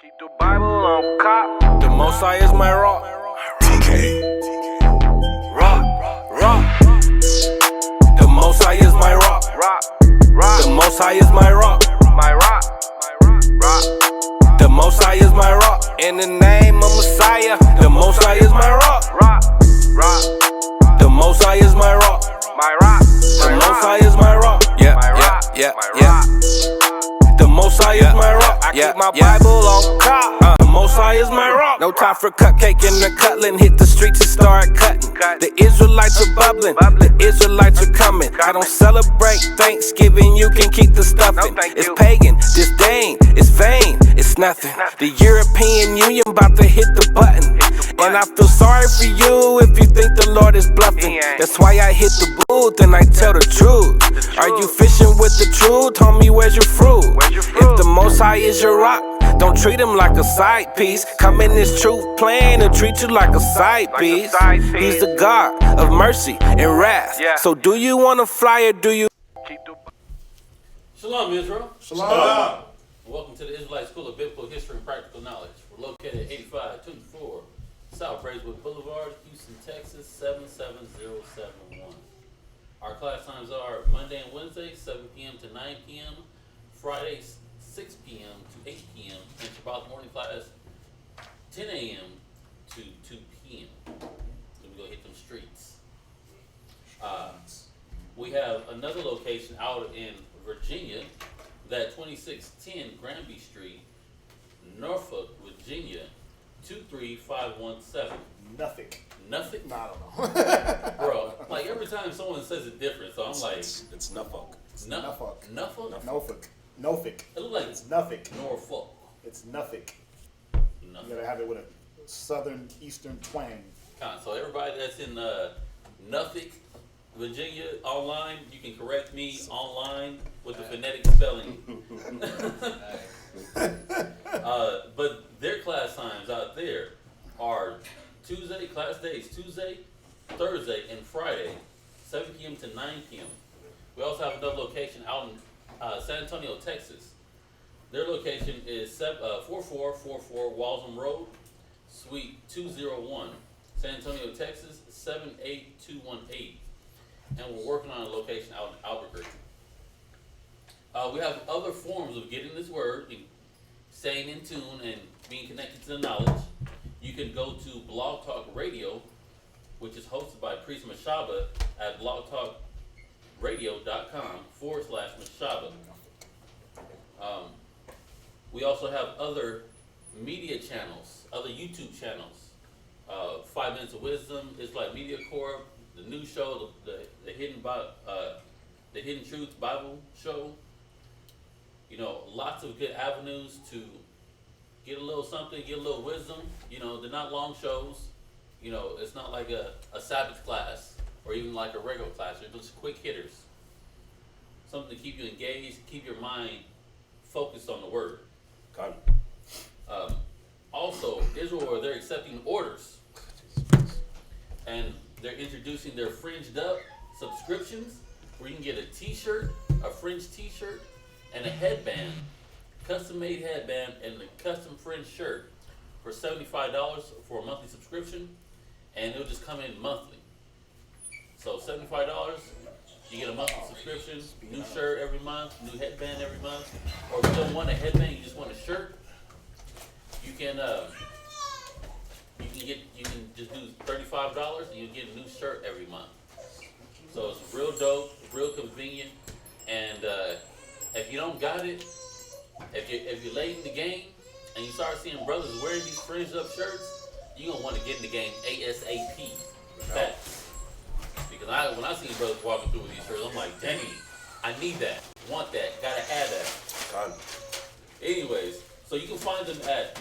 Keep the Bible on cop. The Most High is my rock. TK. Rock. The Most High is my rock. Rock. The Most High is my rock. My rock. The Most High is my rock. In the name of Messiah, the Most High is my rock. Rock. The Most High is my rock. My rock. The Most High is my rock. Yeah. The Most High is my rock. I keep my Bible on cop. The Most High is my rock. No time for cupcake and the cutling. Hit the streets and start cutting. The Israelites are bubbling. The Israelites are coming. I don't celebrate Thanksgiving. You can keep the stuffing. It's pagan, disdain, it's vain, it's nothing. The European Union about to hit the button. And I feel sorry for you if you think the Lord is bluffing. That's why I hit the booth and I tell the truth. Are you fishing with the truth? Homie, where's your fruit? If the Most High is your rock, don't treat him like a side piece. Come in this truth plan and treat you like a side piece. He's the God of mercy and wrath. So do you want to fly or do you? Shalom, Israel. Shalom. Welcome to the Israelite School of Biblical History and Practical Knowledge. We're located at 8524 South Braeswood Boulevard, Houston, Texas, 77071. Our class times are Monday and Wednesday, 7 p.m. to 9 p.m., Fridays, 6 p.m. to 8 p.m., and Shabbat morning class, 10 a.m. to 2 p.m. So we go hit them streets. We have another location out in Virginia, that 2610 Granby Street, Norfolk, Virginia, 23517. Nothing. Nothing? No, I don't know. Bro, like every time someone says it different, so I'm like, It's Norfolk. Norfolk. Norfolk? Norfolk. It looks like It's nothing. Norfolk. It's nothing. You Nothing. gotta have it with a southern eastern twang. So everybody that's in Norfolk, Virginia, online, you can correct me online with the phonetic spelling. But their class times out there are Tuesday, class days, Tuesday, Thursday, and Friday, 7 p.m. to 9 p.m. We also have another location out in San Antonio, Texas. Their location is 4444 Walsham Road, Suite 201, San Antonio, Texas, 78218. And we're working on a location out in Albuquerque. We have other forms of getting this word, and staying in tune and being connected to the knowledge. You can go to Blog Talk Radio, which is hosted by Priest Mashaba at blogtalkradio.com/Mashaba. We also have other media channels, other YouTube channels. 5 Minutes of Wisdom, Israelite Media Corp, the new show, the Hidden Truth Bible show. You know, lots of good avenues to get a little something, get a little wisdom. You know, they're not long shows. You know, it's not like a Sabbath class or even like a regular class. They're just quick hitters. Something to keep you engaged, keep your mind focused on the word. Also, Israel, they're accepting orders. And they're introducing their fringed up subscriptions where you can get a t-shirt, a fringed t-shirt, and a headband, custom made headband and a custom fringed shirt for $75 for a monthly subscription, and it'll just come in monthly. So $75, you get a monthly subscription, new shirt every month, new headband every month. Or if you don't want a headband, you just want a shirt, you can just do $35 and you get a new shirt every month. So it's real dope, real convenient, and if you don't got it, if you're late in the game and you start seeing brothers wearing these fringed up shirts, you're gonna want to get in the game ASAP. Facts. Because when I see brothers walking through with these shirts, I'm like, dang, I need that, want that, gotta have that. Anyways, so you can find them at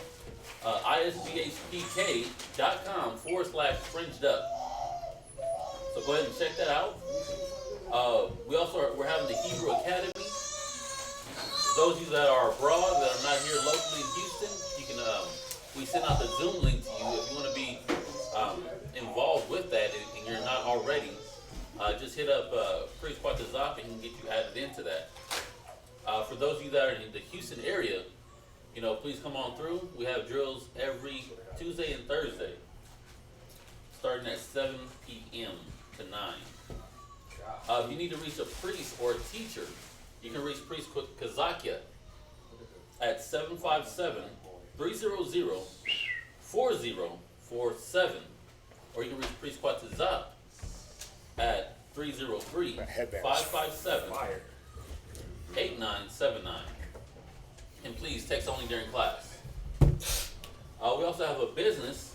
isbhpk.com/fringed up. So go ahead and check that out. We're having the Hebrew Academy. Those of you that are abroad, that are not here locally in Houston, you can we send out the Zoom link to you if you want to be involved with that and you're not already. Just hit up Priest Quatazop and he can get you added into that. For those of you that are in the Houston area, please come on through. We have drills every Tuesday and Thursday, starting at 7 p.m. to 9. If you need to reach a priest or a teacher, you can reach Priest Kazakia at 757-300-4047. Or you can reach Priest Quatazat at 303-557-8979. And please, text only during class. We also have a business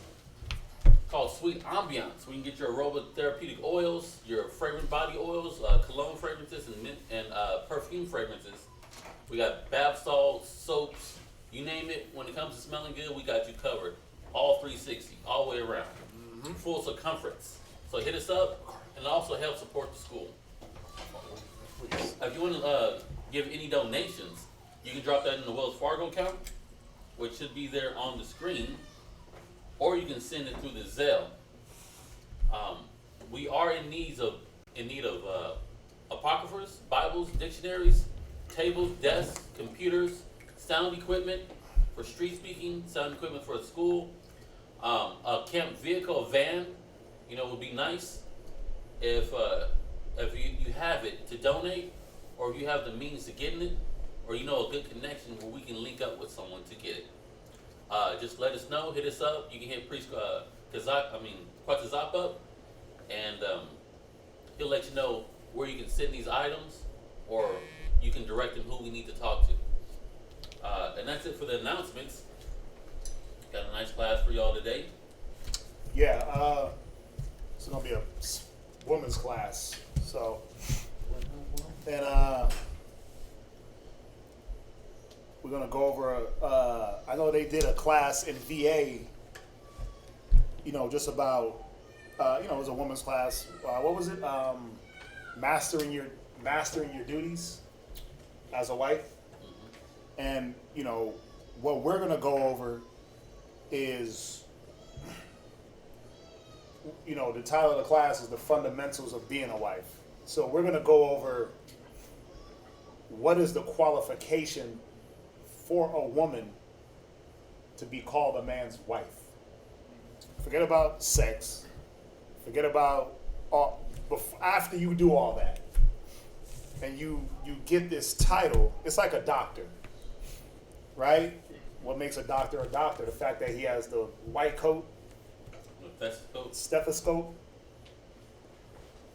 called Sweet Ambiance. We can get your aromatherapeutic oils, your fragrant body oils, cologne fragrances, and perfume fragrances. We got bath salts, soaps, you name it. When it comes to smelling good, we got you covered. All 360, all the way around. Full circumference. So hit us up, and it also helps support the school. If you want to give any donations, you can drop that in the Wells Fargo account, which should be there on the screen, or you can send it through the Zelle. We are in need of apocryphers, Bibles, dictionaries, tables, desks, computers, sound equipment for street speaking, sound equipment for a school, a camp vehicle, a van, would be nice if you have it to donate, or if you have the means to getting it, or a good connection where we can link up with someone to get it. Just let us know, hit us up. You can hit Priest Quatazap up, and he'll let you know where you can send these items, or you can direct him who we need to talk to. And that's it for the announcements. Got a nice class for y'all today. Yeah, it's gonna be a women's class. So, and we're gonna go over. I know they did a class in VA. Just about. It was a women's class. What was it? Mastering your duties as a wife. And what we're gonna go over is, the title of the class is the fundamentals of being a wife. So we're gonna go over what is the qualification for a woman to be called a man's wife. Forget about sex. Forget about after you do all that, and you get this title. It's like a doctor, right? What makes a doctor a doctor? The fact that he has the white coat, stethoscope,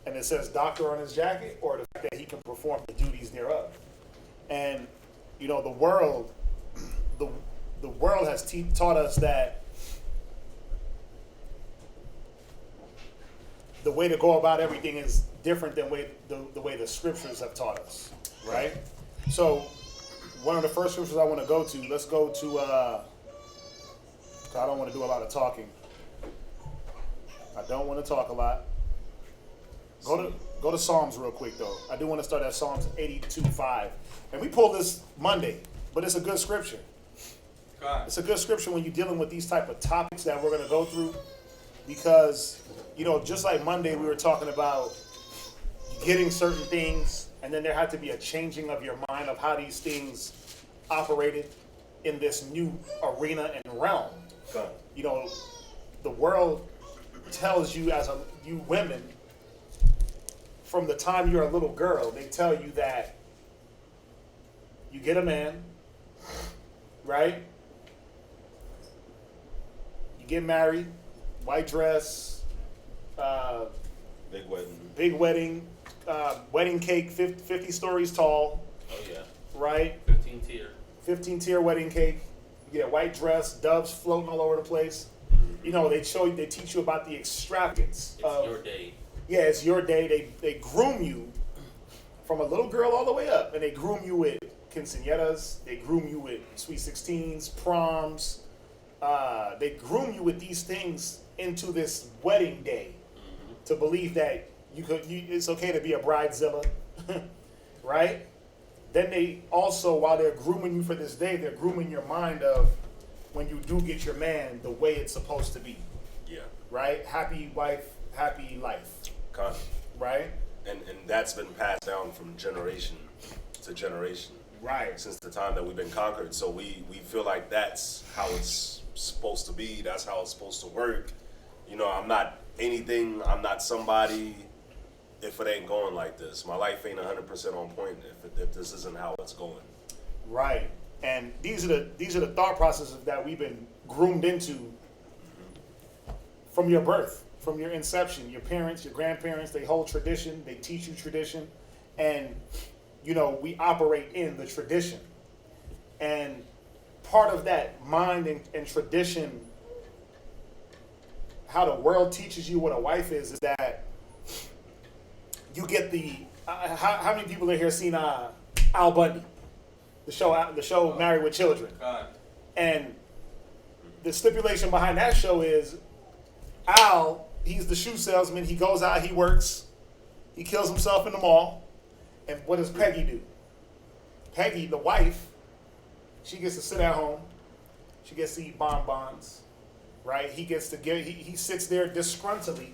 and it says doctor on his jacket, or the fact that he can perform the duties thereof. And the world has taught us that the way to go about everything is different than the way the scriptures have taught us, right? So one of the first scriptures I want to go to, let's go to, I don't want to do a lot of talking. I don't want to talk a lot. Go to Psalms real quick, though. I do want to start at Psalms 82:5. And we pulled this Monday, but it's a good scripture. It's a good scripture when you're dealing with these type of topics that we're going to go through, because, just like Monday, we were talking about getting certain things, and then there had to be a changing of your mind of how these things operated in this new arena and realm. The world tells you, you women, from the time you're a little girl, they tell you that you get a man, right? You get married, white dress, big wedding, wedding cake, 50 stories tall. Oh yeah. Right? 15 tier wedding cake. You get a white dress, doves floating all over the place. They teach you about the extravagance. It's your day. Yeah, it's your day. They groom you from a little girl all the way up, and they groom you with quinceañeras. They groom you with sweet 16s, proms. They groom you with these things into this wedding day, to believe that it's okay to be a bridezilla, right? Then they also, while they're grooming you for this day, they're grooming your mind of when you do get your man, the way it's supposed to be. Yeah. Right? Happy wife, happy life. Right? And that's been passed down from generation to generation. Right. Since the time that we've been conquered. So we feel like that's how it's supposed to be. That's how it's supposed to work. You know, I'm not anything. I'm not somebody if it ain't going like this. My life ain't 100% on point if this isn't how it's going. Right. And these are the thought processes that we've been groomed into from your birth, from your inception. Your parents, your grandparents, they hold tradition. They teach you tradition. And, you know, we operate in the tradition. And part of that mind and tradition, how the world teaches you what a wife is that you get the, how many people in here seen Al Bundy? The show Married with Children. God. And the stipulation behind that show is Al, he's the shoe salesman. He goes out, he works, he kills himself in the mall. And what does Peggy do? Peggy, the wife, she gets to sit at home. She gets to eat bonbons, right? He gets to give, he sits there disgruntledly,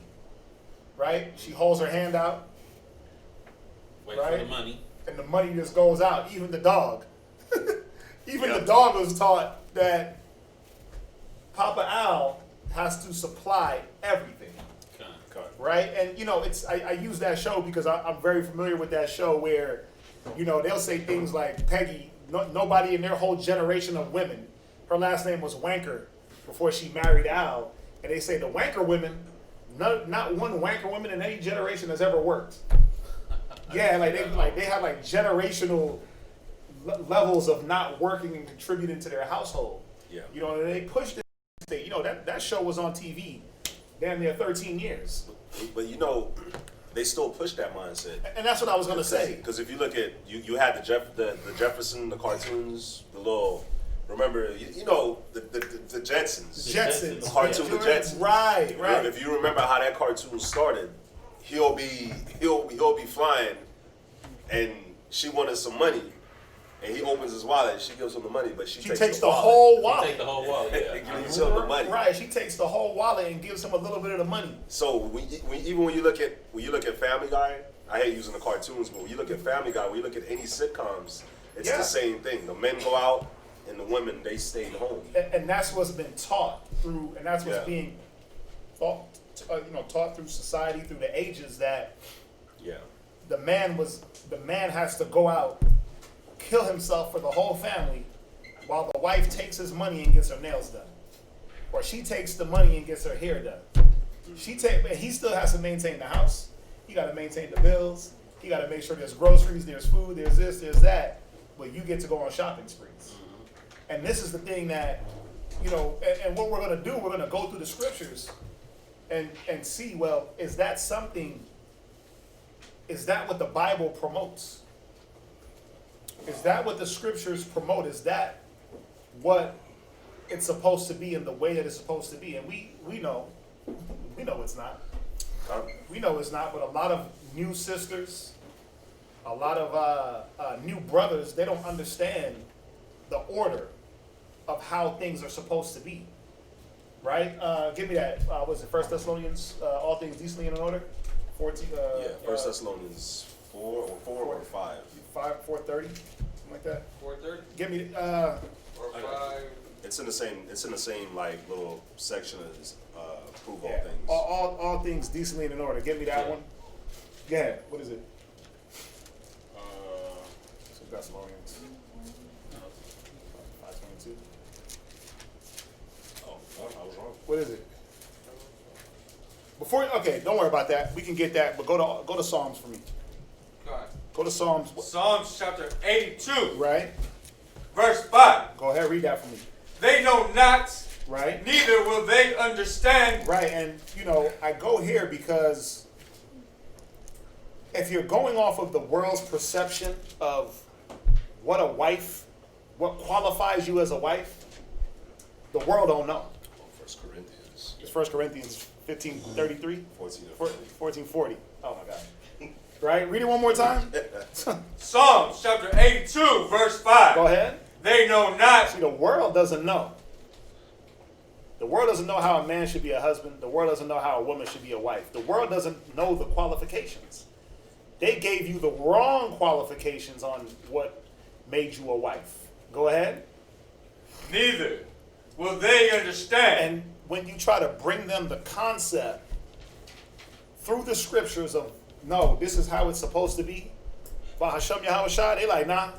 right? She holds her hand out. Wait right? for the money. And the money just goes out. Even the dog. The dog was taught that Papa Al has to supply everything. Right? And, you know, I use that show because I'm very familiar with that show where, you know, they'll say things like Peggy, nobody in their whole generation of women, her last name was Wanker before she married Al. And they say the Wanker women, not one Wanker woman in any generation has ever worked. Yeah, they have like generational levels of not working and contributing to their household. Yeah. You know, they pushed it. You know, that show was on TV damn near 13 years. But you know, they still push that mindset. And that's what I was going to say. Because if you look at, you had the Jefferson, the cartoons, the little, remember, you know, the Jetsons. The Jetsons. The cartoon, the Jetsons. Right. If you remember how that cartoon started, he'll be flying, and she wanted some money, and he opens his wallet, and she gives him the money, but she takes the whole wallet. Take the whole wallet, yeah. And gives him the money. Right, she takes the whole wallet and gives him a little bit of the money. So even when you look at Family Guy, I hate using the cartoons, but when you look at Family Guy, when you look at any sitcoms, it's the same thing. The men go out, and the women, they stay home. And that's what's been taught through, and that's what's being taught through society, through the ages, that the man has to go out, kill himself for the whole family, while the wife takes his money and gets her nails done, or she takes the money and gets her hair done. He still has to maintain the house. He got to maintain the bills. He got to make sure there's groceries, there's food, there's this, there's that. But you get to go on shopping sprees. And this is the thing that, you know, and what we're going to do, we're going to go through the scriptures and see, well, is that what the Bible promotes? Is that what the scriptures promote? Is that what it's supposed to be in the way that it's supposed to be? And we know it's not. We know it's not, but a lot of new sisters, a lot of new brothers, they don't understand the order of how things are supposed to be. Right? Give me that. Was it 1 Thessalonians, all things decently in order? 14. 1 Thessalonians 4 or 5. 4:30, something like that. 4:30. Give me. Or 5. It's in the same like little section as prove all Yeah. things. All things decently and in order. Give me that one. Go ahead. What is it? Thessalonians. 5:22. Oh, I was wrong. What is it? Okay, don't worry about that. We can get that, but go to Psalms for me. God. Go to Psalms. Psalms chapter 82. Right. Verse 5. Go ahead, read that for me. They know not, Right. neither will they understand. Right, and you know, I go here because if you're going off of the world's perception of what a wife, what qualifies you as a wife, the world don't know. 1 Corinthians. It's 1 Corinthians 15:33? 14:40. Oh my God. Right? Read it one more time. Psalms chapter 82, verse 5. Go ahead. They know not. See, the world doesn't know. The world doesn't know how a man should be a husband. The world doesn't know how a woman should be a wife. The world doesn't know the qualifications. They gave you the wrong qualifications on what made you a wife. Go ahead. Neither will they understand. And when you try to bring them the concept through the scriptures of, no, this is how it's supposed to be, Hashem Yahushua, they like, nah,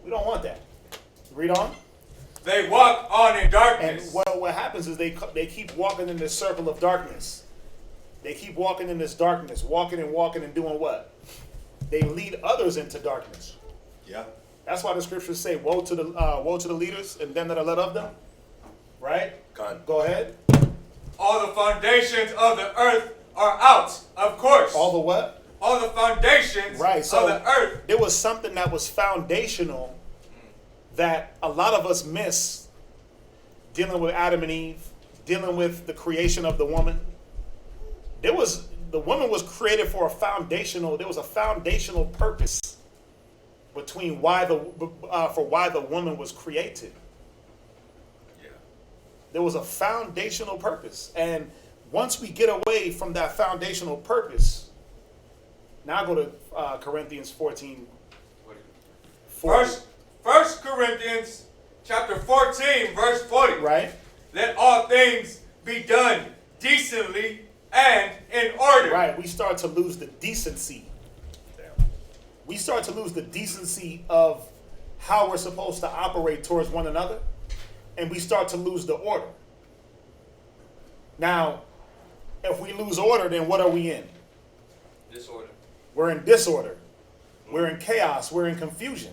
we don't want that. Read on. They walk on in And darkness. what happens is they keep walking in this circle of darkness. They keep walking in this darkness, walking and doing what? They lead others into darkness. Yeah. That's why the scriptures say, woe to the leaders and them that are led of them. Right? Go ahead. All the foundations of the earth are out, of course. All the what? All the foundations Right. So of the earth. there was something that was foundational that a lot of us miss dealing with Adam and Eve, dealing with the creation of the woman. The woman was created for there was a foundational purpose between why the woman was created. Yeah. There was a foundational purpose. And once we get away from that foundational purpose, now go to Corinthians 14. First Corinthians chapter 14, verse 40. Right? Let all things be done decently and in order. Right. We start to lose the decency. Damn. We start to lose the decency of how we're supposed to operate towards one another. And we start to lose the order. Now, if we lose order, then what are we in? Disorder. We're in disorder. We're in chaos. We're in confusion.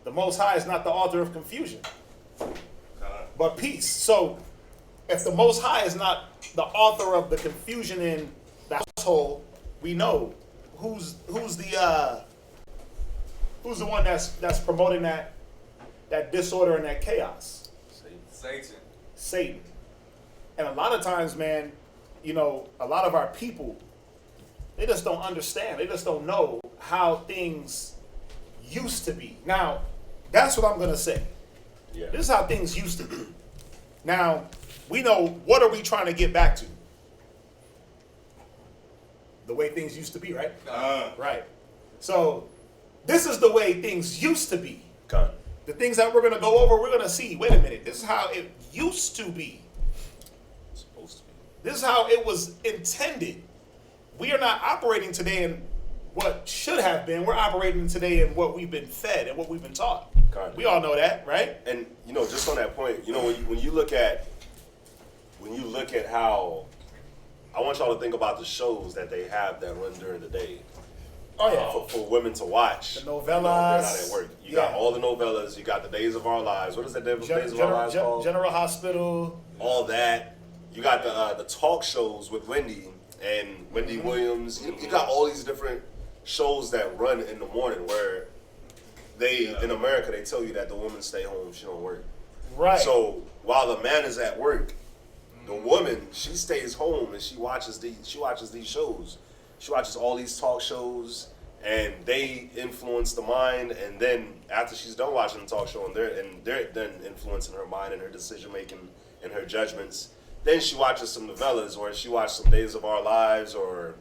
The Most High is not the author of confusion, but peace. So, if the Most High is not the author of the confusion in the household, we know who's the one that's promoting that disorder and that chaos. Satan. And a lot of times, man, a lot of our people, they just don't understand. They just don't know how things used to be. Now, that's what I'm going to say. Yeah. This is how things used to be. Now, we know, what are we trying to get back to? The way things used to be, right? Right. So, this is the way things used to be. The things that we're going to go over, we're going to see, wait a minute, this is how it used to be. It's supposed to be. This is how it was intended. We are not operating today in what should have been. We're operating today in what we've been fed and what we've been taught. We all know that, right? And just on that point, when you look at how, I want y'all to think about the shows that they have that run during the day. Oh yeah. For women to watch. The novellas. They're not at work. You got all the novellas. You got the Days of Our Lives. What is that Days of Our Lives called? General Hospital. All that. You got the talk shows with Wendy and Wendy Williams. You got all these different shows that run in the morning where in America, they tell you that the woman stay home, she don't work. Right. So while the man is at work, the woman, she stays home and she watches these shows. She watches all these talk shows, and they influence the mind. And then after she's done watching the talk show, and they're then influencing her mind and her decision making and her judgments, then she watches some novellas, or she watches some Days of Our Lives, or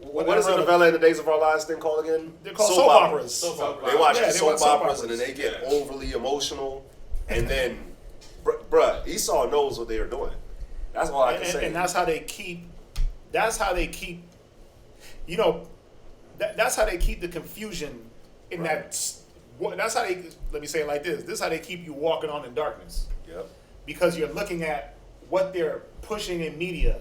what is the novella in the Days of Our Lives thing called again? They're called soap operas. They watch the soap operas, and then they get overly emotional, and then, bruh, Esau knows what they are doing. That's all I can say. And that's how they keep. That's how they keep the confusion in that. That's how they. Let me say it like this. This is how they keep you walking on in darkness. Yep. Because you're looking at what they're pushing in media.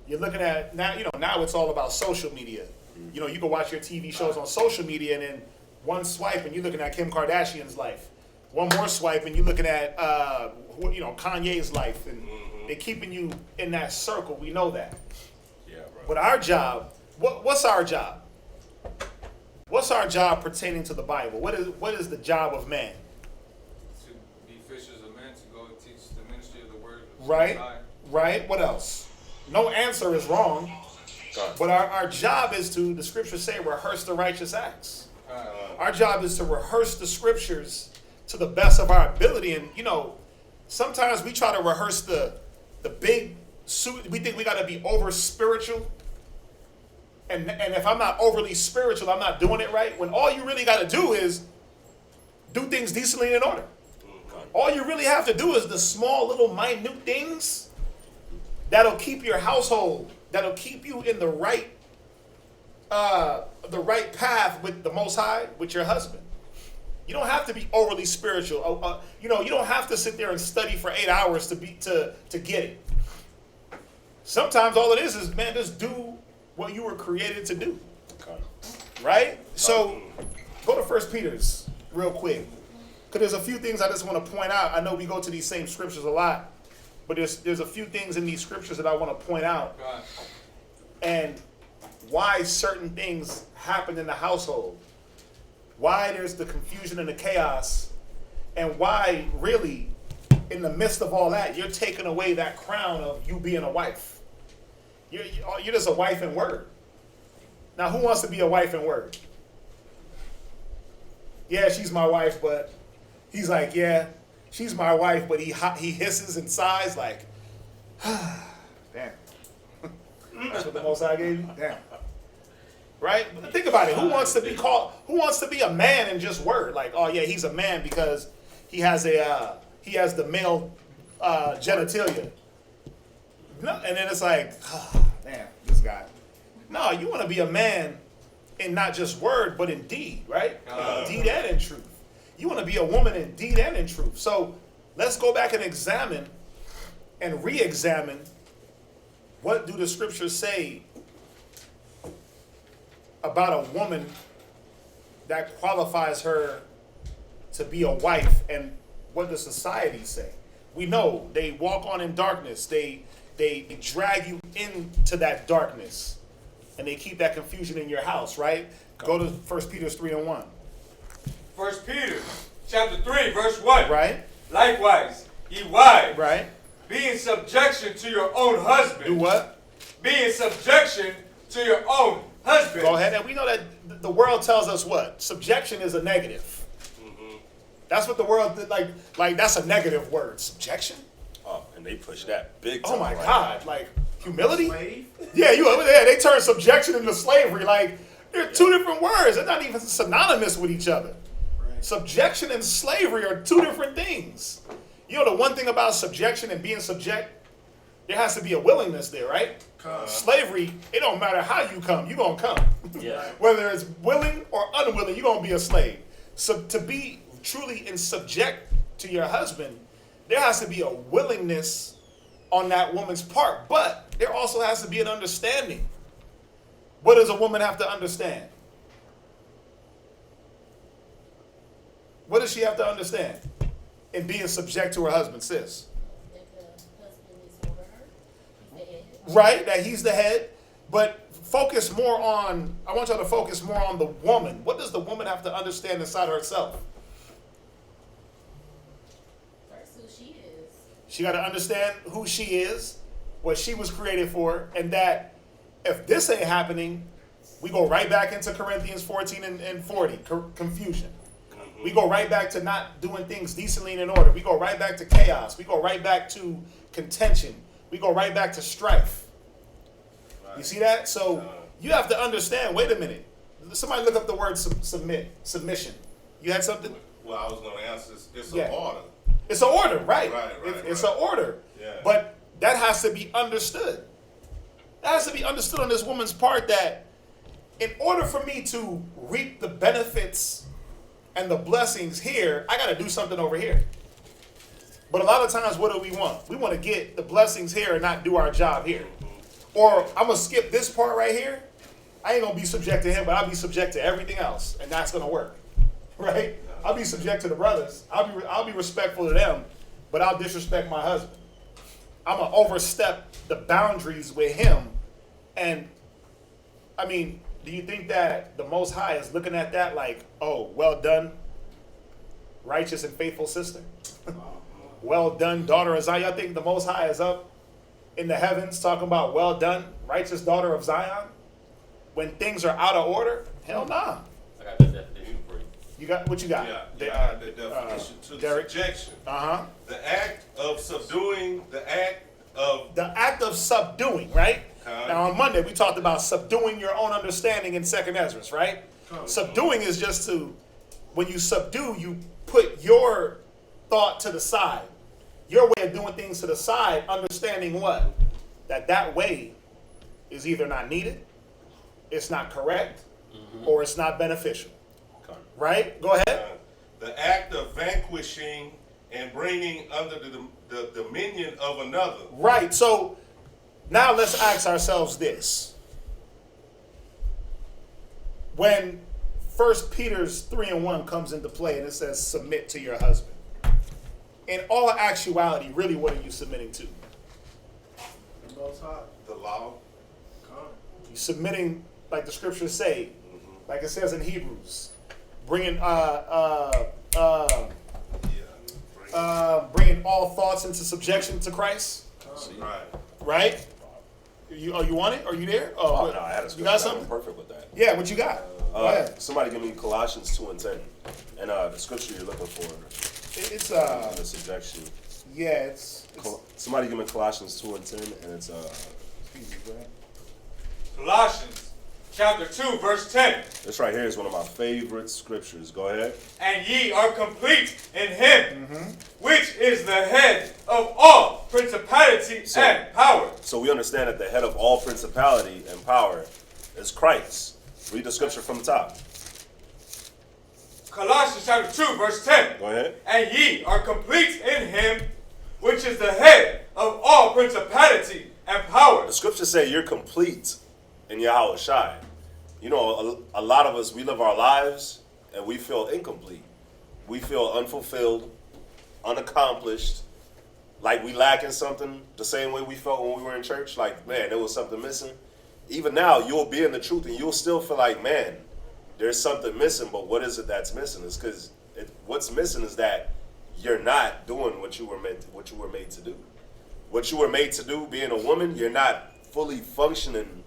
You're looking at now. Now it's all about social media. You can watch your TV shows on social media, and then one swipe, and you're looking at Kim Kardashian's life. One more swipe, and you're looking at Kanye's life, and they're keeping you in that circle. We know that. Yeah, bro. But our job, what's our job? What's our job pertaining to the Bible? What is the job of man? To be fishers of men, to go teach the ministry of the word. Right. What else? No answer is wrong. But our job is to, the scriptures say, rehearse the righteous acts. Our job is to rehearse the scriptures to the best of our ability. And, sometimes we try to rehearse the big suit. We think we got to be over spiritual. and if I'm not overly spiritual, I'm not doing it right. When all you really got to do is do things decently and in order. All you really have to do is the small little minute things that'll keep your household, that'll keep you in the right path with the Most High, with your husband. You don't have to be overly spiritual. You don't have to sit there and study for 8 hours to get it. Sometimes all it is man, just do what you were created to do. Right? So go to 1 Peter's real quick. Because there's a few things I just want to point out. I know we go to these same scriptures a lot, but there's a few things in these scriptures that I want to point out. And why certain things happen in the household. Why there's the confusion and the chaos. And why, really, in the midst of all that, you're taking away that crown of you being a wife. You're just a wife in word. Now, who wants to be a wife in word? Yeah, she's my wife, but he's like, yeah, she's my wife, but he hisses and sighs like, damn. That's what the Most High gave you? Damn. Right? But think about it. Who wants to be a man in just word? Like, oh yeah, he's a man because he has the male genitalia. No, and then it's like, damn, this guy. No, you want to be a man in not just word, but in deed, right? Deed and in truth. You want to be a woman in deed and in truth. So let's go back and examine and re-examine what do the scriptures say about a woman that qualifies her to be a wife, and what does society say? We know they walk on in darkness. They drag you into that darkness, and they keep that confusion in your house, right? Go to 1 Peter 3:1. 1 Peter chapter 3, verse 1. Right. Likewise, ye wives, Right. be in subjection to your own husband. Do what? Be in subjection to your own husband. Go ahead. And we know that the world tells us what? Subjection is a negative. That's what the world, like that's a negative word. Subjection? Oh, and they push that big time. Oh my right God. Like humility? Slave? Yeah, they turn subjection into slavery. Like they're two different words. They're not even synonymous with each other. Right. Subjection and slavery are two different things. You know the one thing about subjection and being subject, there has to be a willingness there, right? Slavery, it don't matter how you come, you're going to come. Yeah. Whether it's willing or unwilling, you're going to be a slave. So to be truly in subject to your husband, there has to be a willingness on that woman's part. But there also has to be an understanding. What does a woman have to understand? What does she have to understand in being subject to her husband, sis? That the husband is over her. He's the head. Right, that he's the head, but I want y'all to focus more on the woman. What does the woman have to understand inside herself? First, who she is. She got to understand who she is, what she was created for, and that if this ain't happening, we go right back into Corinthians 14 and 40, confusion. We go right back to not doing things decently and in order. We go right back to chaos. We go right back to contention. We go right back to strife. You see that? So you have to understand, wait a minute. Somebody look up the word submission. You had something? Well, I was going to answer this. It's Yeah. an order. It's an order, right? It's an Right. order. Yeah. But that has to be understood. That has to be understood on this woman's part, that in order for me to reap the benefits and the blessings here, I got to do something over here. But a lot of times, what do we want? We want to get the blessings here and not do our job here. Or I'm going to skip this part right here. I ain't going to be subject to him, but I'll be subject to everything else. And that's going to work. Right? I'll be subject to the brothers. I'll be respectful to them, but I'll disrespect my husband. I'm going to overstep the boundaries with him. And, I mean, do you think that the Most High is looking at that like, oh, well done, righteous and faithful sister? Well done, daughter of Zion. I think the Most High is up in the heavens talking about well done, righteous daughter of Zion? When things are out of order? Hell nah. I got that definition for you. You got what you got? Yeah, The definition to Derek? subjection. Uh-huh. The act of subduing, the act of The act of subduing, right? Now on Monday we talked about subduing your own understanding in 2nd Ezra, right? Subduing is just to, when you subdue, you put your thought to the side, your way of doing things to the side, understanding what? That way is either not needed, it's not correct, or it's not beneficial. Right? Go ahead. The act of vanquishing and bringing under the dominion of another. Right. So now let's ask ourselves this. When 1 Peter's 3:1 comes into play and it says submit to your husband, in all actuality, really what are you submitting to? The law. You're submitting, like the scriptures say, like it says in Hebrews, bringing bringing all thoughts into subjection to Christ. Right. Right? You want it? Are you there? Oh, no, I had a you got scripture. something? I'm perfect with that. Yeah, what you got? Go ahead. Somebody give me Colossians 2:10, and the scripture you're looking for. It's The subjection. yeah, it's Somebody give me Colossians 2:10, and it's Colossians chapter 2, verse 10. this right here is one of my favorite scriptures. Go ahead. And ye are complete in him, which is the head of all principality and power. So we understand that the head of all principality and power is Christ. Read the scripture from the top. Colossians chapter 2, verse 10. Go ahead. And ye are complete in him, which is the head of all principality and power. The scriptures say you're complete in Yahweh Shai. You know, a lot of us, we live our lives and we feel incomplete. We feel unfulfilled, unaccomplished, like we lacking something, the same way we felt when we were in church. Like, man, there was something missing. Even now, you'll be in the truth and you'll still feel like, man, there's something missing, but what is it that's missing? It's because what's missing is that you're not doing what you were made to do. What you were made to do, being a woman, you're not fully functioning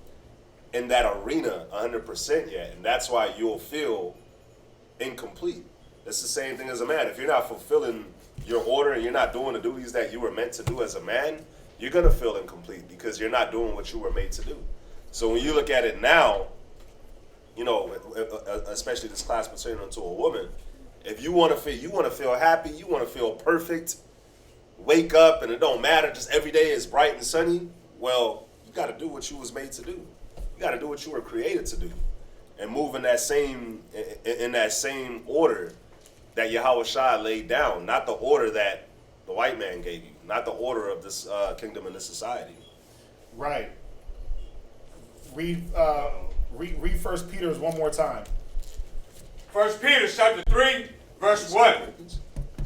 in that arena 100% yet, and that's why you'll feel incomplete. It's the same thing as a man. If you're not fulfilling your order and you're not doing the duties that you were meant to do as a man, you're gonna feel incomplete because you're not doing what you were made to do. So when you look at it now, you know, especially this class pertaining to a woman, if you want to feel happy, you want to feel perfect, wake up and it don't matter, just every day is bright and sunny, well, you got to do what you was made to do. You got to do what you were created to do, and move in that same order that Yahweh Shai laid down, not the order that the white man gave you, not the order of this kingdom and this society. right. Read 1 Peter's one more time. 1 Peter chapter 3, verse 1.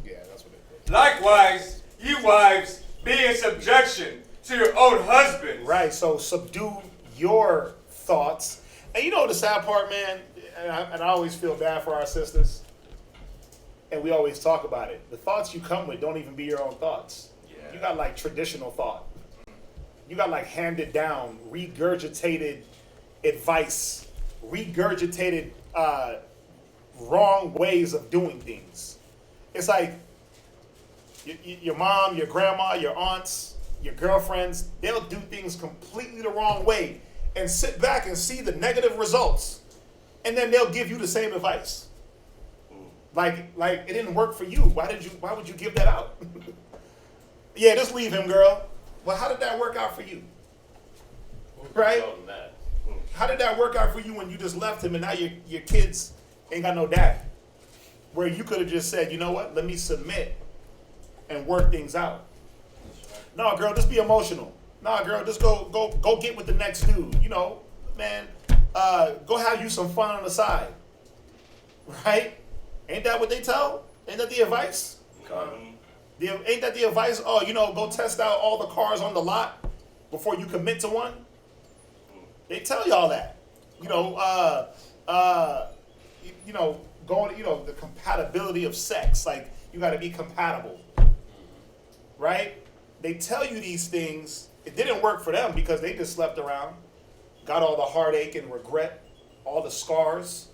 Yeah, that's what it is. Likewise, ye wives, be in subjection to your own husbands. Right, so subdue your thoughts. And you know the sad part, man, and I always feel bad for our sisters, and we always talk about it. The thoughts you come with don't even be your own thoughts. Yeah. You got like traditional thought. You got like handed down, regurgitated advice, regurgitated wrong ways of doing things. It's like your mom, your grandma, your aunts, your girlfriends, they'll do things completely the wrong way and sit back and see the negative results. And then they'll give you the same advice. Like it didn't work for you. Why would you give that out? Yeah, just leave him, girl. Well, how did that work out for you? Right? How did that work out for you when you just left him and now your kids ain't got no dad? Where you could have just said, you know what, let me submit and work things out. No, girl, just be emotional. No, girl, just go get with the next dude. You know, man, go have you some fun on the side. Right? Ain't that what they tell? Ain't that the advice? Ain't that the advice? Oh, you know, go test out all the cars on the lot before you commit to one. They tell y'all that. You know, going, the compatibility of sex. Like, you got to be compatible. Right? They tell you these things. It didn't work for them because they just slept around, got all the heartache and regret, all the scars.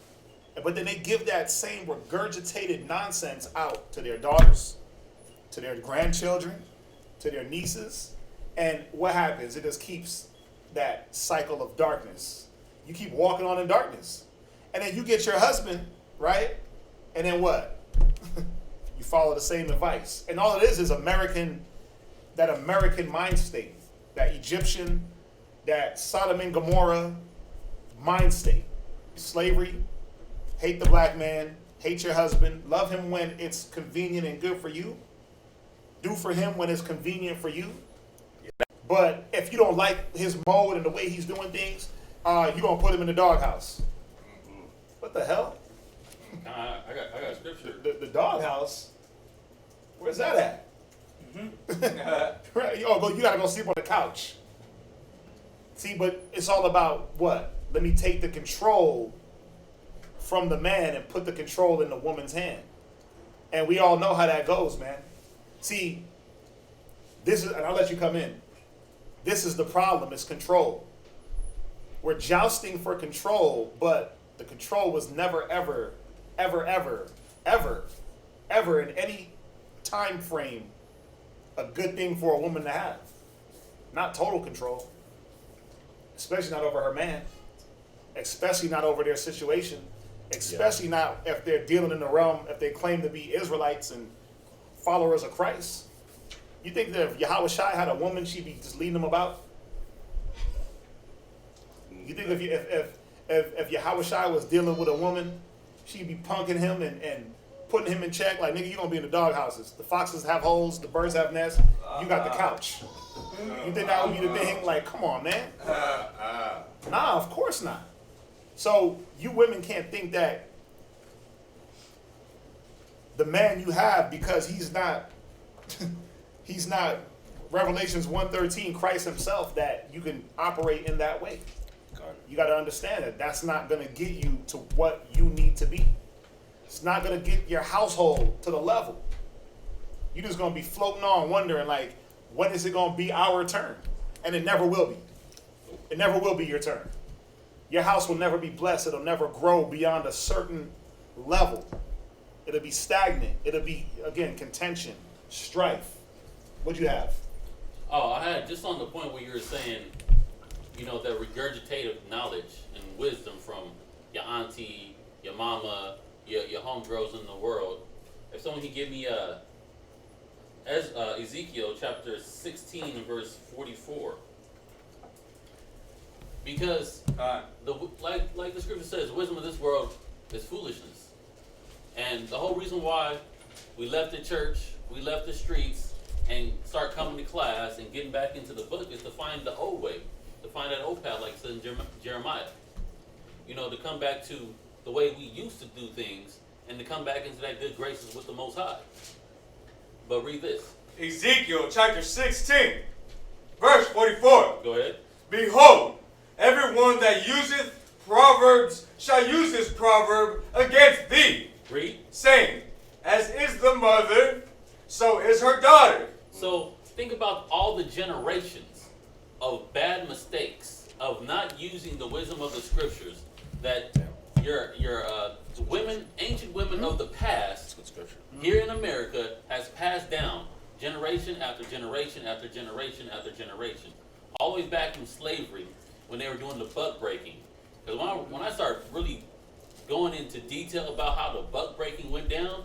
But then they give that same regurgitated nonsense out to their daughters, to their grandchildren, to their nieces. And what happens? It just keeps that cycle of darkness. You keep walking on in darkness. And then you get your husband, right? And then what? You follow the same advice. And all it is American mind state, that Egyptian, that Sodom and Gomorrah mind state. Slavery, hate the black man, hate your husband, love him when it's convenient and good for you, do for him when it's convenient for you. But if you don't like his mode and the way he's doing things, you're going to put him in the doghouse. What the hell? I got scripture. The doghouse? Where's that at? Right. Oh, you got to go sleep on the couch. See, but it's all about what? Let me take the control from the man and put the control in the woman's hand. And we all know how that goes, man. See, this is, and I'll let you come in. This is the problem, is control. We're jousting for control, but the control was never, ever, ever, ever, ever, ever in any time frame a good thing for a woman to have. Not total control. Especially not over her man. Especially not over their situation. Especially not if they're dealing in the realm, if they claim to be Israelites and followers of Christ. You think that if Yahweh Shai had a woman, she'd be just leading them about? You think if Yahweh Shai was dealing with a woman, she'd be punking him and putting him in check? Like, nigga, you're going to be in the dog houses. The foxes have holes, the birds have nests, you got the couch. You think that would be the thing? Like, come on, man. Nah, of course not. So you women can't think that the man you have, because he's not Revelations 1:13, Christ himself, that you can operate in that way. You got to understand that that's not going to get you to what you need to be. It's not going to get your household to the level. You're just going to be floating on wondering, like, when is it going to be our turn? And it never will be. It never will be your turn. Your house will never be blessed. It'll never grow beyond a certain level. It'll be stagnant. It'll be, again, contention, strife. What'd you have? Oh, I had just on the point where you were saying, you know, that regurgitative knowledge and wisdom from your auntie, your mama, your homegirls in the world. If someone could give me Ezekiel chapter 16 and verse 44. Because like the scripture says, the wisdom of this world is foolishness. And the whole reason why we left the church, we left the streets, and start coming to class and getting back into the book is to find the old way, to find that old path, like it says in Jeremiah. You know, to come back to the way we used to do things and to come back into that good graces with the Most High. But read this. Ezekiel chapter 16, verse 44. Go ahead. Behold, everyone that useth Proverbs shall use this proverb against thee. Read. Saying, as is the mother, so is her daughter. So think about all the generations of bad mistakes, of not using the wisdom of the scriptures that your women, ancient women of the past, here in America, has passed down generation after generation after generation after generation, all the way back from slavery when they were doing the buck breaking. Because when I started really going into detail about how the buck breaking went down,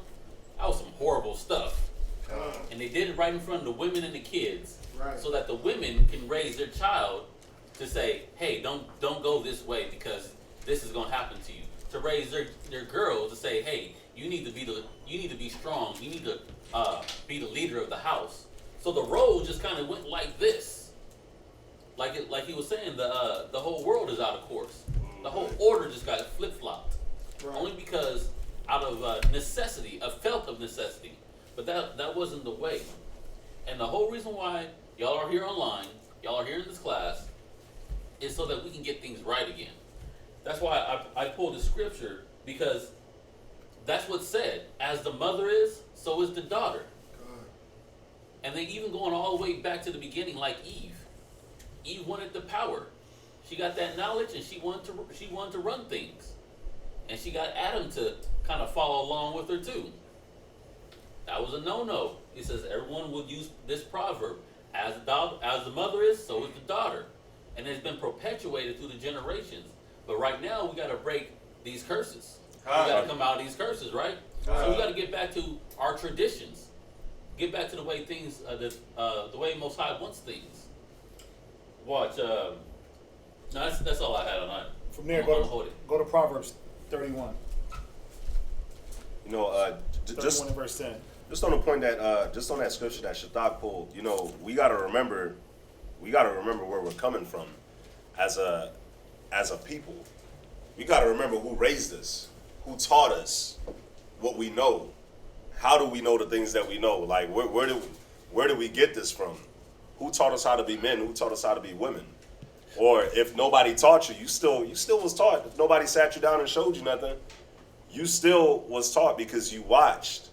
that was some horrible stuff. And they did it right in front of the women and the kids, so that the women can raise their child to say, hey, don't go this way because this is going to happen to you. To raise their girls to say, hey, you need to be strong. You need to be the leader of the house. So the roles just kind of went like this. Like he was saying, the whole world is out of course. The whole order just got flip-flopped. Only because out of necessity, a felt of necessity. But that wasn't the way. And the whole reason why y'all are here online, y'all are here in this class, is so that we can get things right again. That's why I pulled the scripture, because that's what's said. As the mother is, so is the daughter. And then even going all the way back to the beginning, like Eve. Eve wanted the power. She got that knowledge, and she wanted to run things. And she got Adam to kind of follow along with her too. That was a no-no. He says everyone will use this proverb. As the mother is, so is the daughter. and it's been perpetuated through the generations. But right now, we got to break these curses. We got to come out of these curses, right? So we got to get back to our traditions. Get back to the way things, the way Most High wants things. Watch. No, that's all I had on that. From there, hold it. go to Proverbs 31. You know, 31 just and verse 10. just on the point that just on that scripture that S.O.W pulled, you know, we gotta remember where we're coming from as a people. We gotta remember who raised us, who taught us what we know. How do we know the things that we know? Like where do we get this from? Who taught us how to be men? Who taught us how to be women? Or if nobody taught you, you still was taught. If nobody sat you down and showed you nothing, you still was taught because you watched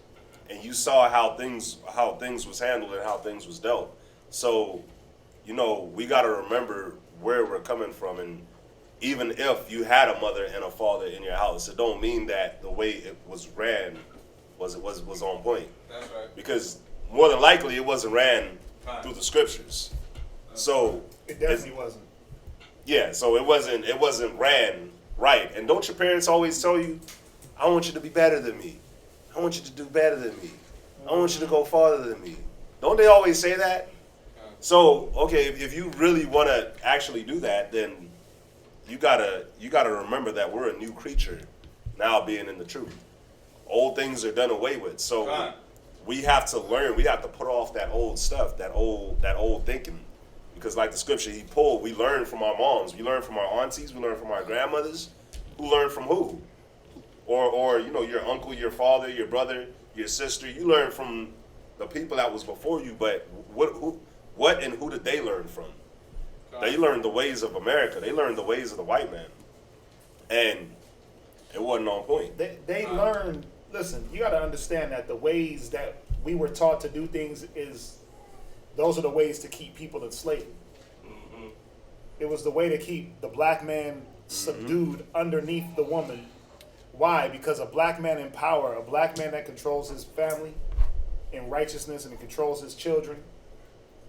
and you saw how things was handled and how things was dealt. So, you know, we got to remember where we're coming from. And even if you had a mother and a father in your house, it don't mean that the way it was ran was on point. That's right. Because more than likely it wasn't ran through the scriptures. So It definitely wasn't. yeah, so it wasn't ran right. And don't your parents always tell you, I want you to be better than me. I want you to do better than me. I want you to go farther than me. Don't they always say that? So, okay, if you really want to actually do that, then you gotta remember that we're a new creature now being in the truth. Old things are done away with. So we have to learn, we have to put off that old stuff, that old thinking. Because like the scripture he pulled, we learn from our moms, we learn from our aunties, we learn from our grandmothers. Who learn from who? Or you know, your uncle, your father, your brother, your sister. You learn from the people that was before you, but what and who did they learn from? They learned the ways of America. They learned the ways of the white man. And it wasn't on point. They learned, listen, you got to understand that the ways that we were taught to do things those are the ways to keep people enslaved. Mm-hmm. It was the way to keep the black man subdued underneath the woman. Why? Because a black man in power, a black man that controls his family in righteousness and controls his children,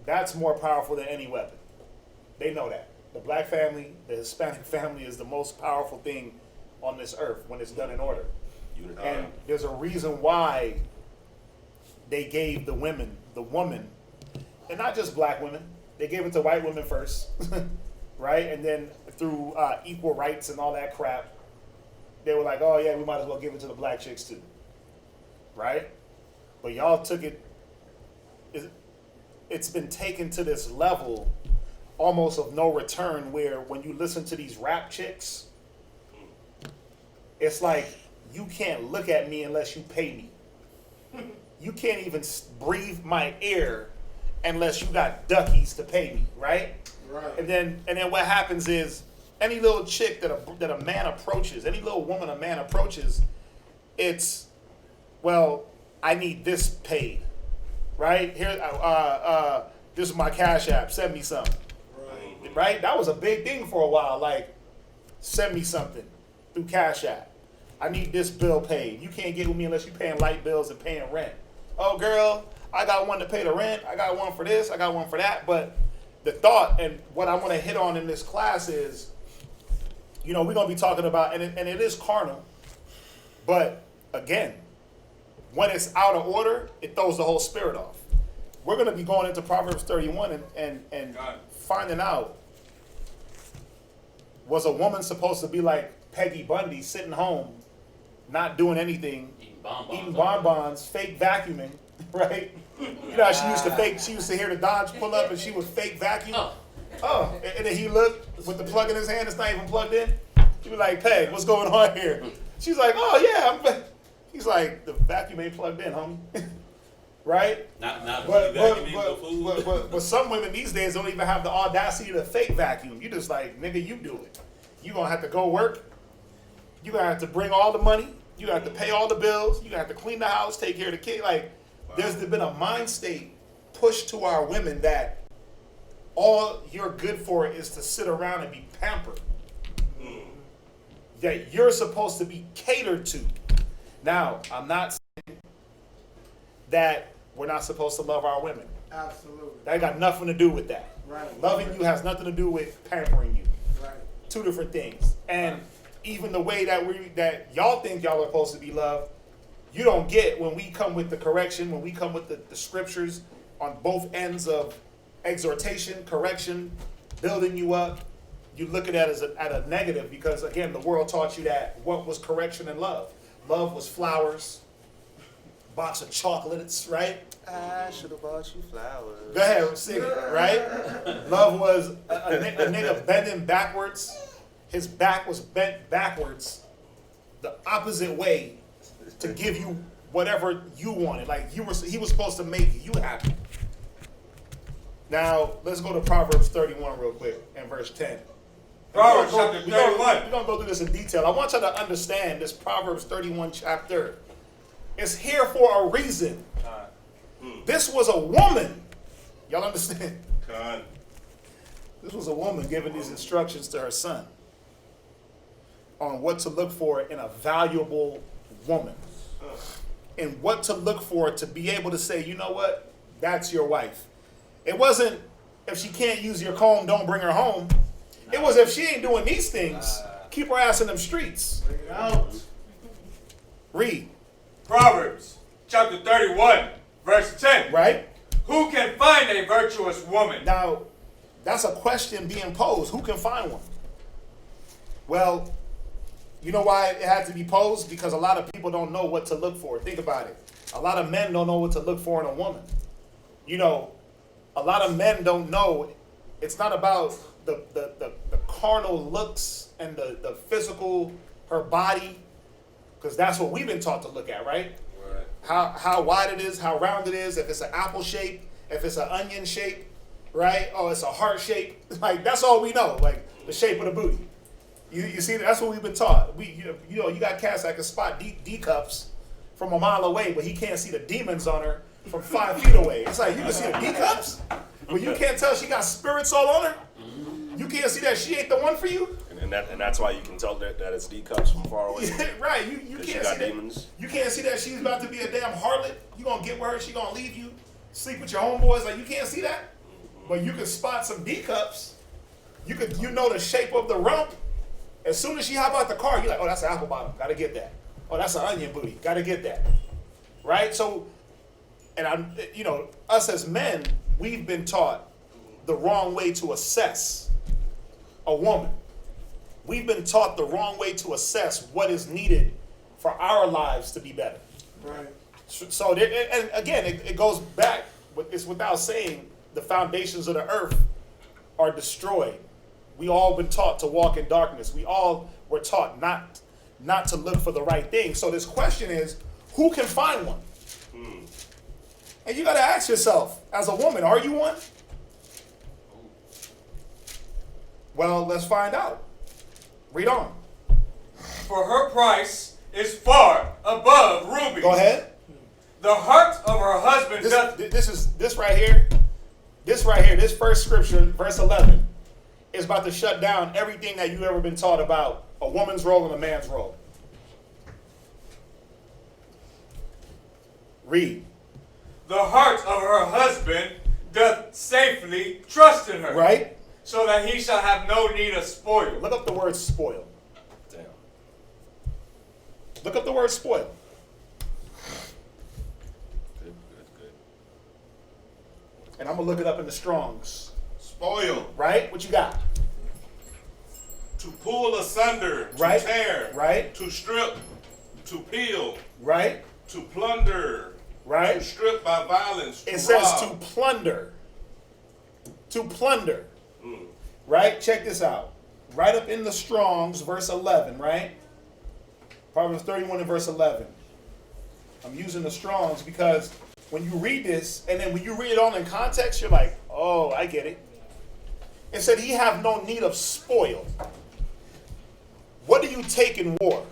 that's more powerful than any weapon. They know that. The black family, the Hispanic family is the most powerful thing on this earth when it's done in order. And there's a reason why they gave the woman, and not just black women, they gave it to white women first, right? And then through equal rights and all that crap, they were like, oh yeah, we might as well give it to the black chicks too, right? But y'all took it, it's been taken to this level almost of no return where when you listen to these rap chicks, it's like, you can't look at me unless you pay me. You can't even breathe my air unless you got duckies to pay me, right? Right. And then what happens is any little chick that a man approaches, any little woman a man approaches, it's, well, I need this paid, right? Here, this is my Cash App. Send me something, right? That was a big thing for a while. Like, send me something through Cash App. I need this bill paid. You can't get with me unless you're paying light bills and paying rent. Oh, girl, I got one to pay the rent. I got one for this. I got one for that. But the thought and what I want to hit on in this class is, you know, we're going to be talking about, and it is carnal, but again, when it's out of order, it throws the whole spirit off. We're going to be going into Proverbs 31 and finding out, was a woman supposed to be like Peggy Bundy, sitting home, not doing anything, eating bonbons, fake vacuuming, right? You know how she used to hear the Dodge pull up and she would fake vacuum. Oh, and then he looked with the plug in his hand, it's not even plugged in. He'd be like, Peg, what's going on here? She's like, oh yeah, he's like, the vacuum ain't plugged in, homie. Right? But some women these days don't even have the audacity to fake vacuum. You just like, nigga, you do it. You gonna have to go work. You gonna have to bring all the money. You have to pay all the bills. You have to clean the house, take care of the kid. Like, there's been a mind state pushed to our women that all you're good for is to sit around and be pampered. That you're supposed to be catered to. Now, I'm not saying that we're not supposed to love our women. Absolutely. That got nothing to do with that. Right. Loving you has nothing to do with pampering you. Right. Two different things. And even the way that y'all think y'all are supposed to be loved, you don't get when we come with the correction, when we come with the scriptures on both ends of exhortation, correction, building you up. You look at that as at a negative because, again, the world taught you that what was correction and love? Love was flowers, box of chocolates, right? I should have bought you flowers. Go ahead, sing it, right? Love was a nigga bending backwards. His back was bent backwards, the opposite way, to give you whatever you wanted. Like he was supposed to make you happy. Now let's go to Proverbs 31 real quick and verse 10. Proverbs chapter 31. We're gonna go through this in detail. I want you to understand this Proverbs 31 chapter. It's here for a reason. This was a woman. Y'all understand? God. This was a woman giving these instructions to her son on what to look for in a valuable woman. And what to look for to be able to say, you know what? That's your wife. It wasn't if she can't use your comb, don't bring her home. It was if she ain't doing these things, keep her ass in them streets. Bring it out. Read. Proverbs chapter 31, verse 10. Right? Who can find a virtuous woman? Now, that's a question being posed. Who can find one? Well, you know why it had to be posed? Because a lot of people don't know what to look for. Think about it. A lot of men don't know what to look for in a woman. You know, a lot of men don't know. It's not about the carnal looks and the physical, her body, because that's what we've been taught to look at, right? How wide it is, how round it is, if it's an apple shape, if it's an onion shape, right? Oh, it's a heart shape. Like, that's all we know, like the shape of the booty. You see, that's what we've been taught. You got cats that can spot D cups from a mile away, but he can't see the demons on her from 5 feet away. It's like, you can see the D cups, but you can't tell she got spirits all on her. You can't see that she ain't the one for you. And that's why you can tell that it's D cups from far away. Right, you can't see that. Demons. You can't see that she's about to be a damn harlot. You gonna get with her, she gonna leave you, sleep with your homeboys. Like, you can't see that, but you can spot some D cups. You know the shape of the rump. As soon as she hop out the car, you're like, oh, that's an apple bottom. Gotta get that. Oh, that's an onion booty. Gotta get that. Right? So, and us as men, we've been taught the wrong way to assess a woman. We've been taught the wrong way to assess what is needed for our lives to be better. Right. So, and again, it goes back. It's without saying the foundations of the earth are destroyed. We all been taught to walk in darkness. We all were taught not to look for the right thing. So this question is, who can find one? And you got to ask yourself, as a woman, are you one? Well, let's find out. Read on. For her price is far above rubies. Go ahead. The heart of her husband doth... This right here, this first scripture, verse 11, is about to shut down everything that you've ever been taught about a woman's role and a man's role. Read. The heart of her husband doth safely trust in her. Right? So that he shall have no need of spoil. Look up the word spoil. Damn. Look up the word spoil. Good. And I'm going to look it up in the Strongs. Spoil. Right? What you got? To pull asunder. To Right. tear. Right. To strip. To peel. Right? To plunder. Right? To strip by violence. To It says to rob. plunder. To plunder. Right? Check this out. Right up in the Strongs, verse 11, right? Proverbs 31 and verse 11. I'm using the Strongs because when you read this, and then when you read it all in context, you're like, oh, I get it. It said, he have no need of spoil. What do you take in war?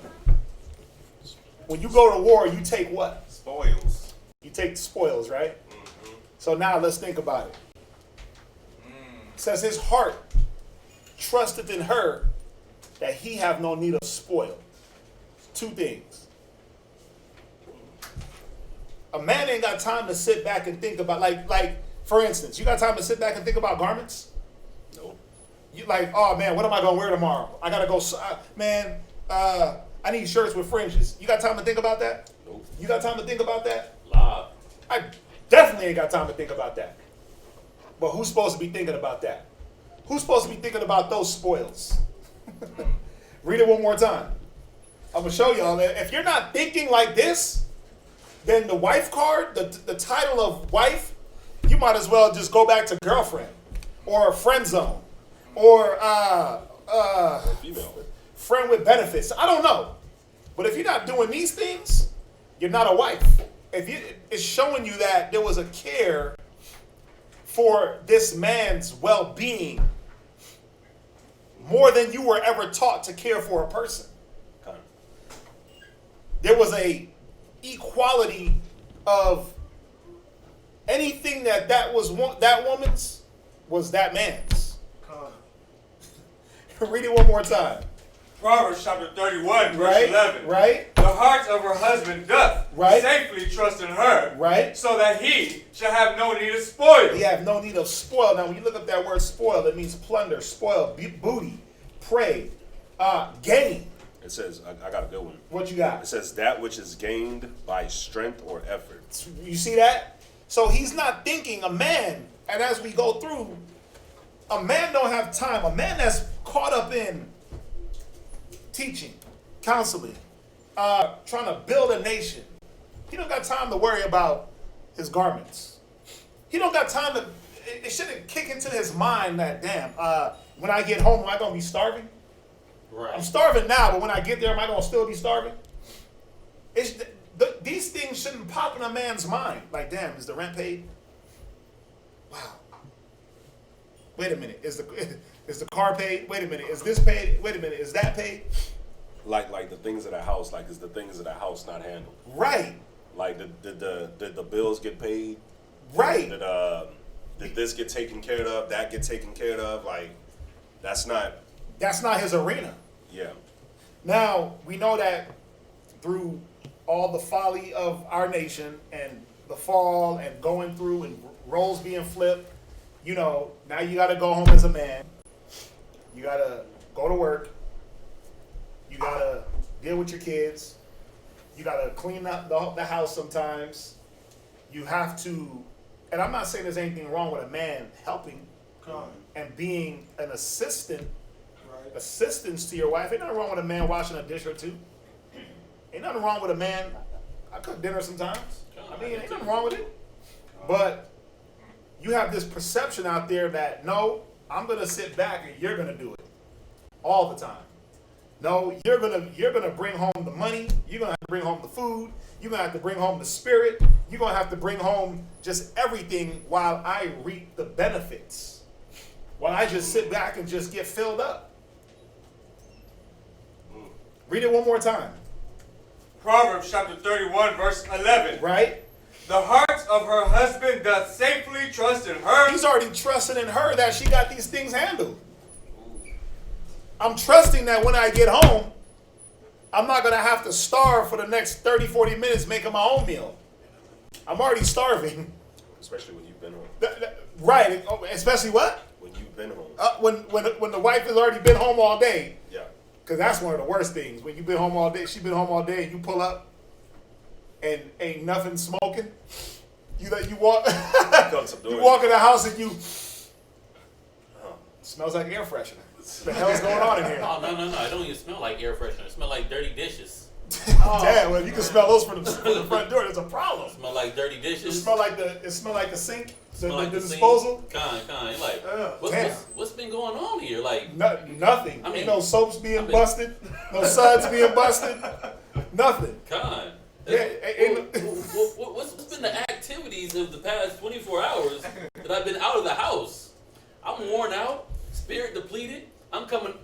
When you go to war, you take what? Spoils. You take spoils, right? So now let's think about it. It says his heart trusteth in her that he have no need of spoil. Two things. A man ain't got time to sit back and think about, like for instance, you got time to sit back and think about garments? No. You like, oh man, what am I gonna wear tomorrow? I gotta go, man. I need shirts with fringes. You got time to think about that? Nope. You got time to think about that? Live. I definitely ain't got time to think about that. But who's supposed to be thinking about that? Who's supposed to be thinking about those spoils? Read it one more time. I'm gonna show y'all that if you're not thinking like this, then the wife card, the title of wife, you might as well just go back to girlfriend or friend zone or Female. friend with benefits. I don't know. But if you're not doing these things, you're not a wife. It's showing you that there was a care for this man's well-being more than you were ever taught to care for a person. Kind There was a equality of anything that was that woman's was that man's. Read it one more time. Proverbs chapter 31, verse Right? 11. Right? The heart of her husband doth Right. safely trust in her, Right? so that he shall have no need of spoil. You have no need of spoil. Now, when you look up that word spoil, it means plunder, spoil, booty, prey, gain. It says, I got a good one. What you got? It says that which is gained by strength or effort. You see that? So he's not thinking a man, and as we go through, a man don't have time. A man that's caught up in teaching, counseling, trying to build a nation. He don't got time to worry about his garments. He don't got time to, it shouldn't kick into his mind that, damn, when I get home, am I going to be starving? Right. I'm starving now, but when I get there, am I going to still be starving? These things shouldn't pop in a man's mind. Like, damn, is the rent paid? Wow. Wait a minute, is the car paid? Wait a minute, is this paid? Wait a minute, is that paid? Like the things of the house, like is the things of the house not handled? Right, Like did the bills get paid? right. Did this get taken care of? That get taken care of? Like that's not. That's not his arena. Yeah. Now, we know that through all the folly of our nation and the fall and going through and roles being flipped, you know, now you got to go home as a man. You got to go to work. You got to deal with your kids. You got to clean up the house sometimes. You have to, and I'm not saying there's anything wrong with a man helping and being an assistance to your wife. Ain't nothing wrong with a man washing a dish or two. Ain't nothing wrong with a man. I cook dinner sometimes. I mean, ain't nothing wrong with it. But you have this perception out there that, no, I'm going to sit back and you're going to do it all the time. No, you're gonna bring home the money. You're going to have to bring home the food. You're going to have to bring home the spirit. You're going to have to bring home just everything while I reap the benefits. While I just sit back and just get filled up. Read it one more time. Proverbs chapter 31, verse 11. Right? The heart of her husband doth safely trust in her. He's already trusting in her that she got these things handled. I'm trusting that when I get home, I'm not going to have to starve for the next 30, 40 minutes making my own meal. I'm already starving. Especially when you've been home. Right. Especially what? When you've been home. When the wife has already been home all day. Yeah. Because that's one of the worst things. When you've been home all day, she's been home all day, and you pull up and ain't nothing smoking. You walk you walk in the house and you smells like air freshener. What the hell's going on in here? Oh, no. It don't even smell like air freshener. It smells like dirty dishes. Damn, well, if you can smell those from the front door, there's a problem. It smell like dirty dishes. It smell like the sink, the the disposal. Kind. Like, Damn. what's been going on here? Like, Nothing. I mean, Ain't no soaps being busted, no suds being busted, nothing. kind. Yeah, What's been the activities of the past 24 hours that I've been out of the house? I'm worn out, spirit depleted. I'm coming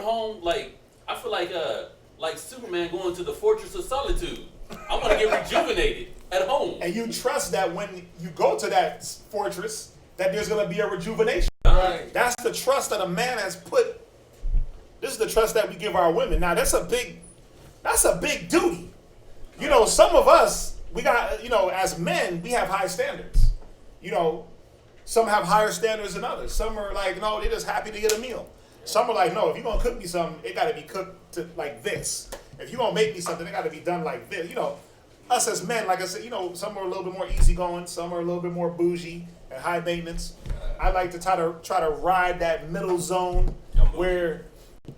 home like I feel like Superman going to the Fortress of Solitude. I want to get rejuvenated at home. And you trust that when you go to that fortress, that there's going to be a rejuvenation. Right. That's the trust that a man has put. This is the trust that we give our women. Now, that's a big duty. You know, some of us, we got, as men, we have high standards. Some have higher standards than others. Some are like, no, they're just happy to get a meal. Some are like, no, if you're going to cook me something, it got to be cooked to like this. If you're going to make me something, it got to be done like this. Us as men, like I said, some are a little bit more easygoing. Some are a little bit more bougie and high maintenance. I like to try to ride that middle zone where,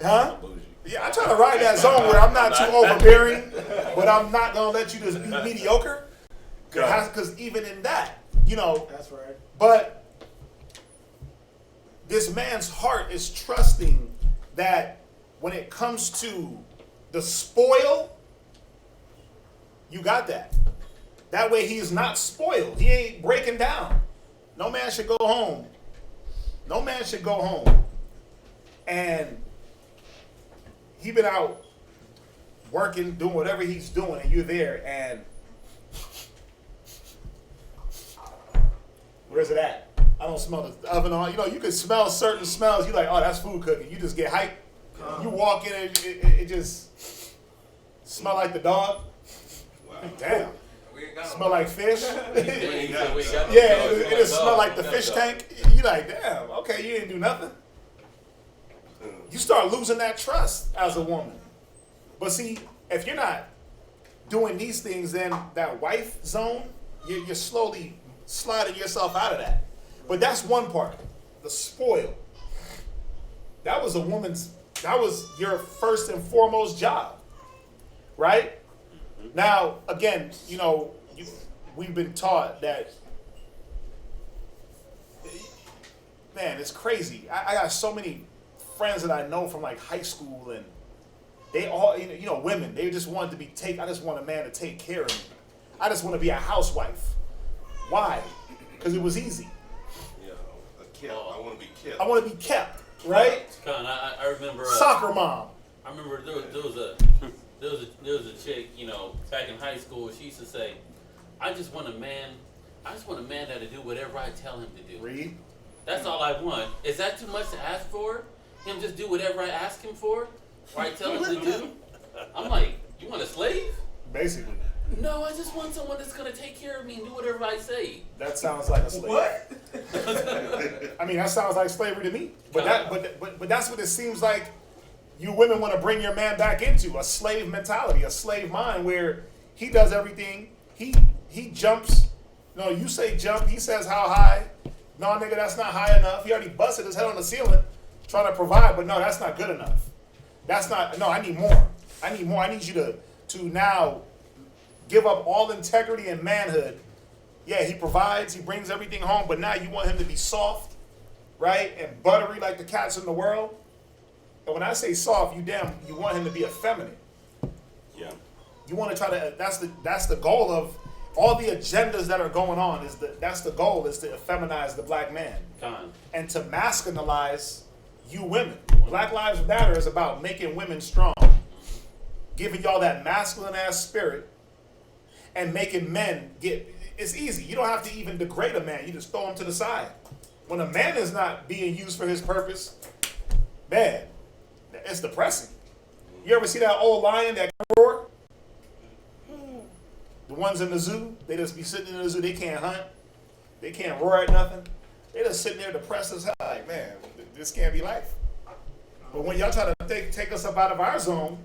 huh? Yeah, I try to ride that zone where I'm not too overbearing, but I'm not going to let you just be mediocre. Because even in that, That's right. but this man's heart is trusting that when it comes to the spoil, you got that. That way he's not spoiled. He ain't breaking down. No man should go home. No man should go home. And he been out working, doing whatever he's doing, and you're there, and where's it at? I don't smell the oven on. You can smell certain smells. You're like, oh, that's food cooking. You just get hyped. You walk in and it just smell like the dog. Wow. Damn. Smell like fish. Yeah, it just smell like the fish tank. You're like, damn, okay, you didn't do nothing. You start losing that trust as a woman. But see, if you're not doing these things, then that wife zone, you're slowly sliding yourself out of that. But that's one part, the spoil. That was your first and foremost job, right? Now, again, we've been taught that, man, it's crazy. I got so many friends that I know from like high school, and they all, women, they just wanted to be I just want a man to take care of me. I just want to be a housewife. Why? Because it was easy. I want to be kept. I want to be kept, right? Con, I remember soccer mom. I remember there was a chick, back in high school. She used to say, "I just want a man that'll do whatever I tell him to do." Read. That's all I want. Is that too much to ask for? Him just do whatever I ask him for, or I tell him to do? I'm like, you want a slave? Basically. No, I just want someone that's gonna take care of me and do whatever I say. That sounds like a slave. What? I mean, that sounds like slavery to me. But that's what it seems like you women want to bring your man back into, a slave mentality, a slave mind where he does everything. He jumps. No, you say jump. He says how high. No, nigga, that's not high enough. He already busted his head on the ceiling trying to provide, but no, that's not good enough. I need more. I need you to now give up all integrity and manhood. Yeah, he provides, he brings everything home, but now you want him to be soft, right? And buttery like the cats in the world. And when I say soft, you want him to be effeminate. Yeah. You want to try to, that's the goal of all the agendas that are going on, that's the goal, is to effeminize the black man. Con. And to masculinize you women. Black Lives Matter is about making women strong. Giving y'all that masculine ass spirit and making men it's easy. You don't have to even degrade a man. You just throw him to the side. When a man is not being used for his purpose, man, it's depressing. You ever see that old lion that roar? The ones in the zoo, they just be sitting in the zoo. They can't hunt. They can't roar at nothing. They just sitting there depressed as hell. Like, man, this can't be life. But when y'all try to take us up out of our zone,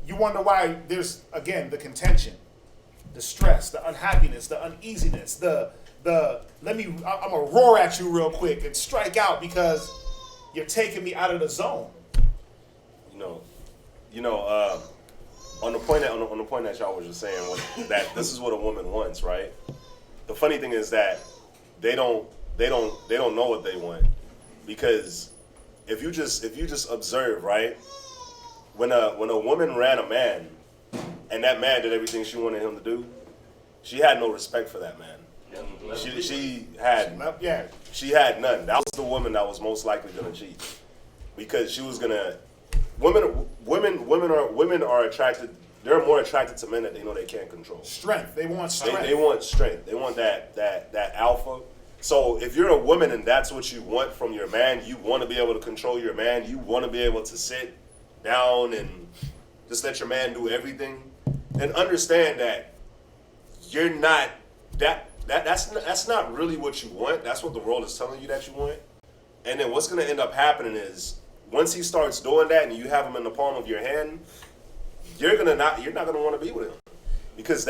you wonder why there's, again, the contention, the stress, the unhappiness, the uneasiness, I'm gonna roar at you real quick and strike out because you're taking me out of the zone. On the point that y'all was just saying was that this is what a woman wants, right? The funny thing is that they don't know what they want, because if you just observe, right, when a woman ran a man and that man did everything she wanted him to do, she had no respect for that man. She had none. That was the woman that was most likely gonna cheat, because she was gonna. Women are attracted. They're more attracted to men that they know they can't control. Strength. They want strength. They want strength. They want that alpha. So if you're a woman and that's what you want from your man, you want to be able to control your man. You want to be able to sit down and just let your man do everything. And understand that you're not that's not really what you want. That's what the world is telling you that you want. And then what's gonna end up happening is once he starts doing that and you have him in the palm of your hand, you're not gonna want to be with him because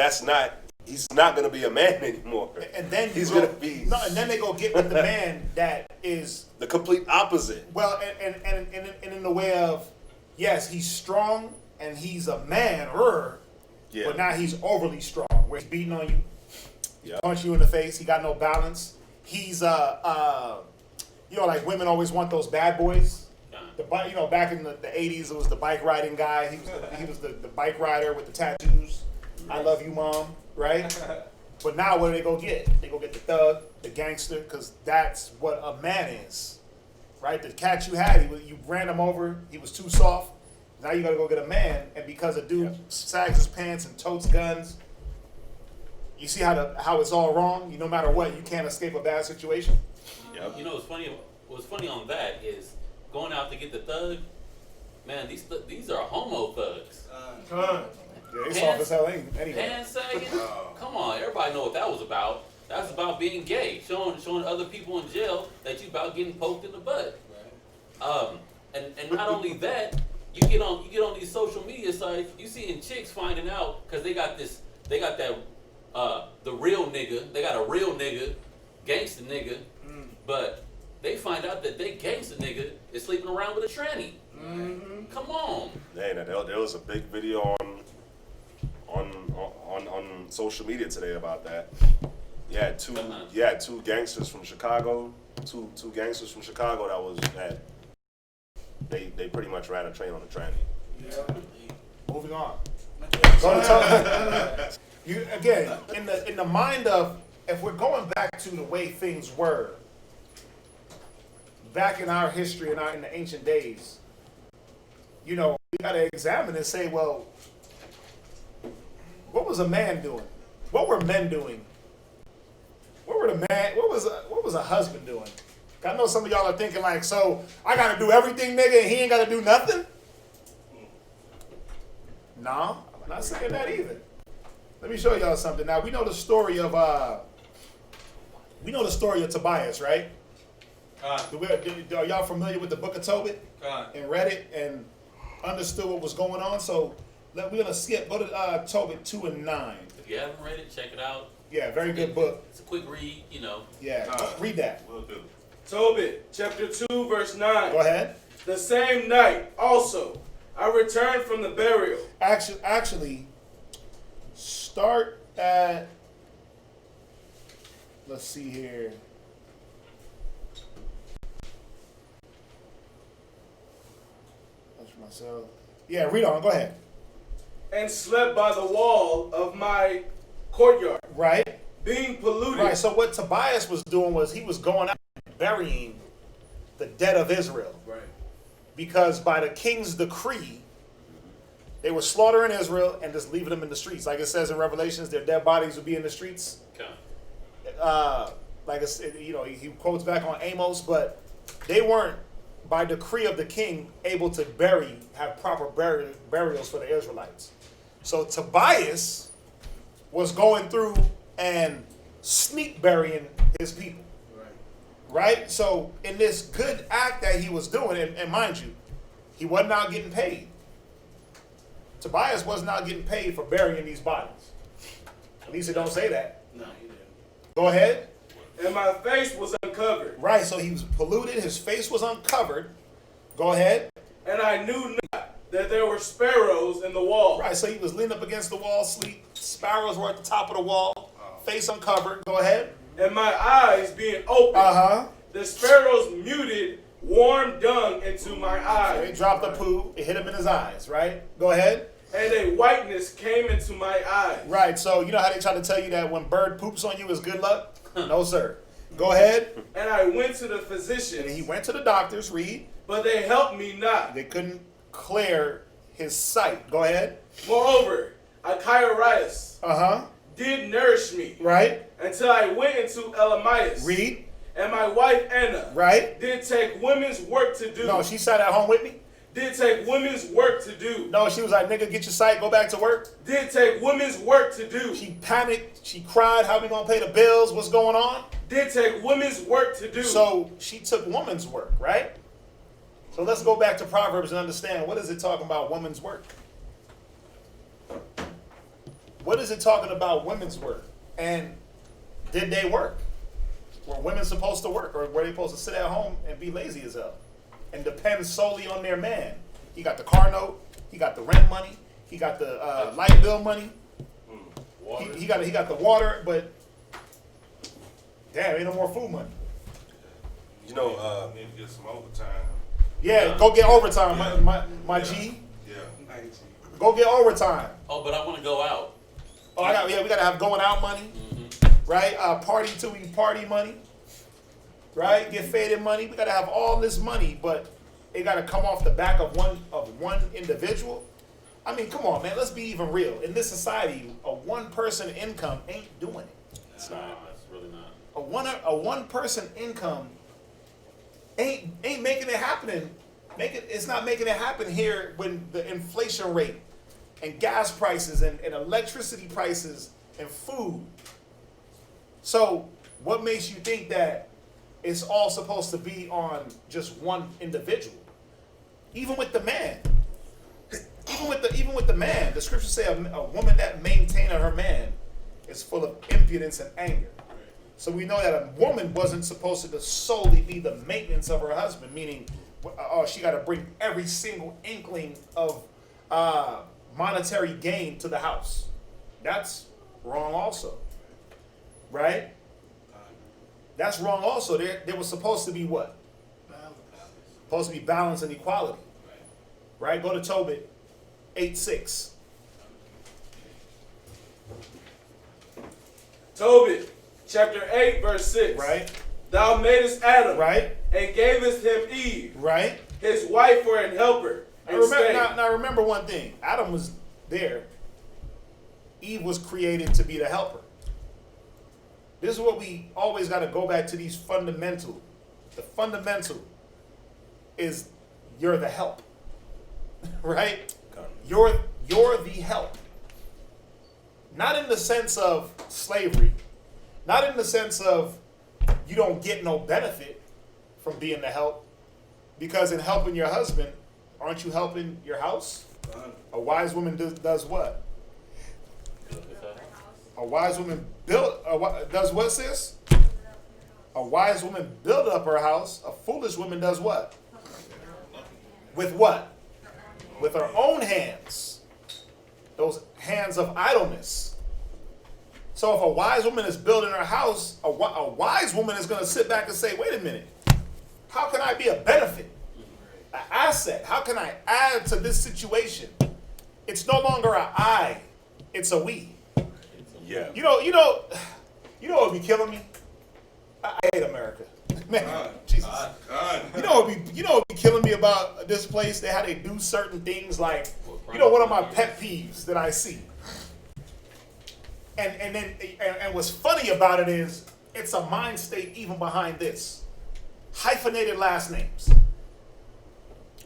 he's not gonna be a man anymore. And then he's gonna be and then they go get with the man that is the complete opposite. Well, and in the way of yes, he's strong and he's a man, but now he's overly strong, where he's beating on you, punch you in the face. He got no balance. He's like women always want those bad boys. Back in the 80s, it was the bike riding guy. He was the bike rider with the tattoos. I love you, mom. Right? But now what do they go get? They go get the thug, the gangster, because that's what a man is. Right? The cat you had, you ran him over. He was too soft. Now you got to go get a man, and because a dude sags his pants and totes guns, you see how it's all wrong. No matter what, you can't escape a bad situation. Yep. You know what's funny on that is going out to get the thug. Man, these are homo thugs. Yeah, they soft as hell anyway. Pants sagging. Come on, everybody know what that was about. That's about being gay, showing other people in jail that you about getting poked in the butt. And not only that, you get on these social media sites, you seeing chicks finding out because they got that the real nigga, they got a real nigga, gangster nigga, but they find out that they gangster nigga is sleeping around with a tranny. Mm-hmm. Come on. Man, there was a big video on social media today about that. You had two gangsters from Chicago, two gangsters from Chicago that they pretty much ran a train on a tranny. Yeah. Moving on. You again in the mind of, if we're going back to the way things were back in our history and in the ancient days, we got to examine and say, well, what was a man doing? What were men doing? What was a husband doing? I know some of y'all are thinking like, so I got to do everything, nigga, and he ain't got to do nothing? No, I'm not saying that either. Let me show y'all something. Now we know the story of Tobias, right? Are y'all familiar with the book of Tobit? And read it and understood what was going on? So we're gonna skip. Go to Tobit 2 and 9. If you haven't read it, check it out. Yeah, very good book. It's a quick read, Yeah, read that. Will do. Tobit, chapter 2, verse 9. Go ahead. The same night also I returned from the burial. Actually, start at, let's see here. That's for myself. Yeah, read on. Go ahead. And slept by the wall of my courtyard. Right. Being polluted. Right. So what Tobias was doing was he was going out and burying the dead of Israel. Right. Because by the king's decree, they were slaughtering Israel and just leaving them in the streets. Like it says in Revelations, their dead bodies would be in the streets. Okay. Like it's, he quotes back on Amos, but they weren't, by decree of the king, able to have proper burials for the Israelites. So Tobias was going through and sneak burying his people. Right? So in this good act that he was doing, and mind you, he was not getting paid. Tobias was not getting paid for burying these bodies. At least it don't say that. No, he didn't. Go ahead. And my face was uncovered. Right, so he was polluted, his face was uncovered. Go ahead. And I knew not that there were sparrows in the wall. Right, so he was leaning up against the wall, sleep. Sparrows were at the top of the wall, face uncovered. Go ahead. And my eyes being open, the sparrows muted warm dung into my eyes. So he dropped a poo, it hit him in his eyes, right? Go ahead. And a whiteness came into my eyes. Right, so you know how they try to tell you that when bird poops on you is good luck? No, sir. Go ahead. And I went to the physicians. And he went to the doctors, read. But they helped me not. They couldn't clear his sight. Go ahead. Moreover, Achaiarias did nourish me. Right. Until I went into Elamias. Read. And my wife Anna right. did take women's work to do. No, she sat at home with me. Did take women's work to do. No, she was like, nigga, get your sight, go back to work. Did take women's work to do. She panicked, she cried, how we gonna pay the bills, what's going on? Did take women's work to do. So she took woman's work, right? So let's go back to Proverbs and understand, what is it talking about women's work? What is it talking about women's work? And did they work? Were women supposed to work, or were they supposed to sit at home and be lazy as hell and depend solely on their man? He got the car note, he got the rent money, he got the light bill money, he got the water, but damn, ain't no more food money. You know, need to get some overtime. Yeah, go get overtime, my Yeah. G. Yeah. Go get overtime. Oh, but I want to go out. Oh, we gotta have going out money, right? Party till we party money, right? Get faded money. We gotta have all this money, but it gotta come off the back of one individual. I mean, come on, man. Let's be even real. In this society, a one-person income ain't doing it. It's not. It's really not. A one-person income ain't making it happen. It's not making it happen here when the inflation rate and gas prices and electricity prices and food. So what makes you think that it's all supposed to be on just one individual? Even with the man. Even with the man, the scriptures say a woman that maintaineth her man is full of impudence and anger. So we know that a woman wasn't supposed to just solely be the maintenance of her husband, meaning she got to bring every single inkling of monetary gain to the house. That's wrong also, right? That's wrong also. There was supposed to be what? Supposed to be balance and equality, right? Go to Tobit 8:6. Tobit, chapter 8, verse 6. Right? Thou madest Adam. Right? And gavest him Eve. Right? His wife for an helper. Now remember one thing. Adam was there. Eve was created to be the helper. This is what we always got to go back to, these fundamental. The fundamental is you're the help. Right? You're the help. Not in the sense of slavery. Not in the sense of you don't get no benefit from being the help. Because in helping your husband, aren't you helping your house? A wise woman does what? A wise woman does what, sis? A wise woman build up her house. A foolish woman does what? With what? With her own hands. Those hands of idleness. So if a wise woman is building her house, a wise woman is going to sit back and say, wait a minute. How can I be a benefit? An asset? How can I add to this situation? It's no longer an I, it's a we. Yeah. You know what would be killing me? I hate America. Man, Jesus. You know what be killing me about this place? How they do certain things, like, one of my pet peeves that I see. And what's funny about it is it's a mind state even behind this. Hyphenated last names.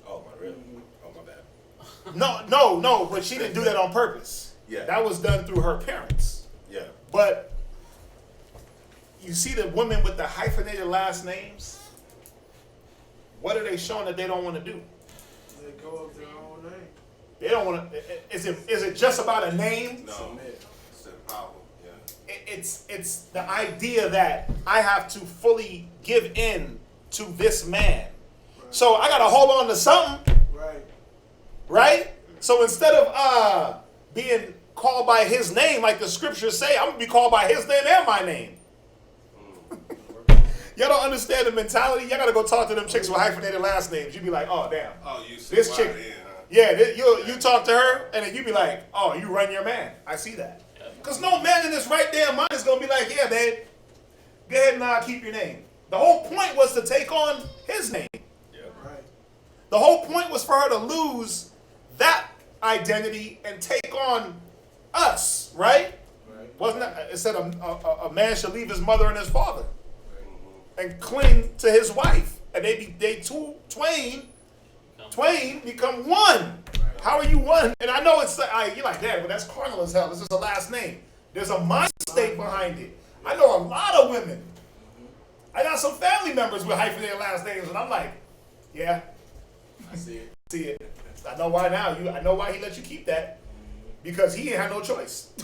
Oh, my bad. No, but she didn't do that on purpose. Yeah. That was done through her parents. Yeah. But you see the women with the hyphenated last names, what are they showing that they don't want to do? They go up their own name. They don't want to. Is it just about a name? No. It's powerful. Yeah. It's the idea that I have to fully give in to this man. Right. So I got to hold on to something. Right? So instead of being called by his name, like the scriptures say, I'm going to be called by his name and my name. Y'all don't understand the mentality. Y'all got to go talk to them chicks with hyphenated last names. You be like, oh, damn. Oh, you see this why chick. then, huh? Yeah, you talk to her, and then you be like, oh, you run your man. I see that. Because no man in this right damn mind is going to be like, yeah, babe, go ahead and keep your name. The whole point was to take on his name. Yeah. Right. The whole point was for her to lose that identity and take on us, right? Wasn't that, it said a man should leave his mother and his father and cling to his wife, and they twain twain become one. How are you one? And I know it's you're like, Dad, but that's carnal as hell. This is a last name. There's a mind state behind it. I know a lot of women. I got some family members with hyphenated last names, and I'm like, yeah, I see it. see it. I know why now. I know why he let you keep that. Because he didn't have no choice. he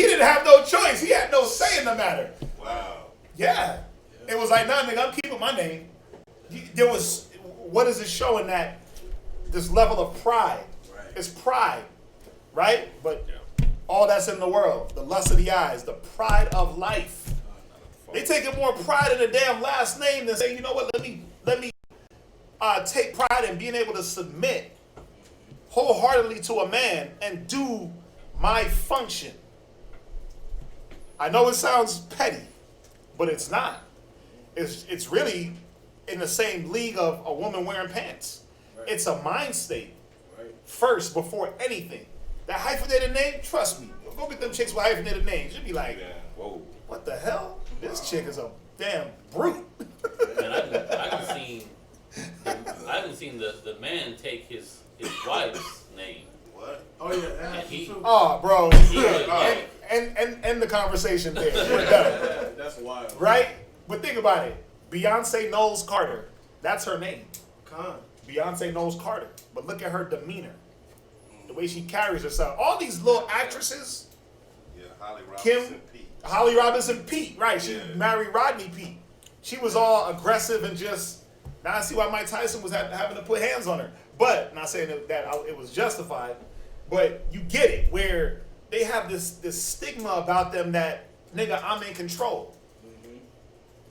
didn't have no choice. He had no say in the matter. Wow. Yeah. It was like, nah, nigga, I'm keeping my name. There was, what is it showing that this level of pride? Right. It's pride, right? But all that's in the world, the lust of the eyes, the pride of life. They taking more pride in the damn last name than saying, you know what, let me take pride in being able to submit wholeheartedly to a man and do my function. I know it sounds petty, but it's not. It's really in the same league of a woman wearing pants. Right. It's a mind state Right. first before anything. That hyphenated name, trust me, go get them chicks with hyphenated names. You'll be like, Whoa. what the hell? This chick is a damn brute. And I haven't seen the man take his wife's name. What? Oh yeah, that And happens he- too. Oh, bro. Yeah. And end the conversation there. We're done. That's wild. Right? But think about it. Beyonce Knowles Carter. That's her name. Con. Beyonce Knowles Carter. But look at her demeanor. The way she carries herself. All these little actresses. Yeah, Holly Kim- Robinson Pete. Holly Robinson Pete. Right. She Yeah. married Rodney Pete. She was all aggressive and just... Now I see why Mike Tyson was having to put hands on her. But, not saying that it was justified. But you get it. Where they have this stigma about them that, nigga, I'm in control.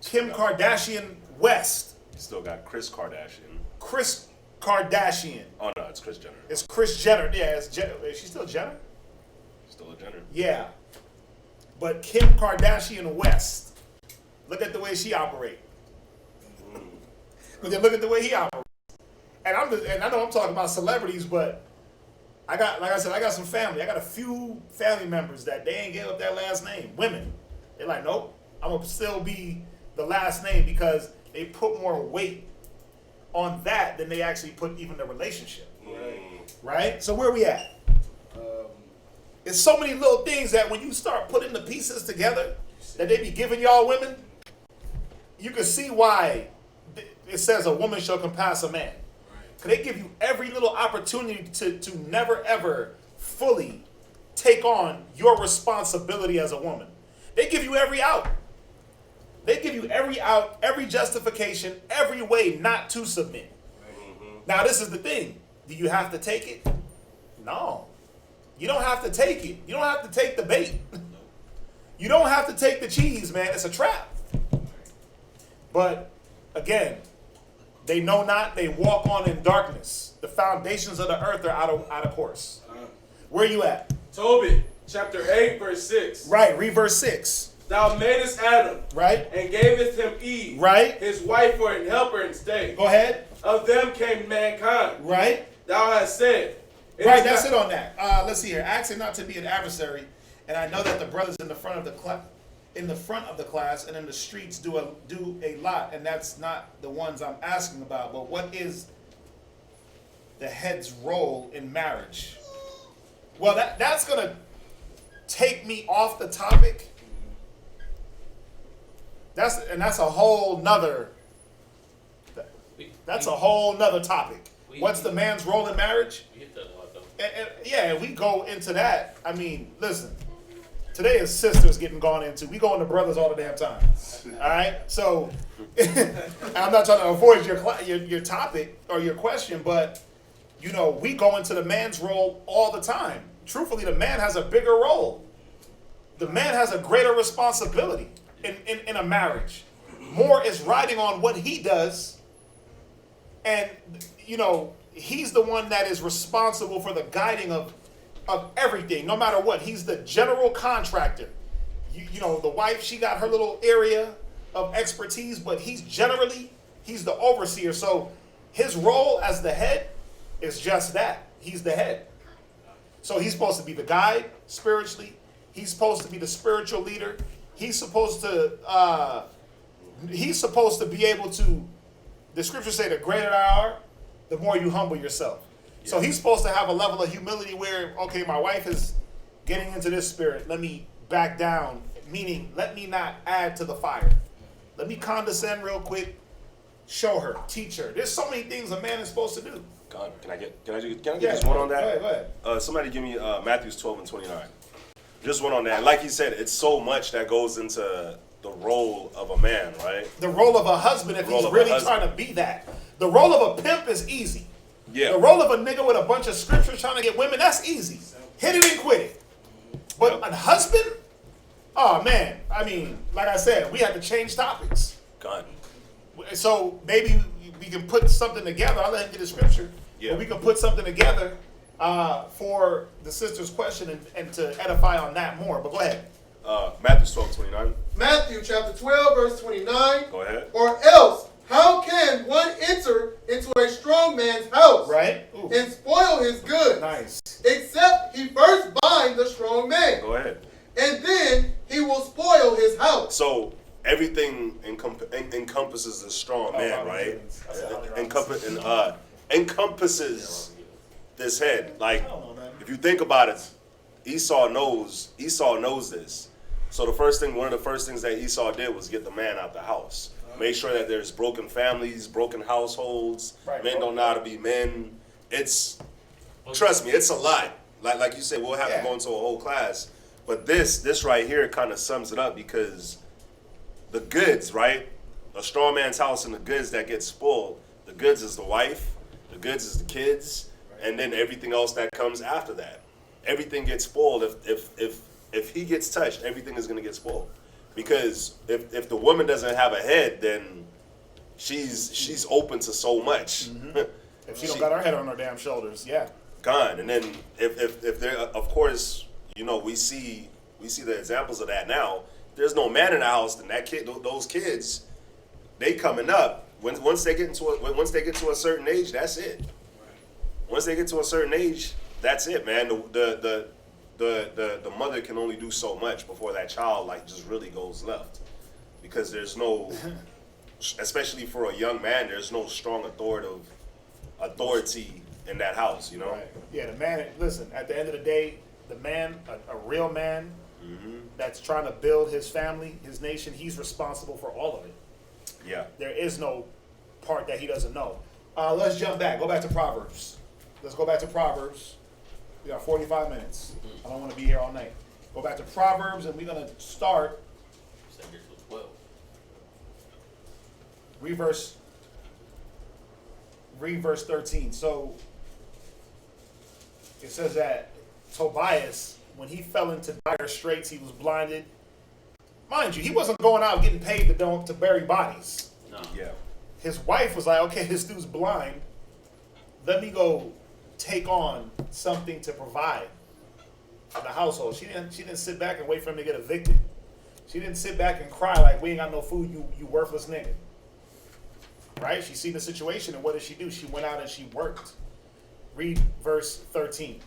Kim Kardashian West. Still got Kris Kardashian. Kris Kardashian. Oh no, it's Kris Jenner. It's Kris Jenner. Yeah, is she still Jenner? Still a Jenner. Yeah. But Kim Kardashian West. Look at the way she operates. Look at the way he operates. And I know I'm talking about celebrities, but I got some family. I got a few family members that they ain't gave up their last name. Women. They're like, nope, I'm gonna still be the last name because they put more weight on that than they actually put even the relationship. Right? So where we at? It's so many little things that when you start putting the pieces together that they be giving y'all women, you can see why it says a woman shall compass a man. Because they give you every little opportunity to never ever fully take on your responsibility as a woman. They give you every out. They give you every out, every justification, every way not to submit. Now this is the thing. Do you have to take it? No. You don't have to take it. You don't have to take the bait. You don't have to take the cheese, man. It's a trap. But again, they know not, they walk on in darkness. The foundations of the earth are out of course. Where you at? Tobit, chapter 8, verse 6. Right, read verse 6. Thou madest Adam, Right? and gavest him Eve, Right? his wife for an helper and stay. Go ahead. Of them came mankind. Right? Thou hast said. Right, that's it on that. Let's see here. Asking not to be an adversary, and I know that the brothers in the front of the class and in the streets do a lot, and that's not the ones I'm asking about. But what is the head's role in marriage? Well, that's gonna take me off the topic. That's a whole nother. That's a whole nother topic. What's the man's role in marriage? We hit that a lot though. And we go into that. I mean, listen. Today is sisters getting gone into. We go into brothers all the damn time. All right. So I'm not trying to avoid your topic or your question, but we go into the man's role all the time. Truthfully, the man has a bigger role. The man has a greater responsibility in a marriage. More is riding on what he does, and he's the one that is responsible for the guiding of everything, no matter what. He's the general contractor. The wife, she got her little area of expertise, but he's the overseer. So his role as the head is just that. He's the head. So he's supposed to be the guide spiritually. He's supposed to be the spiritual leader. He's supposed to be able to the scriptures say the greater thou art, the more you humble yourself. Yeah. So he's supposed to have a level of humility where, okay, my wife is getting into this spirit. Let me back down, meaning let me not add to the fire. Let me condescend real quick, show her, teach her. There's so many things a man is supposed to do. God, can I get just one on that? Go ahead. Somebody give me Matthew 12 and 29. Just one on that. Like he said, it's so much that goes into the role of a man, right? The role of a husband, if he's really trying to be that. The role of a pimp is easy. Yeah. The role of a nigga with a bunch of scriptures trying to get women, that's easy. Hit it and quit it. But a husband? Oh, man. I mean, like I said, we have to change topics. God. So maybe we can put something together. I'll let him get the scripture. Yeah. But we can put something together for the sister's question and to edify on that more. But go ahead. Matthew 12, 29. Matthew chapter 12, verse 29. Go ahead. Or else, how can one enter into a strong man's house, right, Ooh. And spoil his goods? Nice. Except he first bind the strong man. Go ahead. And then he will spoil his house. So everything encompasses the strong man, right? Encompasses this head. Like, if you think about it, Esau knows this. So one of the first things that Esau did was get the man out the house. Make sure that there's broken families, broken households. Right, men don't know how to be men. Trust me, it's a lot. Like you said, we'll have to go into a whole class. But this right here kind of sums it up, because the goods, right? A strong man's house and the goods that get spoiled. The goods is the wife, the goods is the kids, and then everything else that comes after that. Everything gets spoiled. If he gets touched, everything is going to get spoiled. Because if the woman doesn't have a head, then she's open to so much. Mm-hmm. If she don't got her head on her damn shoulders, gone. And then if there, of course, we see the examples of that now. There's no man in the house, then those kids, they coming up. Once they get to a certain age, that's it. Once they get to a certain age, that's it, man. The mother can only do so much before that child just really goes left, because there's no, especially for a young man, there's no strong authority in that house, Right. Yeah, the man. Listen, at the end of the day, the man, a real man, that's trying to build his family, his nation, he's responsible for all of it. Yeah. There is no part that he doesn't know. Let's jump back. Go back to Proverbs. Let's go back to Proverbs. We got 45 minutes. I don't want to be here all night. Go back to Proverbs, and we're going to start. Read verse 13. So it says that Tobias, when he fell into dire straits, he was blinded. Mind you, he wasn't going out getting paid to bury bodies. No. Yeah. His wife was like, okay, this dude's blind. Let me go take on something to provide for the household. She didn't sit back and wait for him to get evicted. She didn't sit back and cry like, we ain't got no food, you worthless nigga. Right? She seen the situation, and what did she do? She went out and she worked. Read verse 13.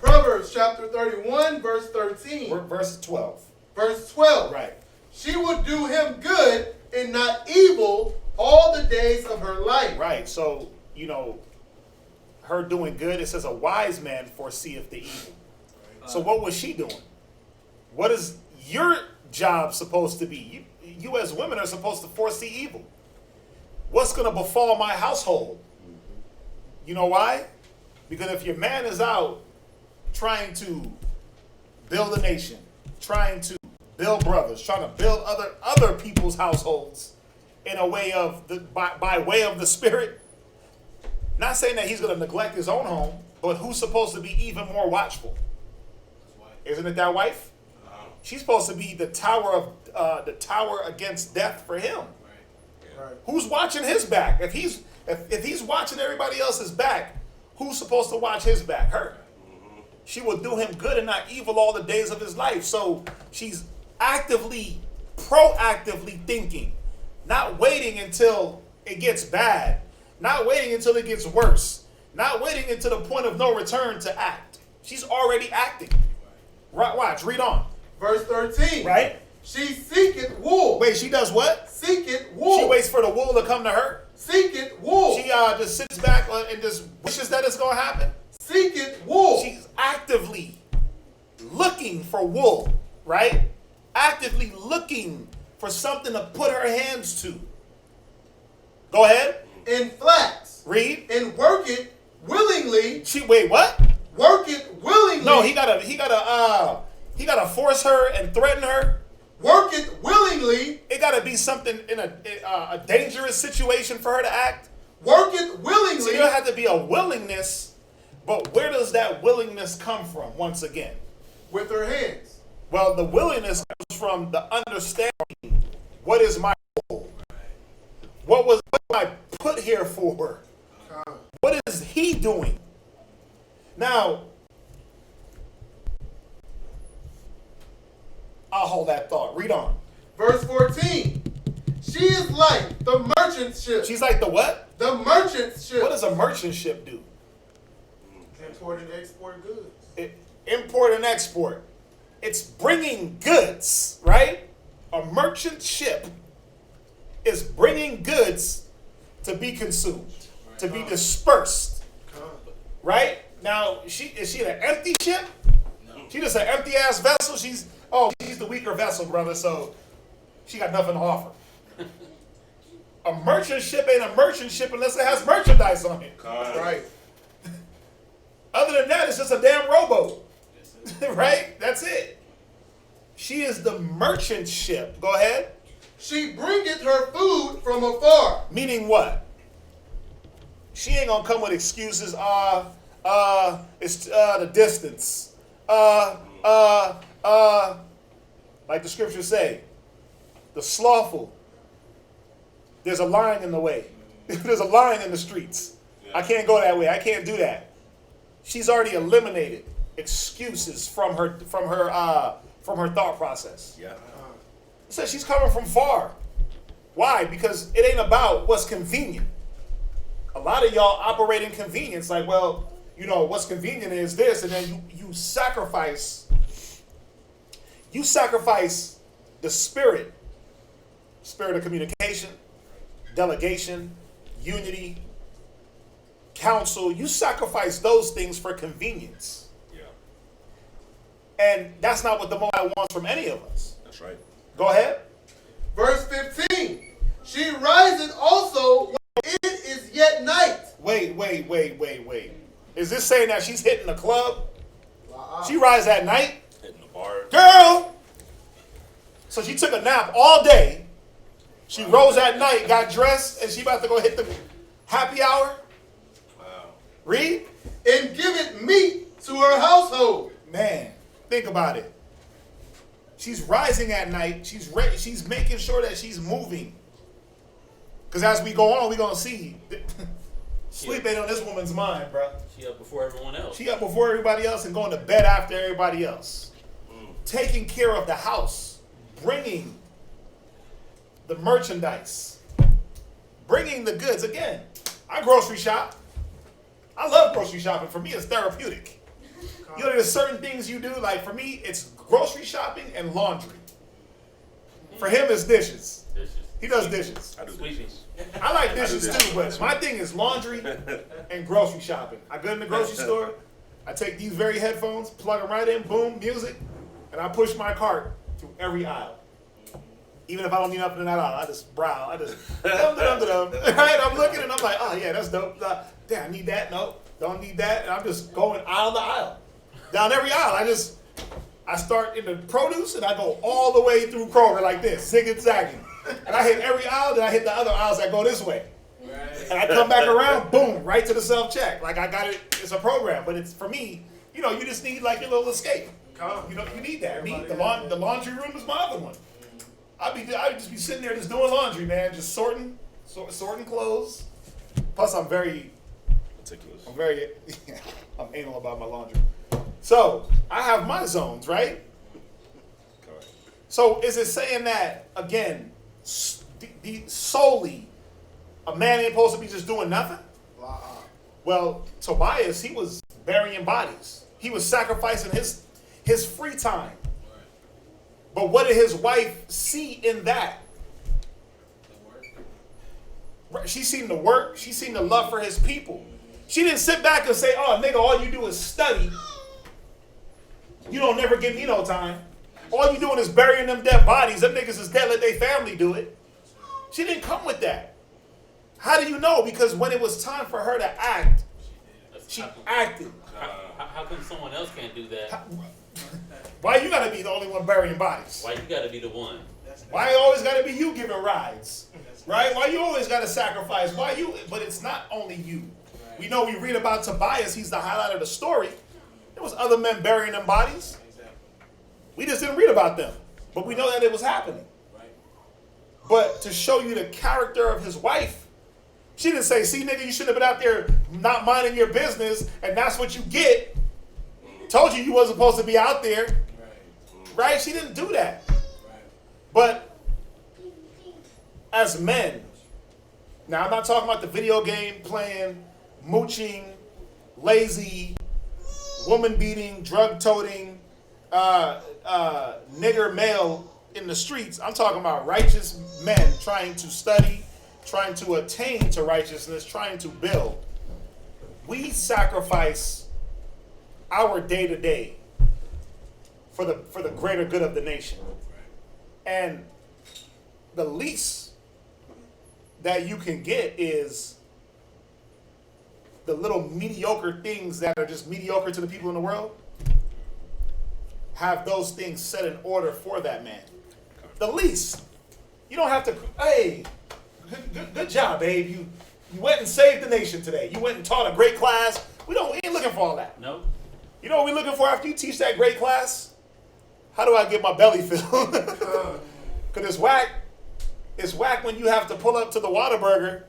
Proverbs chapter 31, verse 13. Verse 12. Verse 12. Right. She will do him good and not evil all the days of her life. Right. So, her doing good, it says a wise man foreseeth the evil. So what was she doing? What is your job supposed to be? You as women are supposed to foresee evil. What's going to befall my household? You know why? Because if your man is out trying to build a nation, trying to build brothers, trying to build other people's households in a way of by way of the Spirit, not saying that he's going to neglect his own home, but who's supposed to be even more watchful? Isn't it that wife? She's supposed to be the tower against death for him. Right. Who's watching his back? If he's watching everybody else's back, who's supposed to watch his back? Her. She will do him good and not evil all the days of his life. So she's proactively thinking, not waiting until it gets bad, not waiting until it gets worse, not waiting until the point of no return to act. She's already acting. Right, watch, read on. Verse 13. Right? She seeketh wool. Wait, she does what? Seeketh wool. She waits for the wool to come to her? seeketh wool. She just sits back and just wishes that it's going to happen. Seeketh wool. She's actively looking for wool, right? Actively looking for something to put her hands to. Go ahead. And flax. Read. And work it willingly. Wait, what? Work it willingly. No, he gotta force her and threaten her. Work it willingly. It gotta be something in a dangerous situation for her to act. Work it willingly. So there have to be a willingness, but where does that willingness come from? Once again, with her hands. Well, the willingness comes from the understanding. What is my goal? What am I put here for? What is he doing? Now, I'll hold that thought. Read on. Verse 14. She is like the merchant ship. She's like the what? The merchant ship. What does a merchant ship do? Import and export goods. Import and export. It's bringing goods, right? A merchant ship is bringing goods to be consumed, to be dispersed, right? Now, is she an empty ship? No. She just an empty ass vessel. She's the weaker vessel, brother. So she got nothing to offer. A merchant ship ain't a merchant ship unless it has merchandise on it. Right. Other than that, it's just a damn rowboat. Right? That's it. She is the merchant ship. Go ahead. She bringeth her food from afar. Meaning what? She ain't gonna come with excuses. It's the distance. Like the scriptures say, the slothful. There's a lion in the way. There's a lion in the streets. I can't go that way. I can't do that. She's already eliminated excuses from her thought process. Yeah. It says she's coming from far. Why? Because it ain't about what's convenient. A lot of y'all operate in convenience, like, well, what's convenient is this, and then you sacrifice the spirit of communication, delegation, unity, counsel. You sacrifice those things for convenience. Yeah. And that's not what the Most High wants from any of us. That's right. Go ahead. Verse 15. She riseth also when it is yet night. Wait. Is this saying that she's hitting the club? She rises at night? Hitting the bar. Girl! So she took a nap all day. She rose at night, got dressed, and she about to go hit the happy hour? Wow. Read? And giveth meat to her household. Man, think about it. She's rising at night. She's making sure that she's moving. Because as we go on, we're going to see. Sleep ain't on this woman's mind, bro. She up before everyone else. She up before everybody else and going to bed after everybody else. Taking care of the house. Bringing the merchandise. Bringing the goods. Again, I grocery shop. I love grocery shopping. For me, it's therapeutic. There's certain things you do. Like, for me, it's grocery shopping and laundry. For him, it's dishes. He does dishes. I do Sweeping. I like dishes too, but my thing is laundry and grocery shopping. I go in the grocery store, I take these very headphones, plug them right in, boom, music, and I push my cart through every aisle. Even if I don't need nothing in that aisle, I just browse. I just dum-dum-dum-dum. Right? I'm looking and I'm like, oh yeah, that's dope. Damn, I need that. No, don't need that. And I'm just going aisle to aisle. Down every aisle. I start in the produce and I go all the way through Kroger like this, zigging, zagging. And I hit every aisle, then I hit the other aisles that go this way. Right. And I come back around, boom, right to the self-check. Like I got it, it's a program. But it's, for me, you just need like your little escape. You need that. The laundry room is my other one. I'd just be sitting there just doing laundry, man, just sorting clothes. Plus, I'm very meticulous. I'm anal about my laundry. So I have my zones, right? Correct. So is it saying that again, solely, a man ain't supposed to be just doing nothing? Well, Tobias, he was burying bodies. He was sacrificing his free time. But what did his wife see in that? She seen the work. She seen the love for his people. She didn't sit back and say, oh, nigga, all you do is study. You don't never give me no time. All you doing is burying them dead bodies. Them niggas is dead. Let their family do it. She didn't come with that. How do you know? Because when it was time for her to act, she acted. How come someone else can't do that? Why you gotta be the only one burying bodies? Why you gotta be the one? Why it always gotta be you giving rides? Right? Why you always gotta sacrifice? Why you? But it's not only you. We know we read about Tobias. He's the highlight of the story. There was other men burying them bodies. We just didn't read about them. But we know that it was happening. But to show you the character of his wife, she didn't say, see, nigga, you should have been out there not minding your business, and that's what you get. Told you wasn't supposed to be out there. Right? She didn't do that. But as men, now I'm not talking about the video game playing, mooching, lazy, woman beating, drug toting, nigger male in the streets. I'm talking about righteous men trying to study, trying to attain to righteousness, trying to build. We sacrifice our day-to-day for the greater good of the nation. And the least that you can get is the little mediocre things that are just mediocre to the people in the world. Have those things set in order for that man. The least. You don't have to, hey, good job, babe. You went and saved the nation today. You went and taught a great class. We ain't looking for all that. No. You know what we're looking for after you teach that great class? How do I get my belly filled? Because it's whack. It's whack when you have to pull up to the Whataburger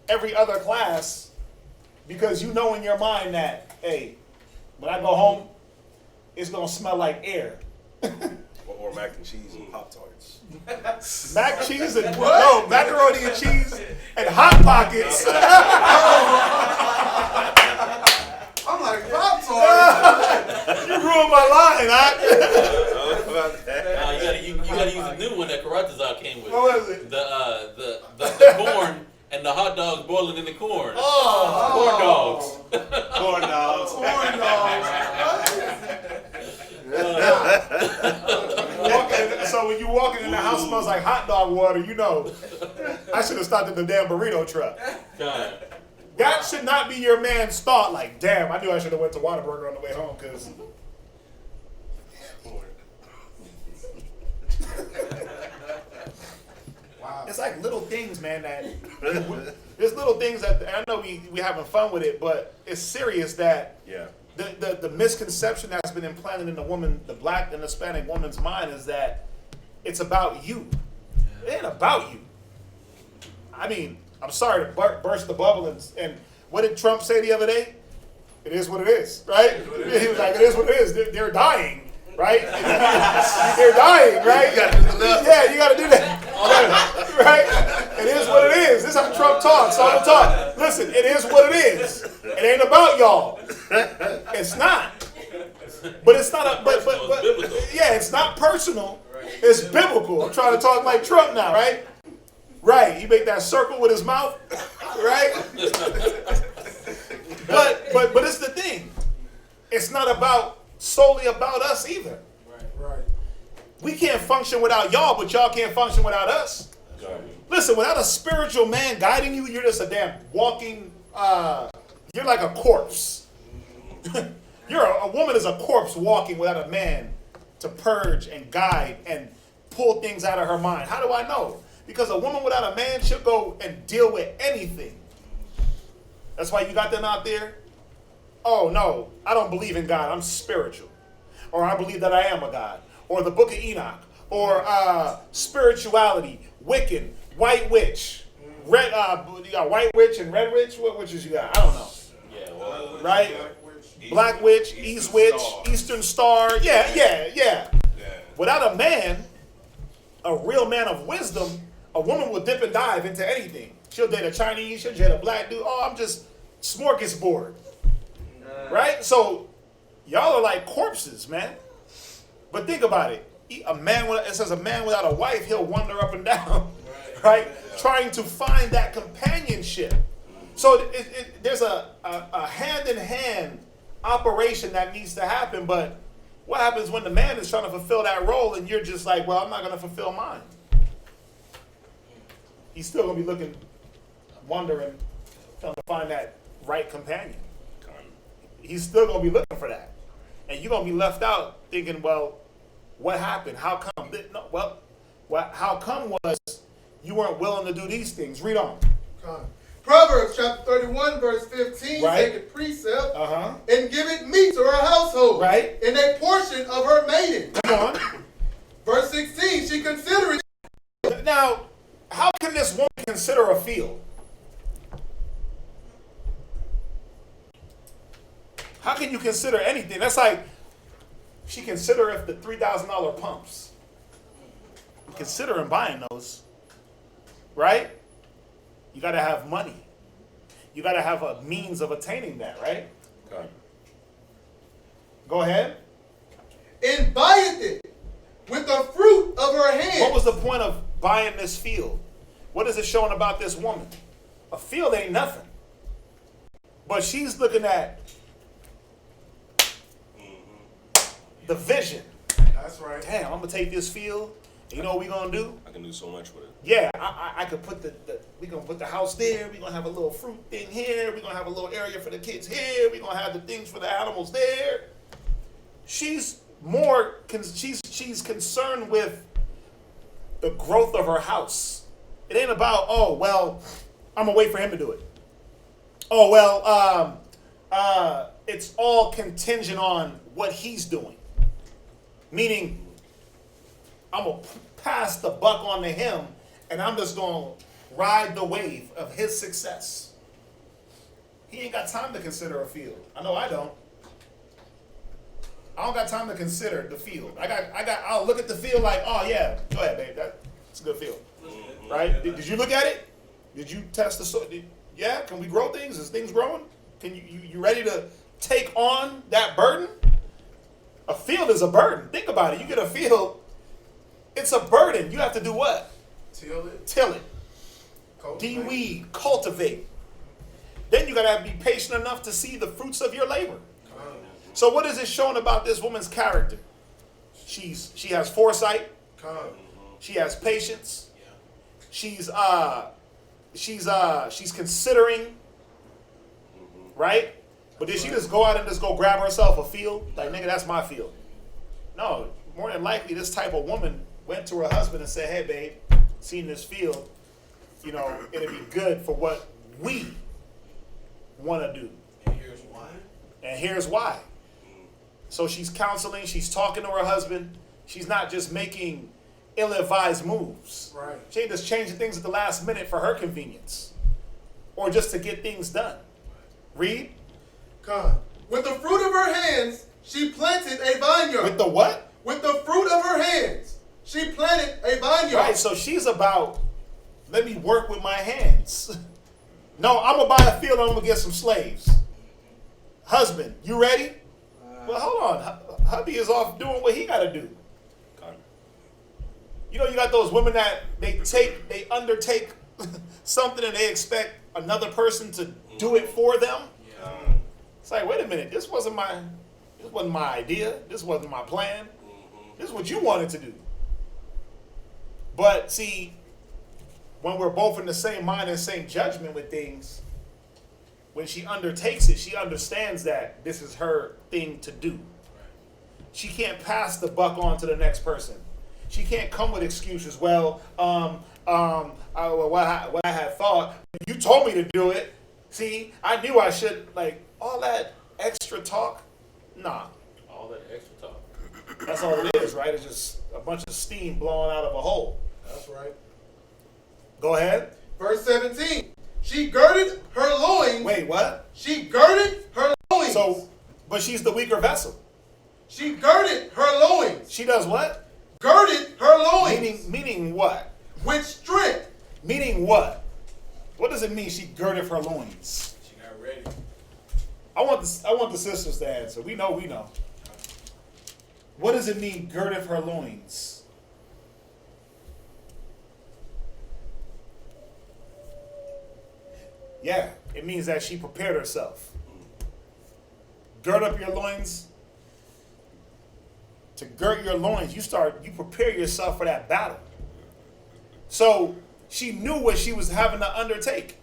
every other class because you know in your mind that, hey, when I go home, it's going to smell like air. Or mac and cheese and Pop-Tarts. Mac cheese and no, macaroni and cheese and Hot Pockets. I'm like, Pop-Tart. You ruined my line, huh? You gotta use a new one that Karatazar came with. What was it? The corn and the hot dogs boiling in the corn. Corn dogs. Corn dogs. Corn dogs. So when you walking in the house smells like hot dog water, you know, I should have stopped at the damn burrito truck. God. That should not be your man's thought. Like, damn, I knew I should have went to Whataburger on the way home because. Wow. It's like little things, man, that there's little things that I know we having fun with it, but it's serious that the misconception that's been implanted in the black and Hispanic woman's mind is that it's about you. It ain't about you. I mean, I'm sorry to burst the bubble and what did Trump say the other day? It is what it is, right? He was like, it is what it is. They're dying, right? They're dying, right? Yeah, you got to do that, right? It is what it is. This is how Trump talks all the time. Listen, it is what it is. It ain't about y'all. It's not. But it's not. But yeah, it's not personal. It's biblical. I'm trying to talk like Trump now, right? Right. He make that circle with his mouth, right? But it's the thing. It's not solely about us either. Right. We can't function without y'all, but y'all can't function without us. Listen, without a spiritual man guiding you, you're just a damn walking. You're like a corpse. A woman is a corpse walking without a man to purge and guide and pull things out of her mind. How do I know? Because a woman without a man, she'll go and deal with anything. That's why you got them out there. Oh, no, I don't believe in God. I'm spiritual. Or I believe that I am a God. Or the book of Enoch. Or spirituality, Wiccan, white witch. You got white witch and red witch? What witches you got? I don't know. Yeah, well, Right? Black witch, East witch, Eastern Star. Yeah. Without a man, a real man of wisdom, a woman will dip and dive into anything. She'll date a Chinese, she'll date a black dude. Oh, I'm just smorgasbord. Right? So, y'all are like corpses, man. But think about it. It says a man without a wife, he'll wander up and down. Right? trying to find that companionship. So there's a hand-in-hand operation that needs to happen, but what happens when the man is trying to fulfill that role and you're just like, well, I'm not going to fulfill mine? He's still going to be looking, wondering, trying to find that right companion. He's still going to be looking for that. And you're going to be left out thinking, well, what happened? How come? No, well, how come was you weren't willing to do these things? Read on. Proverbs chapter 31, verse 15, Right. take a precept and give it meat to her household, Right. and a portion of her maiden. Come on. Verse 16, she considered it. Now, how can this woman consider a field? How can you consider anything? That's like, she consider if the $3,000 pumps. You considering buying those, right? You got to have money. You got to have a means of attaining that, right? Okay. Go ahead. And buyeth it with the fruit of her hand. What was the point of buying this field? What is it showing about this woman? A field ain't nothing. But she's looking at the vision. That's right. Damn, I'm going to take this field. And you know what we're going to do? I can do so much with it. Yeah, I could put we're going to put the house there. We're going to have a little fruit thing here. We're going to have a little area for the kids here. We're going to have the things for the animals there. She's more, she's concerned with the growth of her house. It ain't about, oh, well, I'm going to wait for him to do it. Oh, well, it's all contingent on what he's doing. Meaning, I'm going to pass the buck on to him, and I'm just going to ride the wave of his success. He ain't got time to consider a field. I know I don't. I don't got time to consider the field. I'll look at the field like, oh yeah, go ahead, babe. That's a good field. Right? Did you look at it? Did you test the soil? Yeah? Can we grow things? Is things growing? Can you ready to take on that burden? A field is a burden. Think about it. You get a field, it's a burden. You have to do what? Till it. Till it. De-weed, cultivate. Then you got to be patient enough to see the fruits of your labor. So what is it showing about this woman's character? She has foresight. She has patience. She's considering, right? But did she just go out and just go grab herself a field? Like, nigga, that's my field. No, more than likely this type of woman went to her husband and said, hey, babe, seen this field, you know, it'd be good for what we want to do. And here's why. And here's why. So she's counseling, she's talking to her husband. She's not just making ill-advised moves. Right. She ain't just changing things at the last minute for her convenience or just to get things done. Read. With the fruit of her hands, she planted a vineyard. With the what? With the fruit of her hands, she planted a vineyard. Right, so she's about, let me work with my hands. No, I'm going to buy a field and I'm going to get some slaves. Husband, you ready? Well, hold on. Hubby is off doing what he got to do. You know, you got those women that they undertake something and they expect another person to do it for them. Yeah. It's like, wait a minute, this wasn't my idea. This wasn't my plan. This is what you wanted to do. But see, when we're both in the same mind and same judgment with things, when she undertakes it, she understands that this is her thing to do. She can't pass the buck on to the next person. She can't come with excuses. Well, what I had thought, you told me to do it. See, I knew I should. Like, all that extra talk, nah. All that extra talk. That's all it is, right? It's just a bunch of steam blowing out of a hole. That's right. Go ahead. Verse 17. She girded her loins. Wait, what? She girded her loins. So, but she's the weaker vessel. She girded her loins. She does what? Girded her loins. Meaning what? With strength. Meaning what? What does it mean she girded her loins? She got ready. I want the sisters to answer. We know. What does it mean, girded her loins? Yeah, it means that she prepared herself. Gird up your loins. To gird your loins, you prepare yourself for that battle. So she knew what she was having to undertake.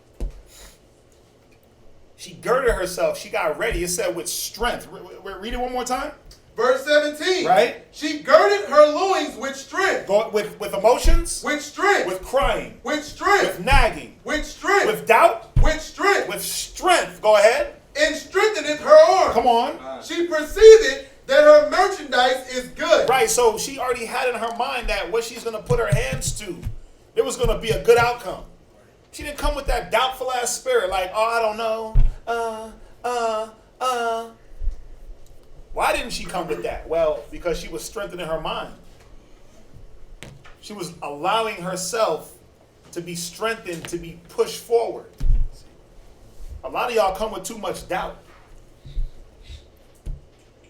She girded herself. She got ready. It said with strength. Read it one more time. Verse 17. Right? She girded her loins with strength. With emotions. With strength. With crying. With strength. With nagging. With strength. With doubt. With strength. With strength. Go ahead. And strengthened her arm. Come on. She perceived that her merchandise is good. Right, so she already had in her mind that what she's going to put her hands to, there was going to be a good outcome. She didn't come with that doubtful ass spirit like, oh, I don't know. Why didn't she come with that? Well, because she was strengthening her mind. She was allowing herself to be strengthened, to be pushed forward. A lot of y'all come with too much doubt.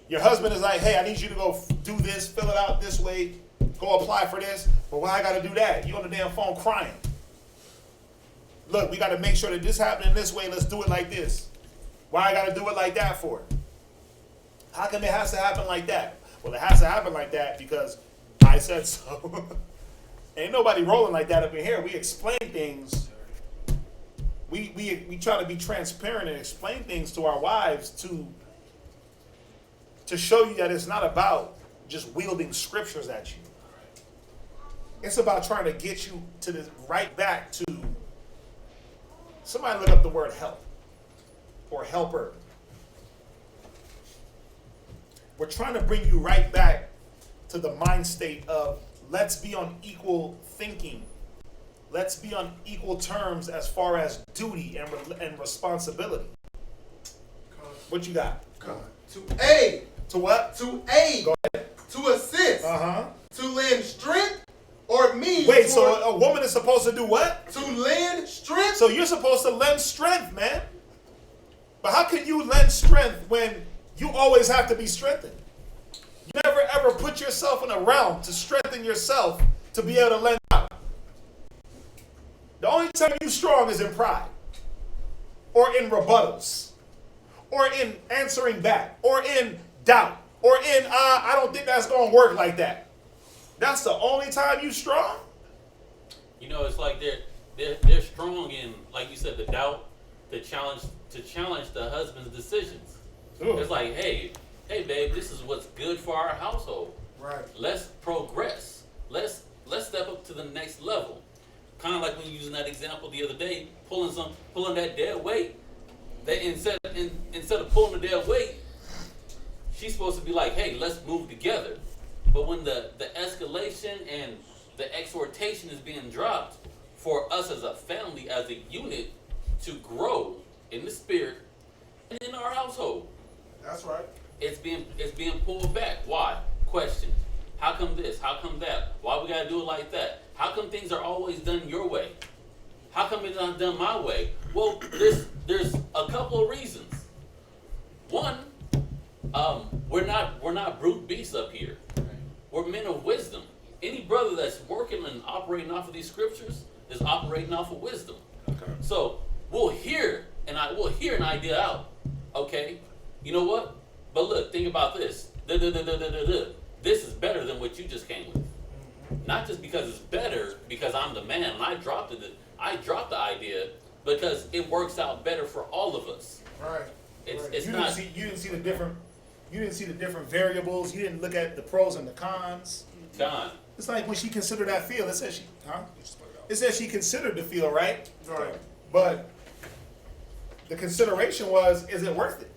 Your husband is like, hey, I need you to go do this, fill it out this way, go apply for this. But why I got to do that? You on the damn phone crying. Look, we got to make sure that this happening this way. Let's do it like this. Why I got to do it like that for? How come it has to happen like that? Well, it has to happen like that because I said so. Ain't nobody rolling like that up in here. We explain things. We try to be transparent and explain things to our wives to show you that it's not about just wielding scriptures at you. It's about trying to get you to the right back to. Somebody look up the word help or helper. We're trying to bring you right back to the mind state of let's be on equal thinking. Let's be on equal terms as far as duty and responsibility. What you got? To aid. To what? To aid. Go ahead. To assist. To lend strength or means. Wait, so a woman is supposed to do what? To lend strength. So you're supposed to lend strength, man. But how can you lend strength when you always have to be strengthened? You never ever put yourself in a realm to strengthen yourself to be able to lend out. The only time you're strong is in pride, or in rebuttals, or in answering back, or in doubt, or in, I don't think that's going to work like that. That's the only time you're strong? You know, it's like they're strong in, like you said, the doubt, to challenge the husband's decisions. Ooh. It's like, hey, babe, this is what's good for our household. Right. Let's progress. Let's step up to the next level. Kind of like when you using that example the other day, pulling that dead weight. They instead of pulling the dead weight, she's supposed to be like, hey, let's move together. But when the escalation and the exhortation is being dropped for us as a family, as a unit, to grow in the spirit and in our household. That's right. It's being pulled back. Why? Question. How come this? How come that? Why we gotta do it like that? How come things are always done your way? How come it's not done my way? Well, there's a couple of reasons. One, we're not brute beasts up here. We're men of wisdom. Any brother that's working and operating off of these scriptures is operating off of wisdom. Okay. So we'll hear an idea out. Okay, you know what? But look, think about this. This is better than what you just came with. Not just because it's better, because I'm the man and I dropped the idea, because it works out better for all of us. Right. It's you not. You didn't see the different variables. You didn't look at the pros and the cons. Con. It's like when she considered that field. It says she considered the field, right? Right. But the consideration was, is it worth it?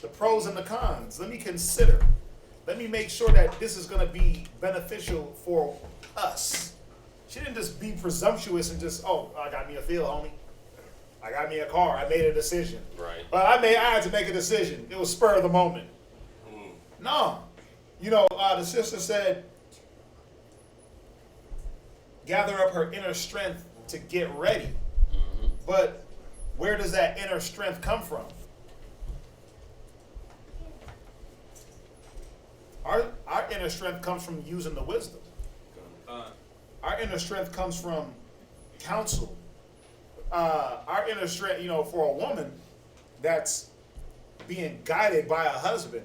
The pros and the cons. Let me consider. Let me make sure that this is going to be beneficial for us. She didn't just be presumptuous and just, oh, I got me a field, homie. I got me a car. I made a decision. Right. But I had to make a decision. It was spur of the moment. No. You know, the sister said, gather up her inner strength to get ready. Mm-hmm. But where does that inner strength come from? Our inner strength comes from using the wisdom. Our inner strength comes from counsel. our inner strength, for a woman that's being guided by a husband,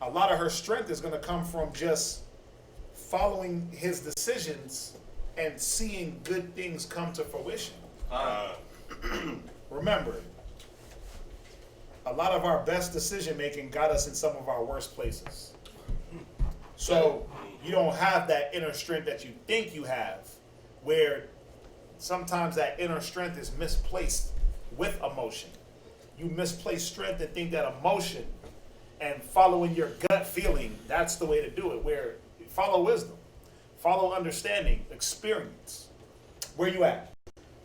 a lot of her strength is going to come from just following his decisions and seeing good things come to fruition. Remember, a lot of our best decision making got us in some of our worst places. So you don't have that inner strength that you think you have, where sometimes that inner strength is misplaced with emotion. You misplace strength and think that emotion and following your gut feeling, that's the way to do it. Where follow wisdom, follow understanding, experience. Where you at?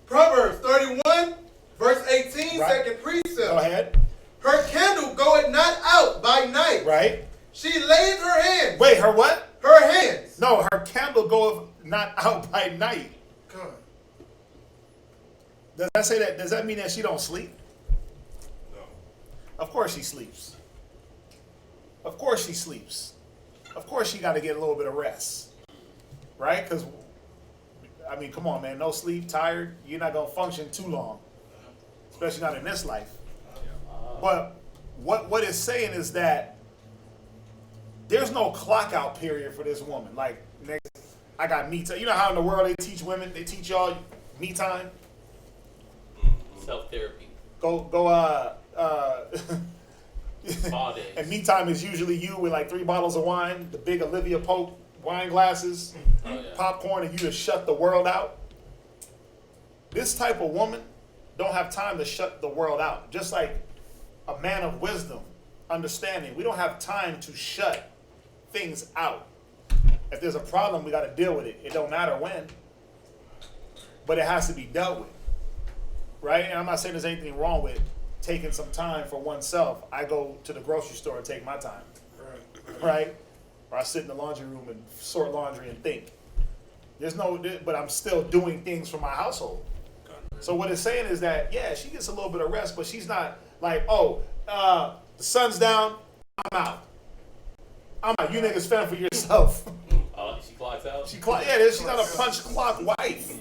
Proverbs 31, verse 18, Right. second precept. Go ahead. Her candle goeth not out by night. Right. She layeth her hands. Wait, her what? Her hands. No, her candle goeth not out by night. God. Does that say that? Does that mean that she don't sleep? No. Of course she sleeps. Of course she sleeps. Of course she got to get a little bit of rest. Right? Because, I mean, come on, man. No sleep, tired. You're not going to function too long. Especially not in this life. But what it's saying is that there's no clock out period for this woman. Like, I got me time. You know how in the world they teach women, they teach y'all me time? Self-therapy. Go, Spa days. and me time is usually you with like 3 bottles of wine, the big Olivia Pope wine glasses, Oh, yeah. popcorn, and you just shut the world out. This type of woman don't have time to shut the world out. Just like a man of wisdom, understanding, we don't have time to shut things out. If there's a problem, we got to deal with it. It don't matter when, but it has to be dealt with, right? And I'm not saying there's anything wrong with taking some time for oneself. I go to the grocery store and take my time, right? Or I sit in the laundry room and sort laundry and think. But I'm still doing things for my household. So what it's saying is that, yeah, she gets a little bit of rest, but she's not like, the sun's down, I'm out. You niggas fend for yourself. She clocks out. She's not a punch clock wife.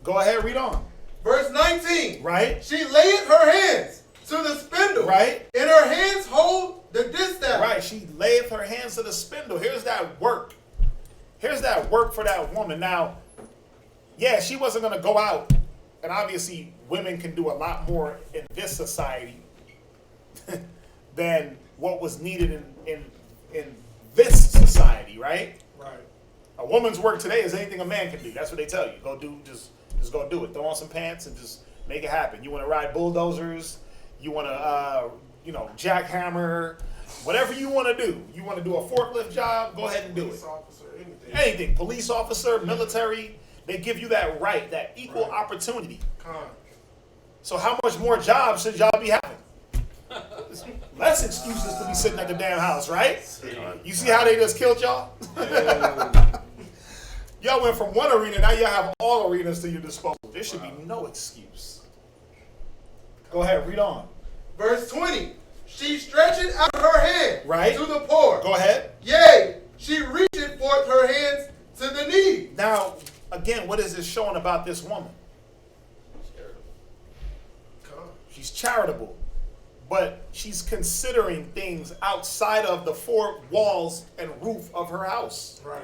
Go ahead, read on. Verse 19. Right? She layeth her hands to the spindle. Right? And her hands hold the distaff. Right, she layeth her hands to the spindle. Here's that work. Here's that work for that woman. Now, yeah, she wasn't going to go out. And obviously, women can do a lot more in this society than what was needed in this society, right? Right. A woman's work today is anything a man can do. That's what they tell you. Go do, just go do it. Throw on some pants and just make it happen. You want to ride bulldozers? You want to, jackhammer? Whatever you want to do. You want to do a forklift job? Go ahead and do it. Anything. Police officer, military. They give you that right, that equal opportunity. So how much more jobs should y'all be having? Less excuses to be sitting at the damn house, right? You see how they just killed y'all? Y'all went from one arena, now y'all have all arenas to your disposal. There should be no excuse. Go ahead, read on. Verse 20. She stretcheth out her hand Right. to the poor. Go ahead. Yea, she reacheth forth her hands to the needy. Now, again, what is this showing about this woman? She's charitable, but she's considering things outside of the 4 walls and roof of her house. Right.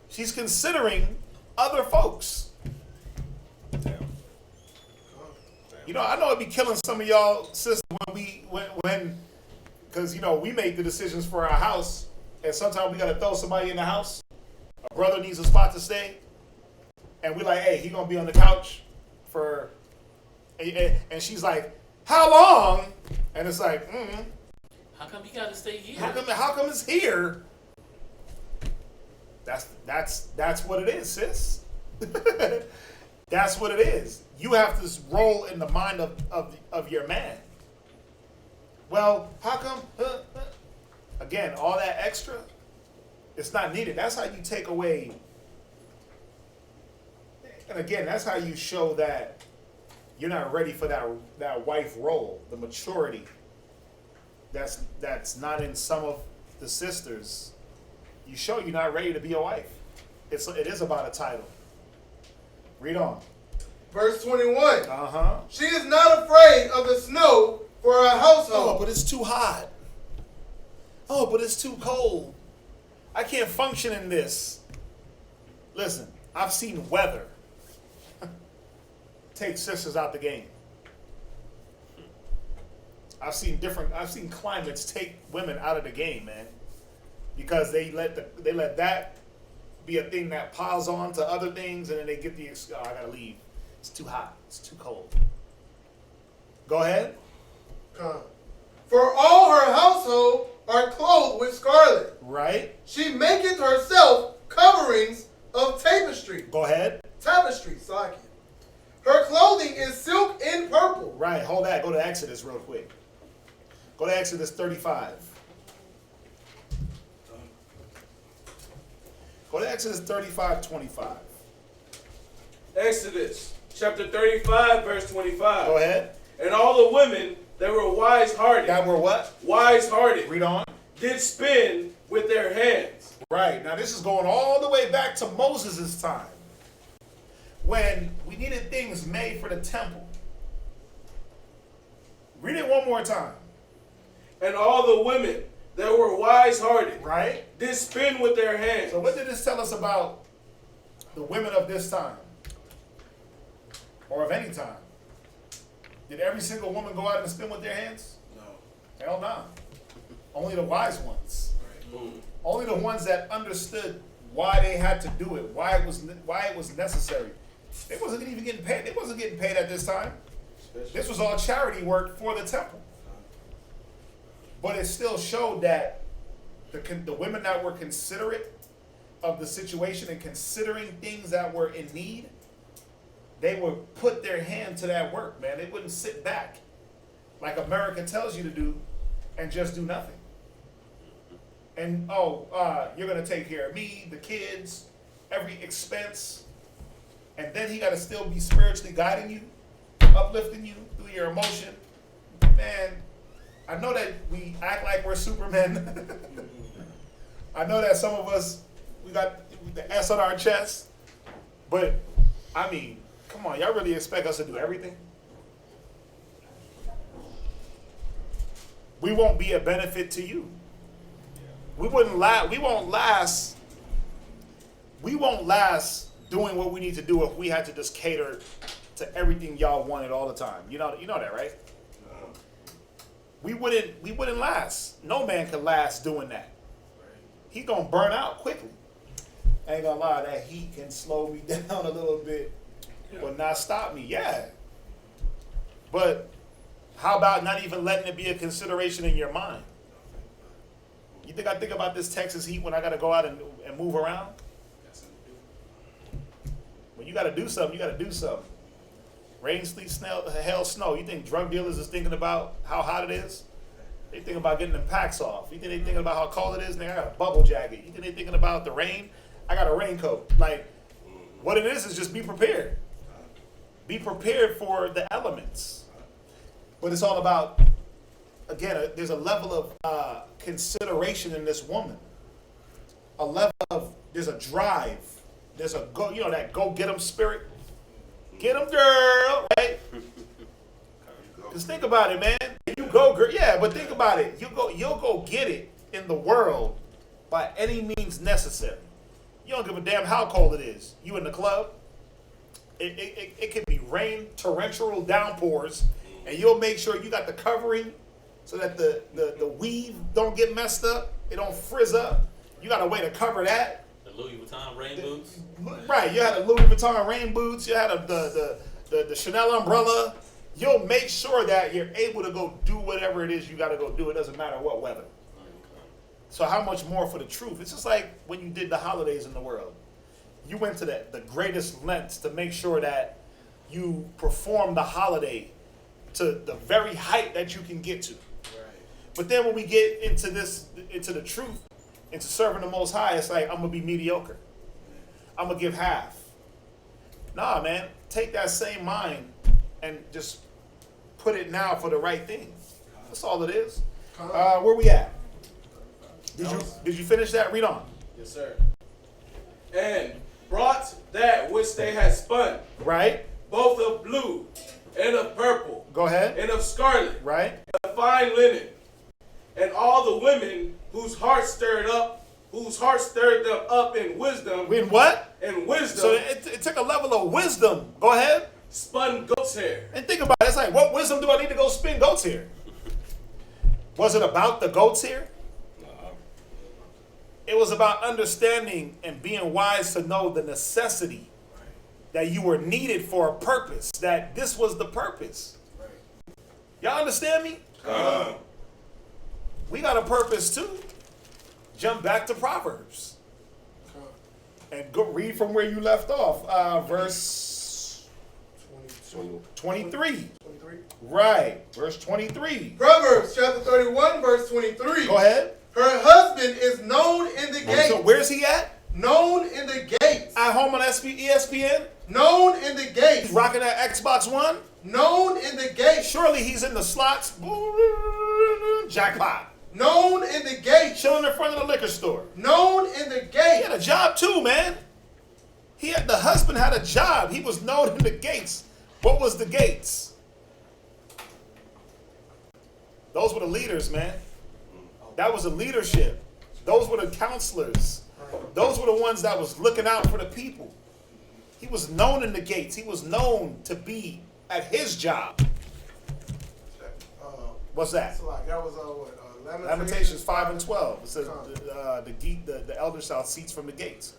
She's considering other folks. You know, I know it'd be killing some of y'all sisters when because we make the decisions for our house, and sometimes we gotta throw somebody in the house. A brother needs a spot to stay, and we like, hey, he gonna be on the couch for, and she's like, how long? And it's like, How come you gotta stay here? how come it's here? That's what it is, sis. That's what it is. You have to roll in the mind of your man. Well, how come? Again, all that extra, it's not needed. That's how you take away. And again, that's how you show that you're not ready for that wife role, the maturity. That's not in some of the sisters. You show you're not ready to be a wife. It is about a title. Read on. Verse 21. Uh-huh. She is not afraid of the snow for her household. Oh, but it's too hot. Oh, but it's too cold. I can't function in this. Listen, I've seen weather take sisters out the game. I've seen climates take women out of the game, man, because they let that be a thing that piles on to other things, and then they get I gotta leave. It's too hot. It's too cold. Go ahead. For all her household are clothed with scarlet. Right. She maketh herself coverings of tapestry. Go ahead. Tapestry, Saki. Her clothing is silk and purple. Right. Hold that. Go to Exodus real quick. Go to Exodus 35. Go to Exodus 35:25. Exodus chapter 35, verse 25. Go ahead. And all the women that were wise-hearted. That were what? Wise-hearted. Read on. Did spin with their hands. Right. Now this is going all the way back to Moses' time, when we needed things made for the temple. Read it one more time. And all the women that were wise-hearted. Right. Did spin with their hands. So what did this tell us about the women of this time? Or of any time? Did every single woman go out and spin with their hands? No. Hell no. Only the wise ones. Right. Only the ones that understood why they had to do it, why it was necessary. They wasn't even getting paid. They wasn't getting paid at this time. This was all charity work for the temple. But it still showed that the women that were considerate of the situation and considering things that were in need, they would put their hand to that work, man. They wouldn't sit back like America tells you to do and just do nothing. And, you're going to take care of me, the kids, every expense. And then he got to still be spiritually guiding you, uplifting you through your emotion. Man, I know that we act like we're supermen. I know that some of us, we got the S on our chest. But, I mean, come on, y'all really expect us to do everything? We won't be a benefit to you. We won't last doing what we need to do if we had to just cater to everything y'all wanted all the time. You know that, right? We wouldn't last. No man could last doing that. He gonna burn out quickly. I ain't gonna lie, that heat can slow me down a little bit, but not stop me. Yeah. But how about not even letting it be a consideration in your mind? You think I think about this Texas heat when I gotta go out and move around? When you gotta do something, you gotta do something. Rain, sleet, hail, snow. You think drug dealers is thinking about how hot it is? They thinking about getting them packs off. You think they thinking about how cold it is? I got a bubble jacket. You think they thinking about the rain? I got a raincoat. Like, what it is just be prepared. Be prepared for the elements. But it's all about, again, there's a level of consideration in this woman. A level of, there's a drive. There's a go, that go get 'em spirit. Get 'em, girl, right? Because think about it, man. You go, girl. Yeah, but think about it. You'll go get it in the world by any means necessary. You don't give a damn how cold it is. You in the club, it can be rain, torrential downpours, and you'll make sure you got the covering so that the weave don't get messed up. It don't frizz up. You got a way to cover that. Louis Vuitton rain boots. Right, you had a Louis Vuitton rain boots. You had the Chanel umbrella. You'll make sure that you're able to go do whatever it is you got to go do. It doesn't matter what weather. So how much more for the truth? It's just like when you did the holidays in the world. You went to the greatest lengths to make sure that you perform the holiday to the very height that you can get to. Right. But then when we get into the truth, into serving the Most High, it's like, I'm going to be mediocre. I'm going to give half. Nah, man. Take that same mind and just put it now for the right thing. That's all it is. Where we at? Did you finish that? Read on. Yes, sir. And brought that which they had spun. Right. both of blue and of purple Go ahead. and of scarlet, Right? and of fine linen, and all the women whose hearts stirred them up in wisdom. In what? And wisdom. So it took a level of wisdom. Go ahead. Spun goat's hair. And think about it. It's like, what wisdom do I need to go spin goat's hair? Was it about the goat's hair? It was about understanding and being wise to know the necessity that you were needed for a purpose, that this was the purpose. Y'all understand me? We got a purpose too. Jump back to Proverbs. And go read from where you left off. Verse 23. Right. Verse 23. Proverbs chapter 31, verse 23. Go ahead. Her husband is known in the gates. So where's he at? Known in the gates. At home on ESPN? Known in the gates. He's rocking that Xbox One? Known in the gates. Surely he's in the slots. Jackpot. Known in the gates. Chilling in front of the liquor store. Known in the He gates. had a job too, man. The husband had a job. He was known in the gates. What was the gates? Those were the leaders, man. That was the leadership. Those were the counselors. Those were the ones that was looking out for the people. He was known in the gates. He was known to be at his job. What's that? That was what? Lamentations 5 and 12. It says the elder shall seats from the gates.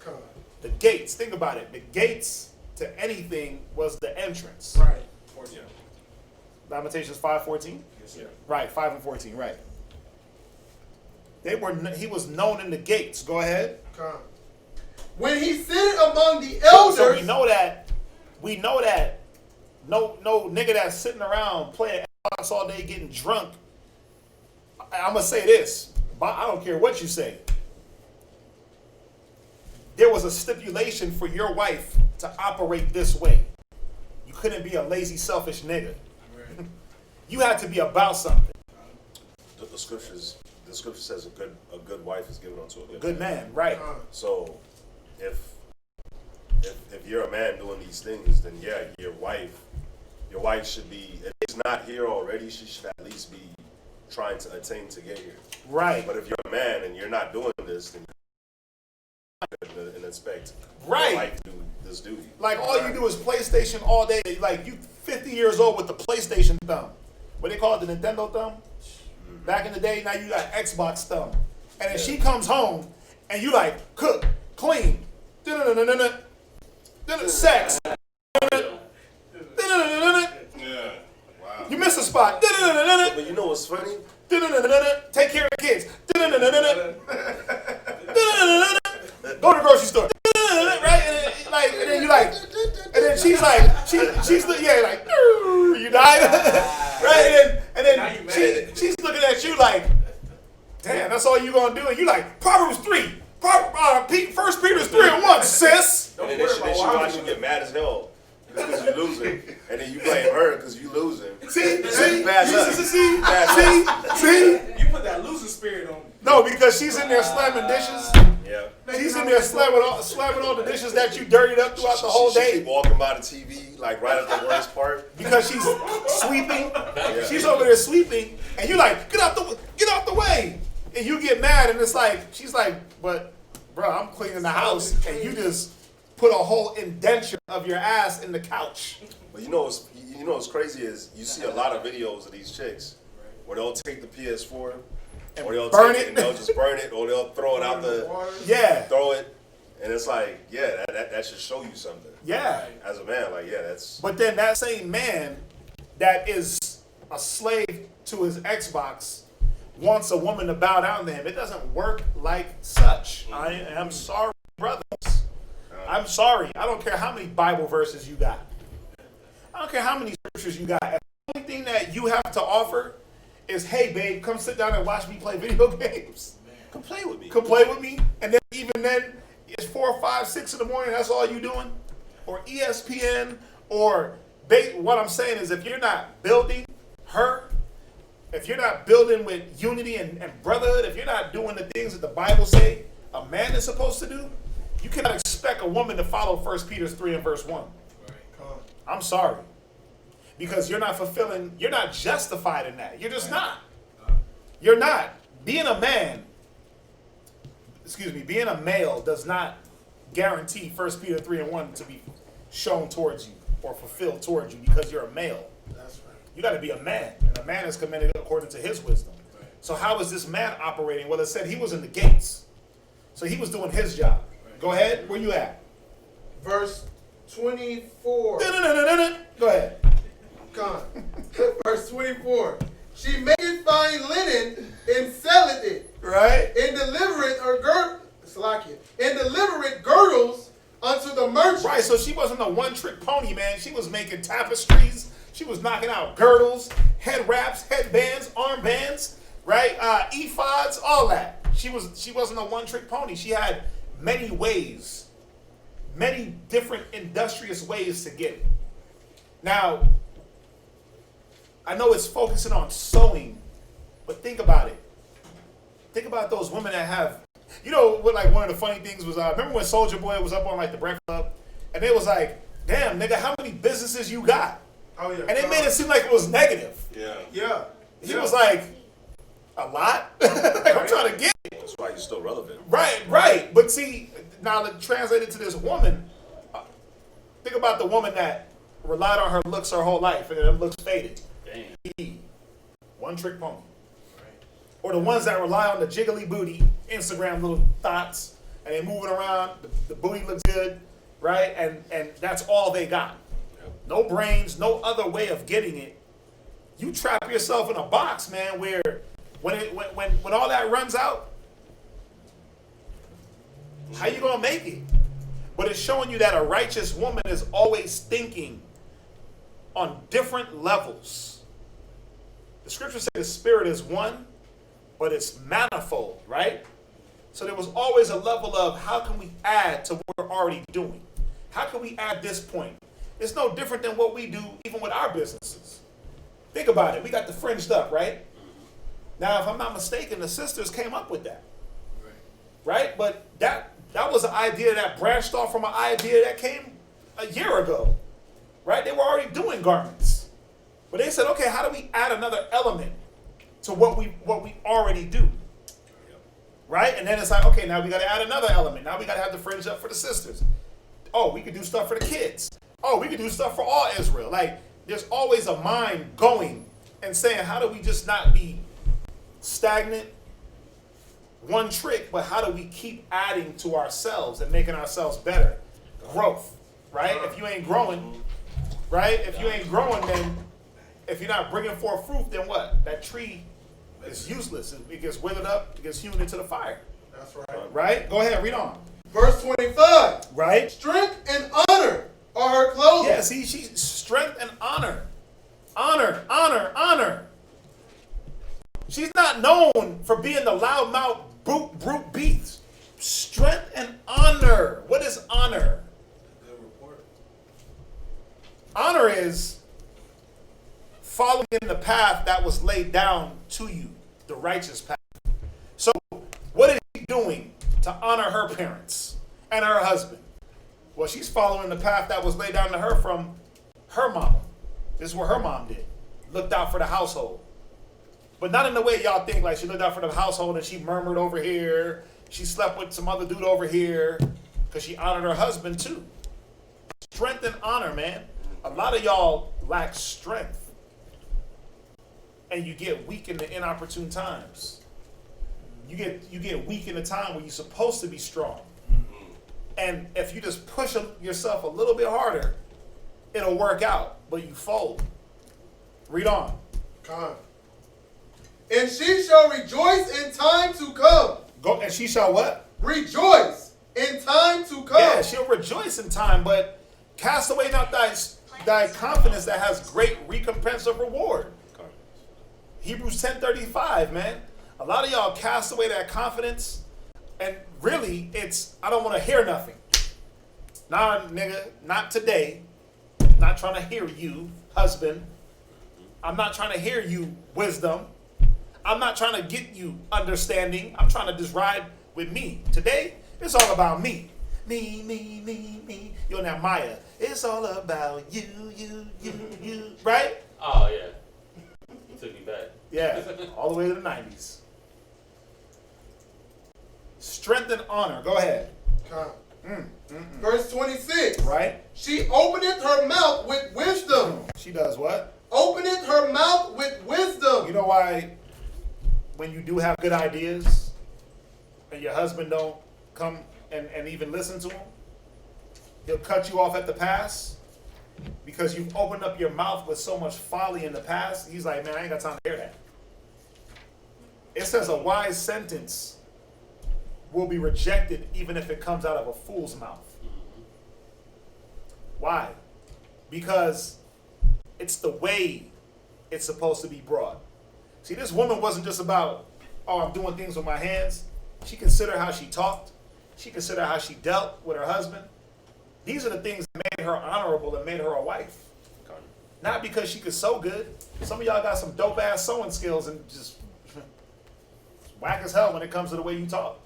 The gates. Think about it. The gates to anything was the entrance. Right. Yeah. Lamentations 5:14. Yeah. Right. 5 and 14. Right. He was known in the gates. Go ahead. When he sitteth among the elders. So we know that. No nigga that's sitting around playing Xbox all day getting drunk. I'm gonna say this. I don't care what you say. There was a stipulation for your wife to operate this way. You couldn't be a lazy, selfish nigga. You had to be about something. The scripture says a good wife is given unto a Good man, right? So, if you're a man doing these things, then yeah, your wife should be. If she's not here already, she should at least be trying to attain to get here. Right. But if you're a man and you're not doing this, then and expect Right. your wife to do this duty. Like all you do is PlayStation all day. Like you 50 years old with the PlayStation thumb. What they call it, the Nintendo thumb? Back in the day, now you got Xbox thumb. And then she comes home and you like cook, clean, sex. Yeah. Wow. You miss a spot. But you know what's funny? Take care of the kids. Go to the grocery store. Right? And then you like, and then she's like, she's like, you died. Right? And then she's looking at you like, damn, that's all you gonna do? And you like, Proverbs 3. 1 Peter 3 and 1, sis. And then she watch you get mad as hell because you're losing. And then you blame her because you losing. See? You put that losing spirit on me. No, because she's in there slamming dishes. Yeah. She's in there slamming all the dishes that you dirtied up throughout the whole She day. keep walking by the TV like right at the worst part. Because she's sweeping. Yeah. She's over there sweeping, and you like, get out the way. And you get mad, and it's like, she's like, but bro, I'm cleaning the house, and you just put a whole indenture of your ass in the couch. But you know what's crazy is you see a lot of videos of these chicks where they'll take the PS4 or they'll burn take it. and they'll just burn it or they'll throw it out throw it, and it's like, yeah, that should show you something. Yeah. As a man, like, yeah, that's. But then that same man that is a slave to his Xbox wants a woman to bow down to him. It doesn't work like such. I'm sorry, brothers. I'm sorry. I don't care how many Bible verses you got. I don't care how many scriptures you got. The only thing that you have to offer is, hey, babe, come sit down and watch me play video games. Come play with me. Come play with me. And then even then, it's 4, 5, 6 in the morning. That's all you doing? Or ESPN or what I'm saying is if you're not building her, if you're not building with unity and brotherhood, if you're not doing the things that the Bible say a man is supposed to do, you cannot expect a woman to follow 1 Peter 3 and verse 1. I'm sorry. Because you're not fulfilling, you're not justified in that. You're just not. You're not. Being a man, being a male does not guarantee 1 Peter 3:1 to be shown towards you or fulfilled towards you because you're a male. That's right. You got to be a man, and a man is commended according to his wisdom. Right. So how is this man operating? Well, it said he was in the gates, so he was doing his job. Right. Go ahead. Where you at? Verse 24. Go ahead. Come on. Verse 24. She maketh fine linen and selleth it. Right. And delivereth girdles unto the merchant. Right. So she wasn't a one-trick pony, man. She was making tapestries. She was knocking out girdles, head wraps, headbands, armbands, right? Ephods, all that. She wasn't a one-trick pony. She had many ways, many different industrious ways to get it. Now, I know it's focusing on sewing, but think about it. Think about those women that have, you know, what, like, one of the funny things was, remember when Soulja Boy was up on, like, the Breakfast Club, and they was like, damn, nigga, how many businesses you got? Oh, yeah. And they made it seem like it was negative. Yeah. Yeah. He was like, a lot? Like, I'm trying to get it. That's why you're still relevant. Right. But see, now to translate it to this woman, think about the woman that relied on her looks her whole life, and then them looks faded. Dang. One trick pony. Or the ones that rely on the jiggly booty, Instagram little thoughts, and they moving around, the booty looks good, right? And that's all they got. No brains, no other way of getting it. You trap yourself in a box, man, where when all that runs out, how you gonna make it? But it's showing you that a righteous woman is always thinking on different levels. The scripture says the spirit is one, but it's manifold, right? So there was always a level of how can we add to what we're already doing? How can we add this point? It's no different than what we do even with our businesses. Think about it. We got the fringed up, right? Now, if I'm not mistaken, the sisters came up with that. Right? But that was an idea that branched off from an idea that came a year ago. Right? They were already doing garments. But they said, okay, how do we add another element to what we already do? Right? And then it's like, okay, now we got to add another element. Now we got to have the fringe up for the sisters. Oh, we could do stuff for the kids. Oh, we could do stuff for all Israel. Like, there's always a mind going and saying, how do we just not be stagnant, one trick, but how do we keep adding to ourselves and making ourselves better? Growth, right? If you ain't growing, right? If you ain't growing, then if you're not bringing forth fruit, then what? That tree is useless. It gets withered up, it gets hewn into the fire. That's right. Right? Go ahead, read on. Verse 25. Right? Strength and honor are her clothing. Yeah, see, she's strength and honor. Honor. She's not known for being the loudmouth brute beast. Strength and honor. What is honor? Good report. Honor is following in the path that was laid down to you, the righteous path. So, what is she doing to honor her parents and her husband? Well, she's following the path that was laid down to her from her mama. This is what her mom did. Looked out for the household. But not in the way y'all think, like she looked out for the household and she murmured over here. She slept with some other dude over here because she honored her husband too. Strength and honor, man. A lot of y'all lack strength. And you get weak in the inopportune times. You get weak in the time when you're supposed to be strong. And if you just push yourself a little bit harder, it'll work out, but you fold. Read on. Come. And she shall rejoice in time to come. Go, and she shall what? Rejoice in time to come. Yeah, she'll rejoice in time, but cast away not thy confidence that has great recompense of reward. Hebrews 10:35, man. A lot of y'all cast away that confidence, and really, it's, I don't want to hear nothing. Nah, nigga, not today. Not trying to hear you, husband. I'm not trying to hear you, wisdom. I'm not trying to get you understanding. I'm trying to just ride with me. Today, it's all about me. me. You're now Maya. It's all about you, right? Oh yeah. You took me back. Yeah, all the way to the 90s. Strength and honor. Go ahead. Verse 26. Right? She openeth her mouth with wisdom. She does what? Openeth her mouth with wisdom. You know why when you do have good ideas and your husband don't come and even listen to them, he'll cut you off at the pass because you've opened up your mouth with so much folly in the past. He's like, man, I ain't got time to hear that. It says a wise sentence will be rejected even if it comes out of a fool's mouth. Why? Because it's the way it's supposed to be brought. See, this woman wasn't just about, oh, I'm doing things with my hands. She considered how she talked. She considered how she dealt with her husband. These are the things that made her honorable and made her a wife. Not because she could sew good. Some of y'all got some dope ass sewing skills and just whack as hell when it comes to the way you talk.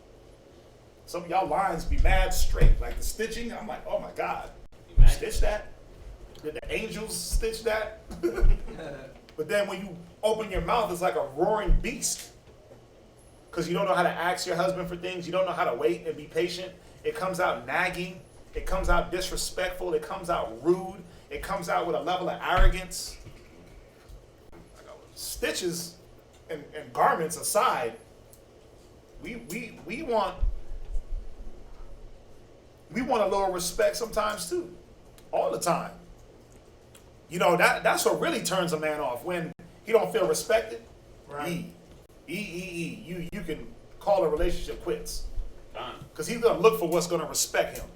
Some of y'all lines be mad straight. Like the stitching, I'm like, oh my God. You stitch that? Did the angels stitch that? But then when you open your mouth, it's like a roaring beast. Because you don't know how to ask your husband for things. You don't know how to wait and be patient. It comes out nagging. It comes out disrespectful. It comes out rude. It comes out with a level of arrogance. Stitches and garments aside, we want a little respect sometimes too. All the time. You know, that's what really turns a man off, when he don't feel respected. Right. You can call a relationship quits. Because he's going to look for what's going to respect him.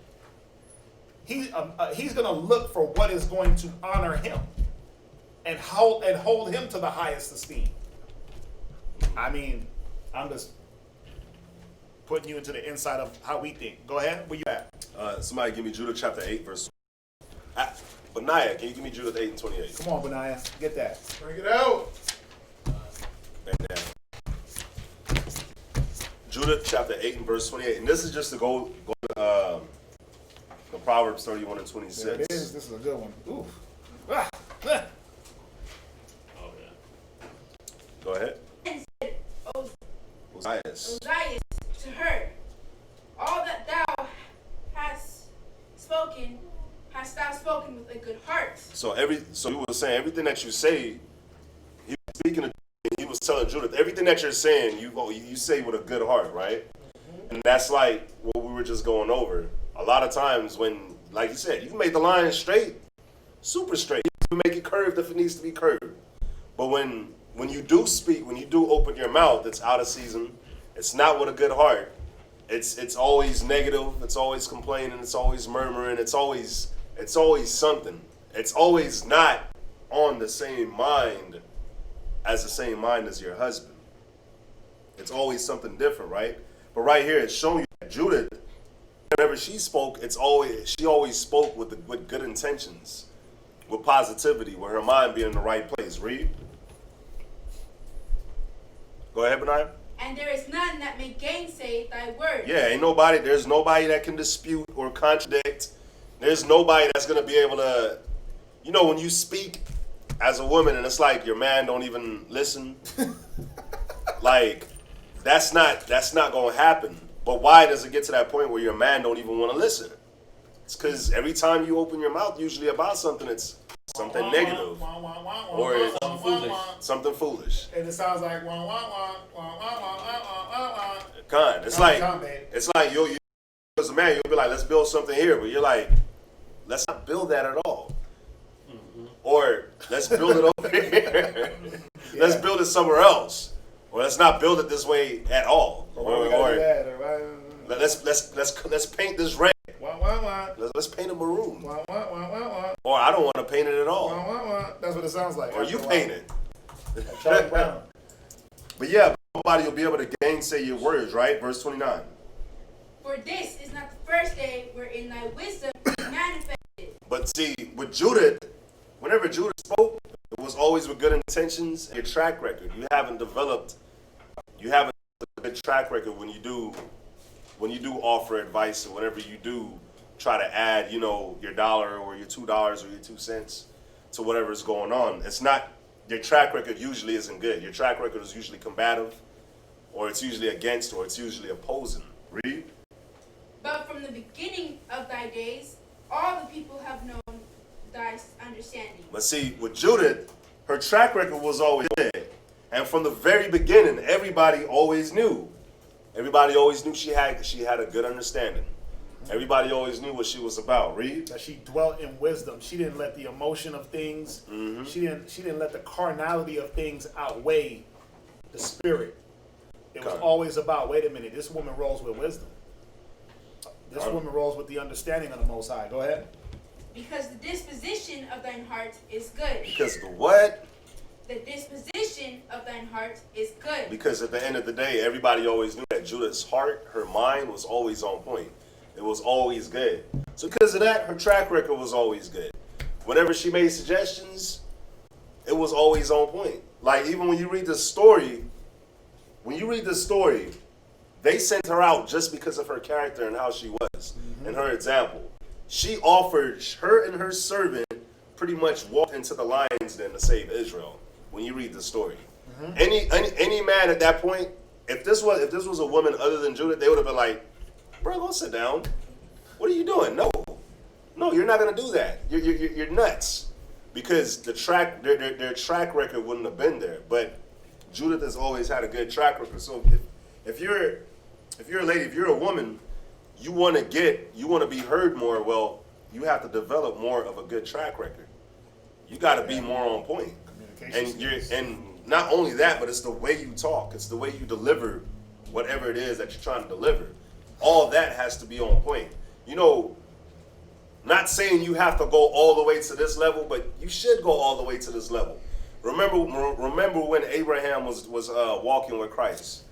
He's going to look for what is going to honor him and hold him to the highest esteem. I mean, I'm just putting you into the inside of how we think. Go ahead. Where you at? Somebody give me Judith chapter 8, verse. Benaiah, can you give me Judith 8 and 28? Come on, Benaiah. Get that. Bring it out. Judith chapter 8 and verse 28. And this is just to go to the Proverbs 31 and 26. There it is. This is a good one. Ooh. Oh yeah. Go ahead. And said, Ozias. to her, all that thou hast thou spoken with a good heart. So he was saying everything that you say, he was speaking to, he was telling Judith, everything that you're saying, you say with a good heart, right? And that's like what we were just going over. A lot of times when, like you said, you can make the line straight, super straight. You can make it curved if it needs to be curved. But when you do speak, when you do open your mouth, it's out of season. It's not with a good heart. It's always negative. It's always complaining. It's always murmuring. It's always something. It's always not on the same mind as your husband. It's always something different, right? But right here, it's showing you that Judith, whenever she spoke, she always spoke with good intentions, with positivity, with her mind being in the right place. Read. Go ahead, Benaiah. And there is none that may gainsay thy word. Yeah, there's nobody that can dispute or contradict. There's nobody that's going to be able to, when you speak as a woman and it's like your man don't even listen, like, that's not going to happen. But why does it get to that point where your man don't even want to listen? It's because every time you open your mouth, usually about something, it's something negative or something foolish. And it sounds like It's like you as a man, you'll be like, let's build something here, but you're like, let's not build that at all. Mm-hmm. Or let's build it over here. Let's build it somewhere else. Or let's not build it this way at all. Let's paint this red. Let's paint it maroon. Or I don't want to paint it at all. That's what it sounds like. Or you paint it. Charlie Brown. But yeah, nobody will be able to gainsay your words, right? Verse 29. For this is not the first day wherein thy wisdom is manifested. But see, with Judith, whenever Judith spoke, it was always with good intentions and your track record. You haven't developed a good track record when you do when you do offer advice or whatever you do, try to add, you know, your dollar or your $2 or your 2 cents to whatever's going on. It's not, your track record usually isn't good. Your track record is usually combative, or it's usually against, or it's usually opposing. Read. But from the beginning of thy days, all the people have known thy understanding. But see, with Judith, her track record was always good. And from the very beginning, everybody always knew. Everybody always knew she had a good understanding. Everybody always knew what she was about. Read. That she dwelt in wisdom. She didn't let the emotion of things. She didn't let the carnality of things outweigh the spirit. It was always about, wait a minute, this woman rolls with wisdom. This woman rolls with the understanding of the Most High. Go ahead. Because the disposition of thine heart is good. Because the what? The disposition of thine heart is good. Because at the end of the day, everybody always knew that Judith's heart, her mind was always on point. It was always good. So because of that, her track record was always good. Whenever she made suggestions, it was always on point. Like even when you read the story, they sent her out just because of her character and how she was and her example. She offered, her and her servant pretty much walked into the lion's den to save Israel. When you read the story, any man at that point, if this was a woman other than Judith, they would have been like, "Bro, go sit down. What are you doing? No, you're not gonna do that. You're nuts." Because their track record wouldn't have been there. But Judith has always had a good track record. So if you're a lady, if you're a woman, you want to be heard more. Well, you have to develop more of a good track record. You got to be more on point. And not only that, but it's the way you talk. It's the way you deliver whatever it is that you're trying to deliver. All that has to be on point. You know, not saying you have to go all the way to this level, but you should go all the way to this level. Remember when Abraham was walking with Christ,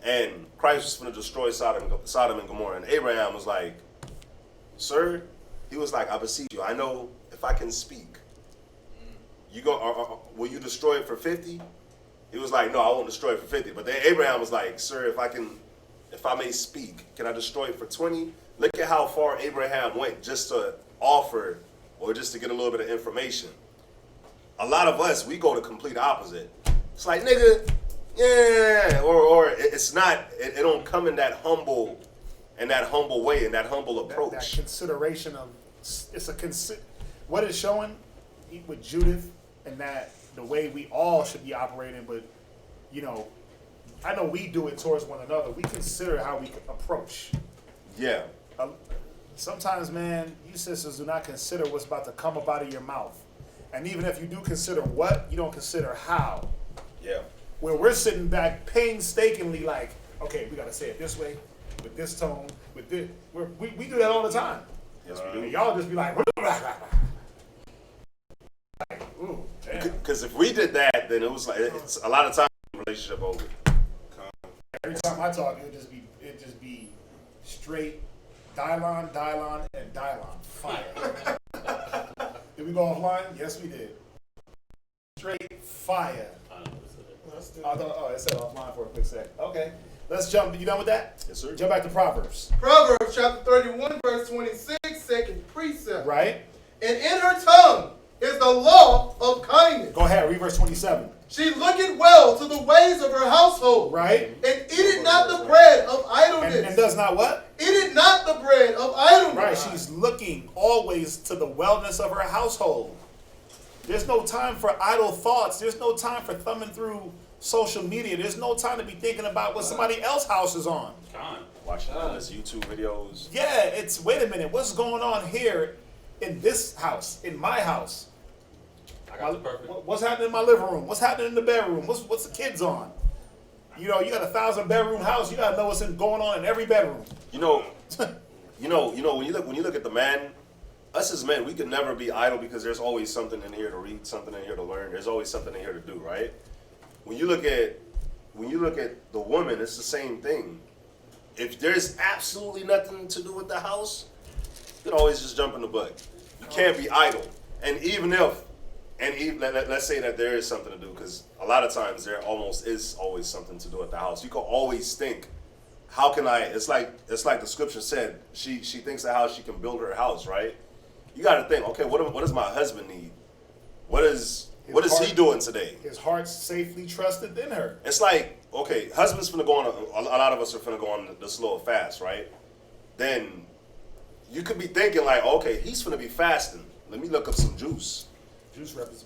and Christ was going to destroy Sodom and Gomorrah, and Abraham was like, "Sir," he was like, "I beseech you. I know if I can speak. Will you destroy it for 50? He was like, "No, I won't destroy it for 50. But then Abraham was like, "Sir, if I may speak, can I destroy it for 20? Look at how far Abraham went just to offer or just to get a little bit of information. A lot of us, we go the complete opposite. It's like, nigga, yeah, or it's not. It don't come in that humble way, in that humble approach. That consideration of what it's showing with Judith, and that the way we all should be operating. But you know, I know we do it towards one another. We consider how we approach. Yeah. Sometimes, man, you sisters do not consider what's about to come up out of your mouth. And even if you do consider what, you don't consider how. Yeah. Where we're sitting back painstakingly like, okay, we got to say it this way, with this tone, with this. We do that all the time. Yes, we do. And y'all just be like, ooh, damn. Because if we did that, then it was like, it's a lot of times relationship over. Every time I talk, it'd just be straight Dylon, and Dylon. Fire. Did we go offline? Yes, we did. Straight fire. It said offline for a quick sec. Okay. Let's jump. You done with that? Yes, sir. Jump back to Proverbs. Proverbs chapter 31, verse 26, second precept. Right? And in her tongue is the law of kindness. Go ahead. Read verse 27. She looketh well to the ways of her household. Right? And eateth not the bread of idleness. And does not what? Eateth not the bread of idleness. Right. She's looking always to the wellness of her household. There's no time for idle thoughts. There's no time for thumbing through social media. There's no time to be thinking about what somebody else's house is on. Watching all this YouTube videos. Yeah, it's, wait a minute, what's going on here in this house, in my house? What's happening in my living room? What's happening in the bedroom? What's the kids on? You know, you got a 1,000-bedroom house. You gotta know what's going on in every bedroom. You know, when you look at the man, us as men, we could never be idle because there's always something in here to read, something in here to learn. There's always something in here to do, right? When you look at the woman, it's the same thing. If there's absolutely nothing to do with the house, you can always just jump in the book. You can't be idle. And even let's say that there is something to do, because a lot of times there almost is always something to do at the house. You can always think how can I? It's like the scripture said. She thinks of how she can build her house, right? You got to think. Okay, what does my husband need? What is he doing today? His heart's safely trusted in her. It's like, okay, husband's finna go on. A lot of us are finna go on this little fast, right? Then you could be thinking like, okay, he's finna be fasting. Let me look up some juice.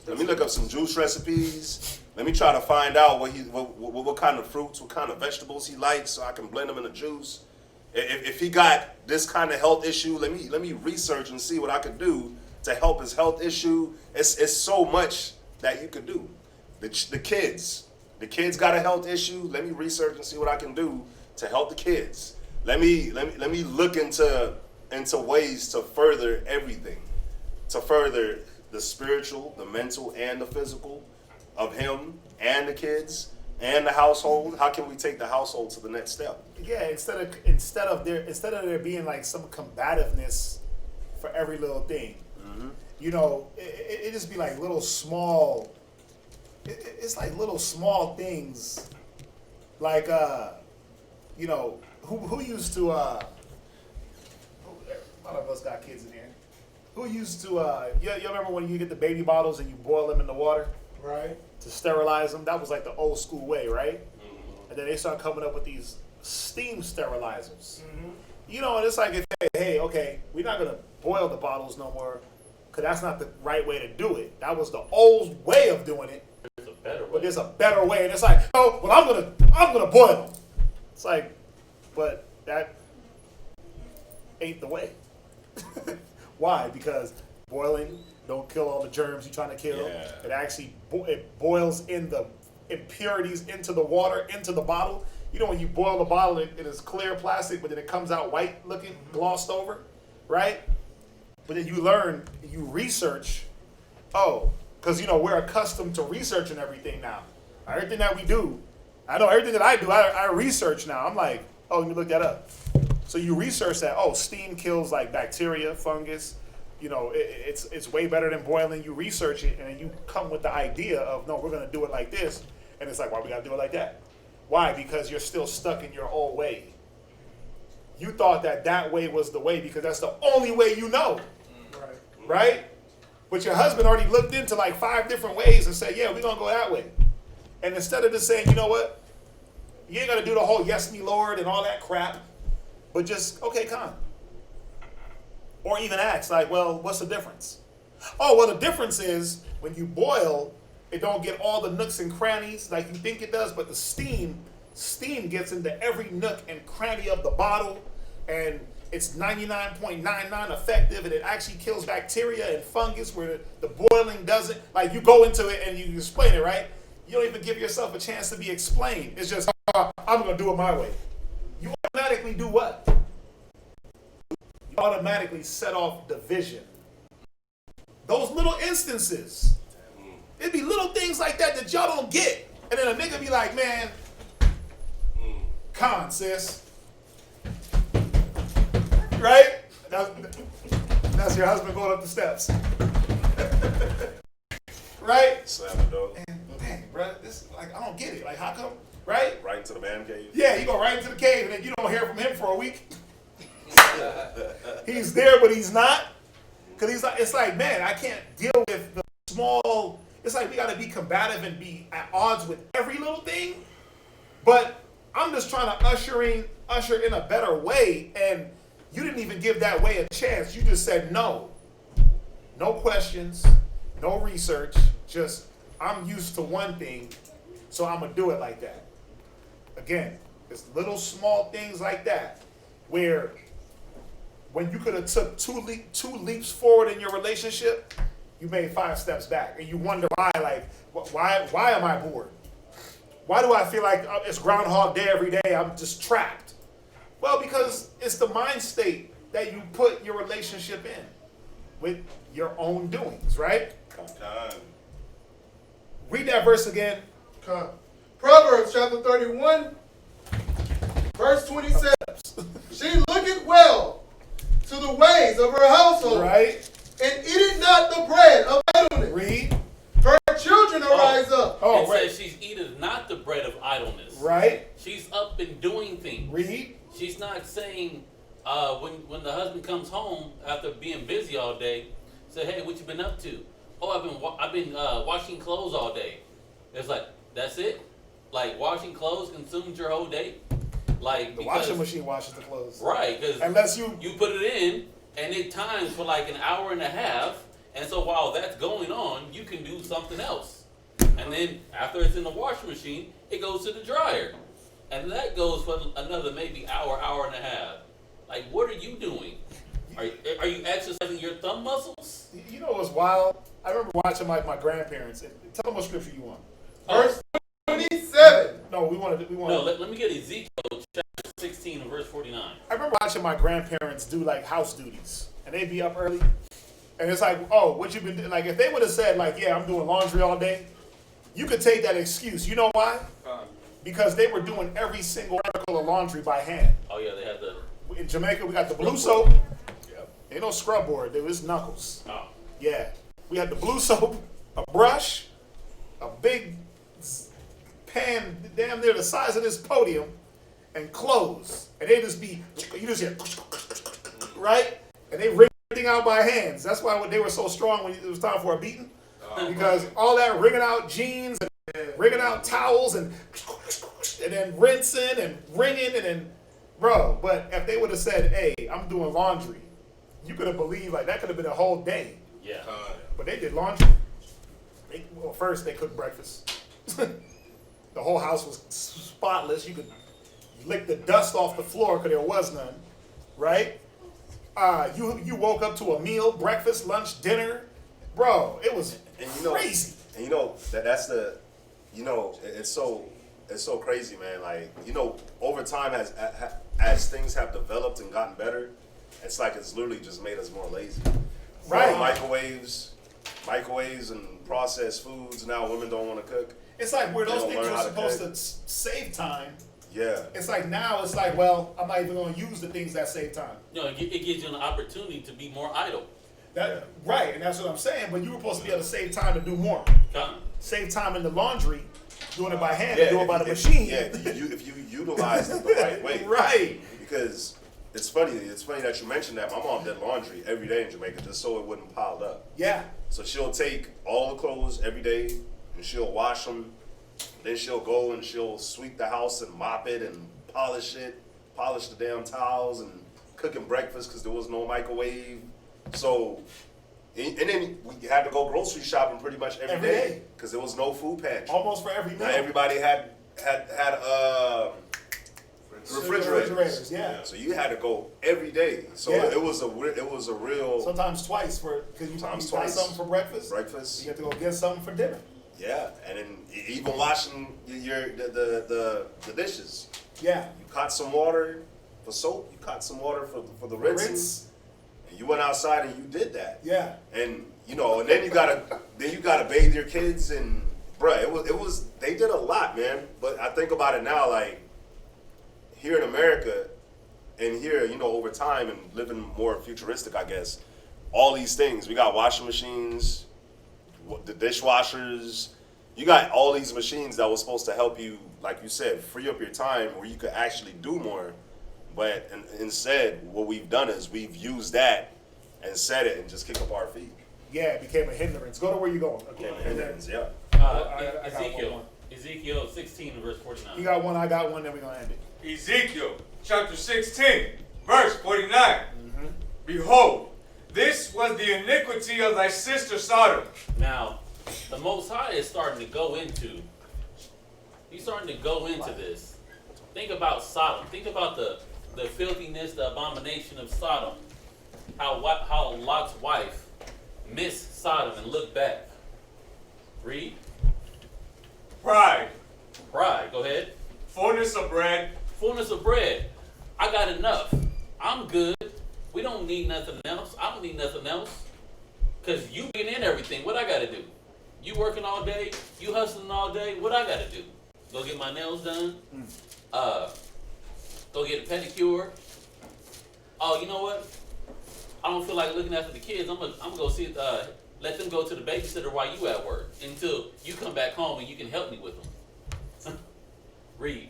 Let me look up some juice recipes. Let me try to find out what kind of fruits, what kind of vegetables he likes, so I can blend them in a juice. If he got this kind of health issue, let me research and see what I could do to help his health issue. It's so much that you could do. The kids got a health issue. Let me research and see what I can do to help the kids. Let me look into ways to further everything, to further the spiritual, the mental, and the physical of him and the kids and the household. How can we take the household to the next step? Yeah, instead of there being like some combativeness for every little thing, you know, it just be like little small. It's like little small things, like you know, who used to. A lot of us got kids in here. Who used to, you remember when you get the baby bottles and you boil them in the water? Right. To sterilize them? That was like the old school way, right? And then they started coming up with these steam sterilizers. You know, and it's like, hey, okay, we're not going to boil the bottles no more, because that's not the right way to do it. That was the old way of doing it. There's a better way. But there's a better way. And it's like, oh, well, I'm gonna boil them. It's like, but that ain't the way. Why? Because boiling don't kill all the germs you're trying to kill. Yeah. It actually it boils in the impurities into the water, into the bottle. You know, when you boil the bottle, it is clear plastic, but then it comes out white looking, glossed over, right? But then you learn, you research, because, you know, we're accustomed to researching everything now. Everything that we do, I know everything that I do, I research now. I'm like, let me look that up. So you research that, steam kills like bacteria, fungus. You know, it's way better than boiling. You research it, and you come with the idea of, no, we're going to do it like this. And it's like, why we got to do it like that? Why? Because you're still stuck in your old way. You thought that way was the way because that's the only way you know. Right? But your husband already looked into like 5 different ways and said, yeah, we're going to go that way. And instead of just saying, you know what? You ain't got to do the whole yes, me, Lord, and all that crap. But just, okay, come. Or even ask, like, well, what's the difference? Oh, well, the difference is when you boil, it don't get all the nooks and crannies like you think it does, but the steam gets into every nook and cranny of the bottle, and it's 99.99 effective, and it actually kills bacteria and fungus where the boiling doesn't. Like, you go into it and you explain it, right? You don't even give yourself a chance to be explained. It's just, I'm going to do it my way. You automatically do what? You automatically set off division. Those little instances. It'd be little things like that y'all don't get. And then a nigga be like, man, con, sis. Right? That's your husband going up the steps. Right? Slam the door. And, dang, bro, this, like, I don't get it. Like, how come? Right? Right into the man cave. Yeah, you go right into the cave, and then you don't hear from him for a week. He's there, but he's not. Because he's like, it's like, man, I can't deal with the small. It's like we got to be combative and be at odds with every little thing. But I'm just trying to usher in a better way, and you didn't even give that way a chance. You just said no. No questions, no research, just I'm used to one thing, so I'm going to do it like that. Again, it's little small things like that where when you could have took two leaps forward in your relationship, you made 5 steps back, and you wonder why. Like, why am I bored? Why do I feel like it's Groundhog Day every day? I'm just trapped. Well, because it's the mind state that you put your relationship in with your own doings, right? Read that verse again. Proverbs chapter 31, verse 27. She looketh well to the ways of her household, right? And eateth not the bread of idleness. Read. Her children arise up. It says she's eateth not the bread of idleness. Right. She's up and doing things. Read. when the husband comes home after being busy all day, say, hey, what you been up to? Oh, I've been washing clothes all day. It's like, that's it? Like, washing clothes consumes your whole day? Like, The washing machine washes the clothes. Right, because unless you put it in, and it times for like an hour and a half, and so while that's going on, you can do something else. And then after it's in the washing machine, it goes to the dryer. And that goes for another maybe hour and a half. Like, what are you doing? Are you exercising your thumb muscles? You know what's wild? I remember watching my grandparents. Tell them what scripture you want. Verse 27. No, we wanted. No, let me get Ezekiel chapter 16 and verse 49. I remember watching my grandparents do like house duties, and they'd be up early, and it's like, oh, what you been doing? Like if they would have said like, yeah, I'm doing laundry all day, you could take that excuse. You know why? Because they were doing every single article of laundry by hand. Oh yeah, they had the. In Jamaica, we got the blue soap. Yep. Ain't no scrub board. It was knuckles. Oh. Yeah, we had the blue soap, a brush, a big pan damn near the size of this podium, and clothes. And they just be, you just hear, right? And they wring everything out by hands. That's why they were so strong when it was time for a beating. Because all that wringing out jeans and wringing out towels and then rinsing and wringing and then, bro. But if they would have said, hey, I'm doing laundry, you could have believed like that could have been a whole day. Yeah. But they did laundry. Well, first they cooked breakfast. The whole house was spotless. You could lick the dust off the floor because there was none, right? You woke up to a meal, breakfast, lunch, dinner, bro. It was crazy. And that's the, it's so crazy, man. Like over time as things have developed and gotten better, it's like it's literally just made us more lazy. Right. Microwaves and processed foods. Now women don't want to cook. It's like where those They don't things learn are how to supposed cook. to save time. Yeah. It's like now it's like, well, I'm not even going to use the things that save time. It gives you an opportunity to be more idle. Right, and that's what I'm saying. But you were supposed to be able to save time to do more. Save time in the laundry, doing it by hand, and do it by the machine. Yeah, if you utilize it the right way. Right. Because it's funny that you mentioned that. My mom did laundry every day in Jamaica just so it wouldn't pile up. Yeah. So she'll take all the clothes every day and she'll wash them. Then she'll go and she'll sweep the house and mop it and polish the damn towels and cooking breakfast because there was no microwave. So, and then we had to go grocery shopping pretty much every day because there was no food pantry. Almost for every meal. Not everybody had refrigerators. Yeah. So you had to go every day. So it was a real. Sometimes twice because you buy something for breakfast. Breakfast. You have to go get something for dinner. Yeah, and then even washing the dishes. Yeah. You caught some water for soap. You caught some water for the rinsing. And you went outside and you did that. Yeah. And and then you gotta bathe your kids and bruh, it was they did a lot, man. But I think about it now, like here in America, and here over time and living more futuristic, I guess. All these things we got washing machines. The dishwashers, you got all these machines that was supposed to help you, like you said, free up your time where you could actually do more. But instead, what we've done is we've used that and set it and just kick up our feet. Yeah, it became a hindrance. Go to where you're going. Okay, hindrance, yeah. I got Ezekiel 16 verse 49. You got one, I got one, then we're going to end it. Ezekiel chapter 16, verse 49. Behold, this was the iniquity of thy sister Sodom. Now, the Most High is starting to go into. He's starting to go into this. Think about Sodom. Think about the filthiness, the abomination of Sodom. How Lot's wife missed Sodom and looked back. Read. Pride. Go ahead. Fullness of bread. Fullness of bread. I got enough. I'm good. We don't need nothing else. I don't need nothing else. Because you been in everything. What I got to do? You working all day? You hustling all day? What I got to do? Go get my nails done? Go get a pedicure? Oh, you know what? I don't feel like looking after the kids. I'm gonna go see. Let them go to the babysitter while you at work until you come back home and you can help me with them. Read.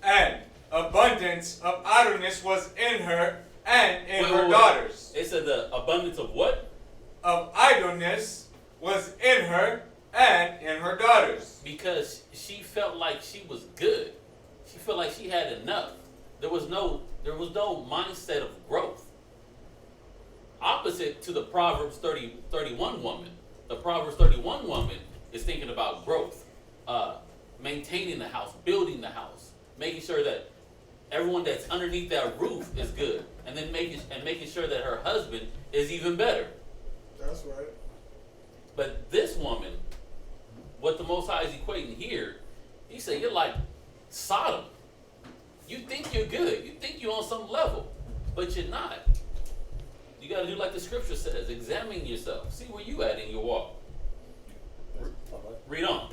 And abundance of idleness was in her, and in her daughters. It said the abundance of what? Of idleness was in her and in her daughters. Because she felt like she was good. She felt like she had enough. There was no mindset of growth. Opposite to the Proverbs 31 woman. The Proverbs 31 woman is thinking about growth, maintaining the house, building the house, making sure that everyone that's underneath that roof is good, and then making sure that her husband is even better. That's right. But this woman, what the Most High is equating here, he said, you're like Sodom. You think you're good. You think you're on some level, but you're not. You got to do like the scripture says. Examine yourself. See where you at in your walk. Read on.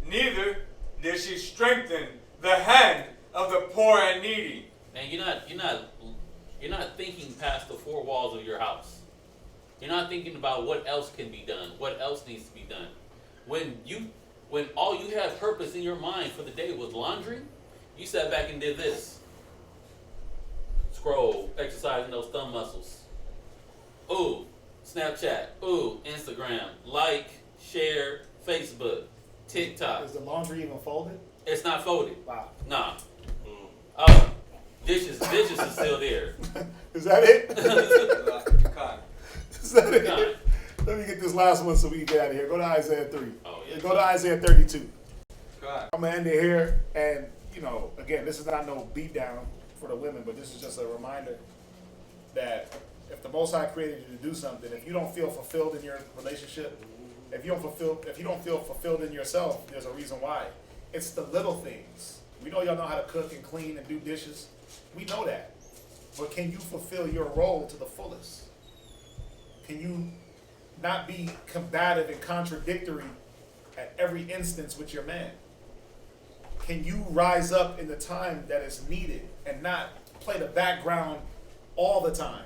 Neither did she strengthen the hand of the poor and needy. And you're not thinking past the four walls of your house. You're not thinking about what else can be done, what else needs to be done. When all you had purpose in your mind for the day was laundry, you sat back and did this. Scroll, exercising those thumb muscles. Ooh, Snapchat. Ooh, Instagram. Like, share, Facebook, TikTok. Is the laundry even folded? It's not folded. Wow. Nah. Dishes is still there. Is that it? Con. Is that it? Con. Let me get this last one so we can get out of here. Go to Isaiah 3. Oh, yeah. Go to Isaiah 32. Con. I'm going to end it here. And, again, this is not no beat down for the women, but this is just a reminder that if the Most High created you to do something, if you don't feel fulfilled in your relationship, if you don't feel fulfilled in yourself, there's a reason why. It's the little things. We know y'all know how to cook and clean and do dishes. We know that. But can you fulfill your role to the fullest? Can you not be combative and contradictory at every instance with your man? Can you rise up in the time that is needed and not play the background all the time?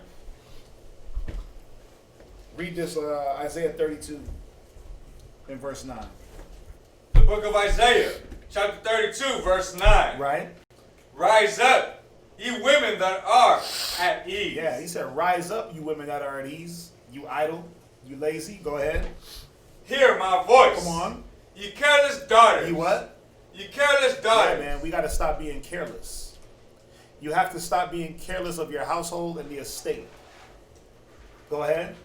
Read this Isaiah 32 in verse 9. The book of Isaiah, chapter 32, verse 9. Right? Rise up, ye women that are at ease. Yeah, he said, rise up, you women that are at ease, you idle, you lazy. Go ahead. Hear my voice. Come on. Ye careless daughters. You what? Ye careless daughters. Yeah, man, we got to stop being careless. You have to stop being careless of your household and the estate. Go ahead.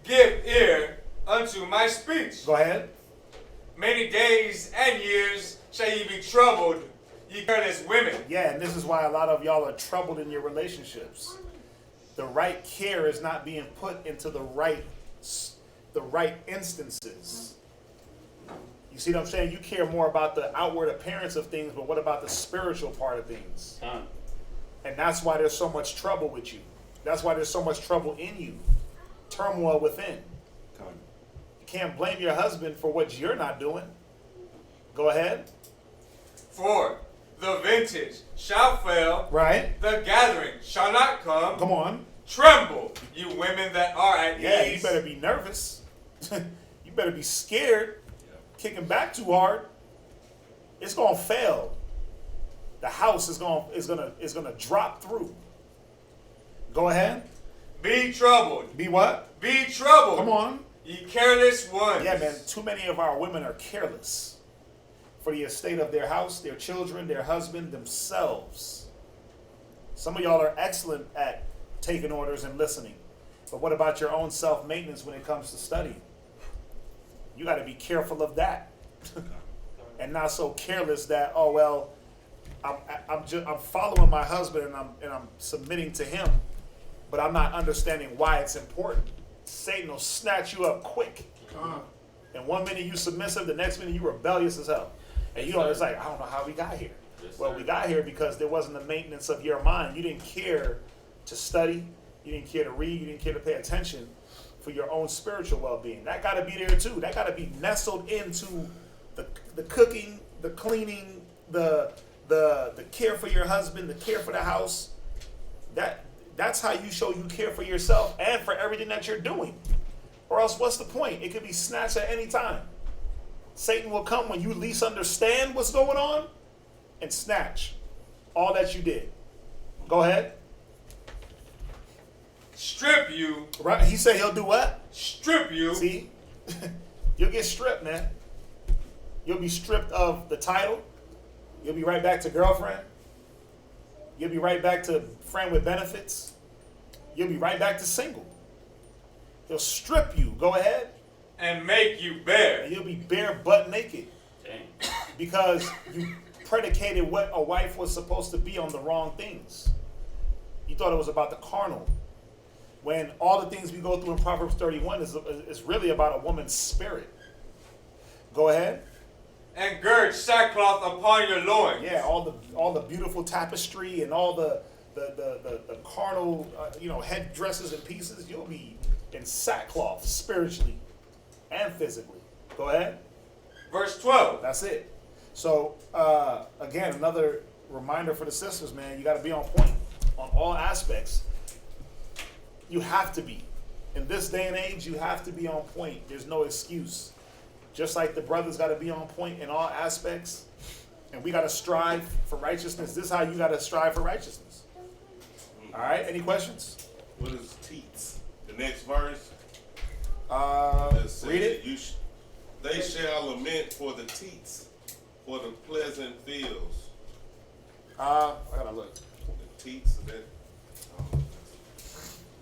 Give ear unto my speech. Go ahead. Many days and years shall ye be troubled, ye careless women. Yeah, and this is why a lot of y'all are troubled in your relationships. The right care is not being put into the right instances. You see what I'm saying? You care more about the outward appearance of things, but what about the spiritual part of things? And that's why there's so much trouble with you. That's why there's so much trouble in you. Turmoil within. You can't blame your husband for what you're not doing. Go ahead. For the vintage shall fail, Right. the gathering shall not come. Come on. Tremble, you women that are at Yeah, ease. you better be nervous. You better be scared. Kicking back too hard. It's gonna fail. The house is gonna drop through. Go ahead. Be troubled. Be what? Be troubled. Come on. Ye careless ones. Yeah, man. Too many of our women are careless for the estate of their house, their children, their husband, themselves. Some of y'all are excellent at taking orders and listening. But what about your own self-maintenance when it comes to studying? You got to be careful of that. And not so careless that, oh, well, I'm following my husband and I'm submitting to him, but I'm not understanding why it's important. Satan will snatch you up quick. And one minute you submissive, the next minute you rebellious as hell. And it's like, I don't know how we got here. Well, we got here because there wasn't the maintenance of your mind. You didn't care to study. You didn't care to read. You didn't care to pay attention for your own spiritual well-being. That got to be there too. That got to be nestled into the cooking, the cleaning, the care for your husband, the care for the house. That's how you show you care for yourself and for everything that you're doing. Or else what's the point? It could be snatched at any time. Satan will come when you least understand what's going on and snatch all that you did. Go ahead. strip you. Right? He said he'll do what? Strip you. See? You'll get stripped, man. You'll be stripped of the title. You'll be right back to girlfriend. You'll be right back to friend with benefits. You'll be right back to single. He'll strip you. Go ahead. And make you bare. And you'll be bare butt naked. Dang. Because you predicated what a wife was supposed to be on the wrong things. You thought it was about the carnal. When all the things we go through in Proverbs 31 is really about a woman's spirit. Go ahead. And gird sackcloth upon your loins. Yeah, all the beautiful tapestry and all the carnal headdresses and pieces. You'll be in sackcloth spiritually and physically. Go ahead. Verse 12. That's it. So again, another reminder for the sisters, man. You got to be on point on all aspects. You have to be. In this day and age, you have to be on point. There's no excuse. Just like the brothers got to be on point in all aspects, and we got to strive for righteousness. This is how you got to strive for righteousness. All right. Any questions? What is teats? The next verse. Read it. They shall lament for the teats, for the pleasant fields. I gotta look. The teats,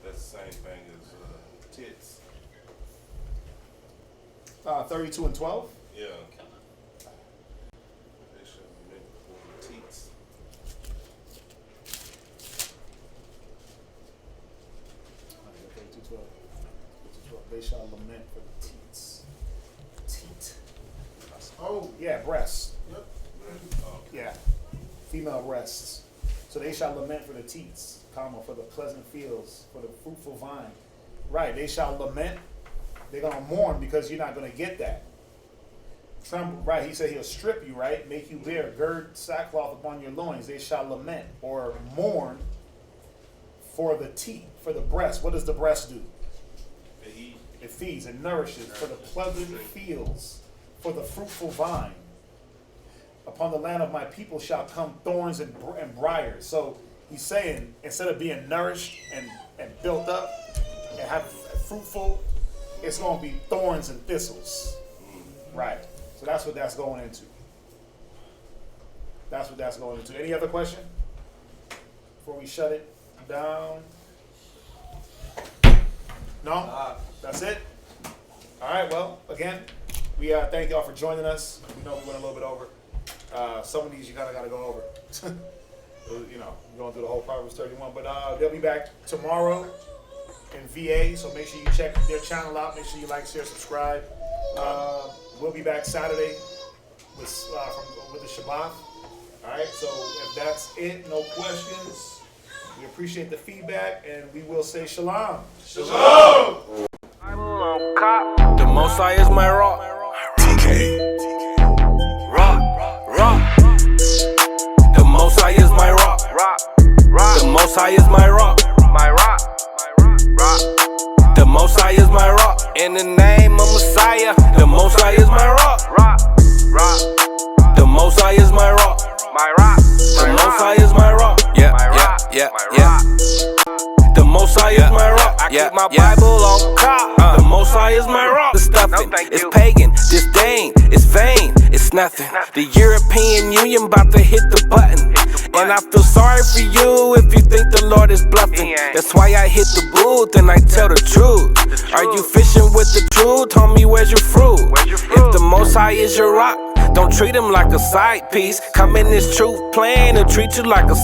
that's the same thing as tits. 32 and 12. Yeah. They shall lament for the teats. They shall lament for the teats. Teat. Oh yeah, breasts. Yep. Yeah, female breasts. So they shall lament for the teats, for the pleasant fields, for the fruitful vine. Right, they shall lament. They're going to mourn because you're not going to get that. Right, he said he'll strip you, right? Make you bare, gird sackcloth upon your loins. They shall lament or mourn for the teat, for the breast. What does the breast do? It feeds and nourishes. For the pleasant fields, for the fruitful vine. Upon the land of my people shall come thorns and briars. So he's saying, instead of being nourished and built up and have fruitful, it's going to be thorns and thistles. Right. So that's what that's going into. That's what that's going into. Any other question before we shut it down? No? That's it? All right. Well, again, we thank y'all for joining us. We know we went a little bit over. Some of these you kind of got to go over. Going through the whole Proverbs 31. But they'll be back tomorrow in VA, so make sure you check their channel out. Make sure you like, share, subscribe. We'll be back Saturday with the Shabbat. All right, so if that's it, no questions. We appreciate the feedback, and we will say shalom. Shalom. The Most High is my rock. TK. Rock. The Most High is my rock. The Most High is my rock. The Most High is my rock. In the name of Messiah, the Most High is my rock. The Most High is my rock. The Most High is my rock. Yeah. The Most High is my rock. I keep my Bible on top. The Most High is my rock. The stuffing is pagan, disdain, it's vain, it's nothing. The European Union about to hit the button. And I feel sorry for you if you think the Lord is bluffing. That's why I hit the booth and I tell the truth. Are you fishing with the truth? Tell me where's your fruit? If the Most High is your rock, don't treat him like a side piece. Come in this truth plan and treat you like a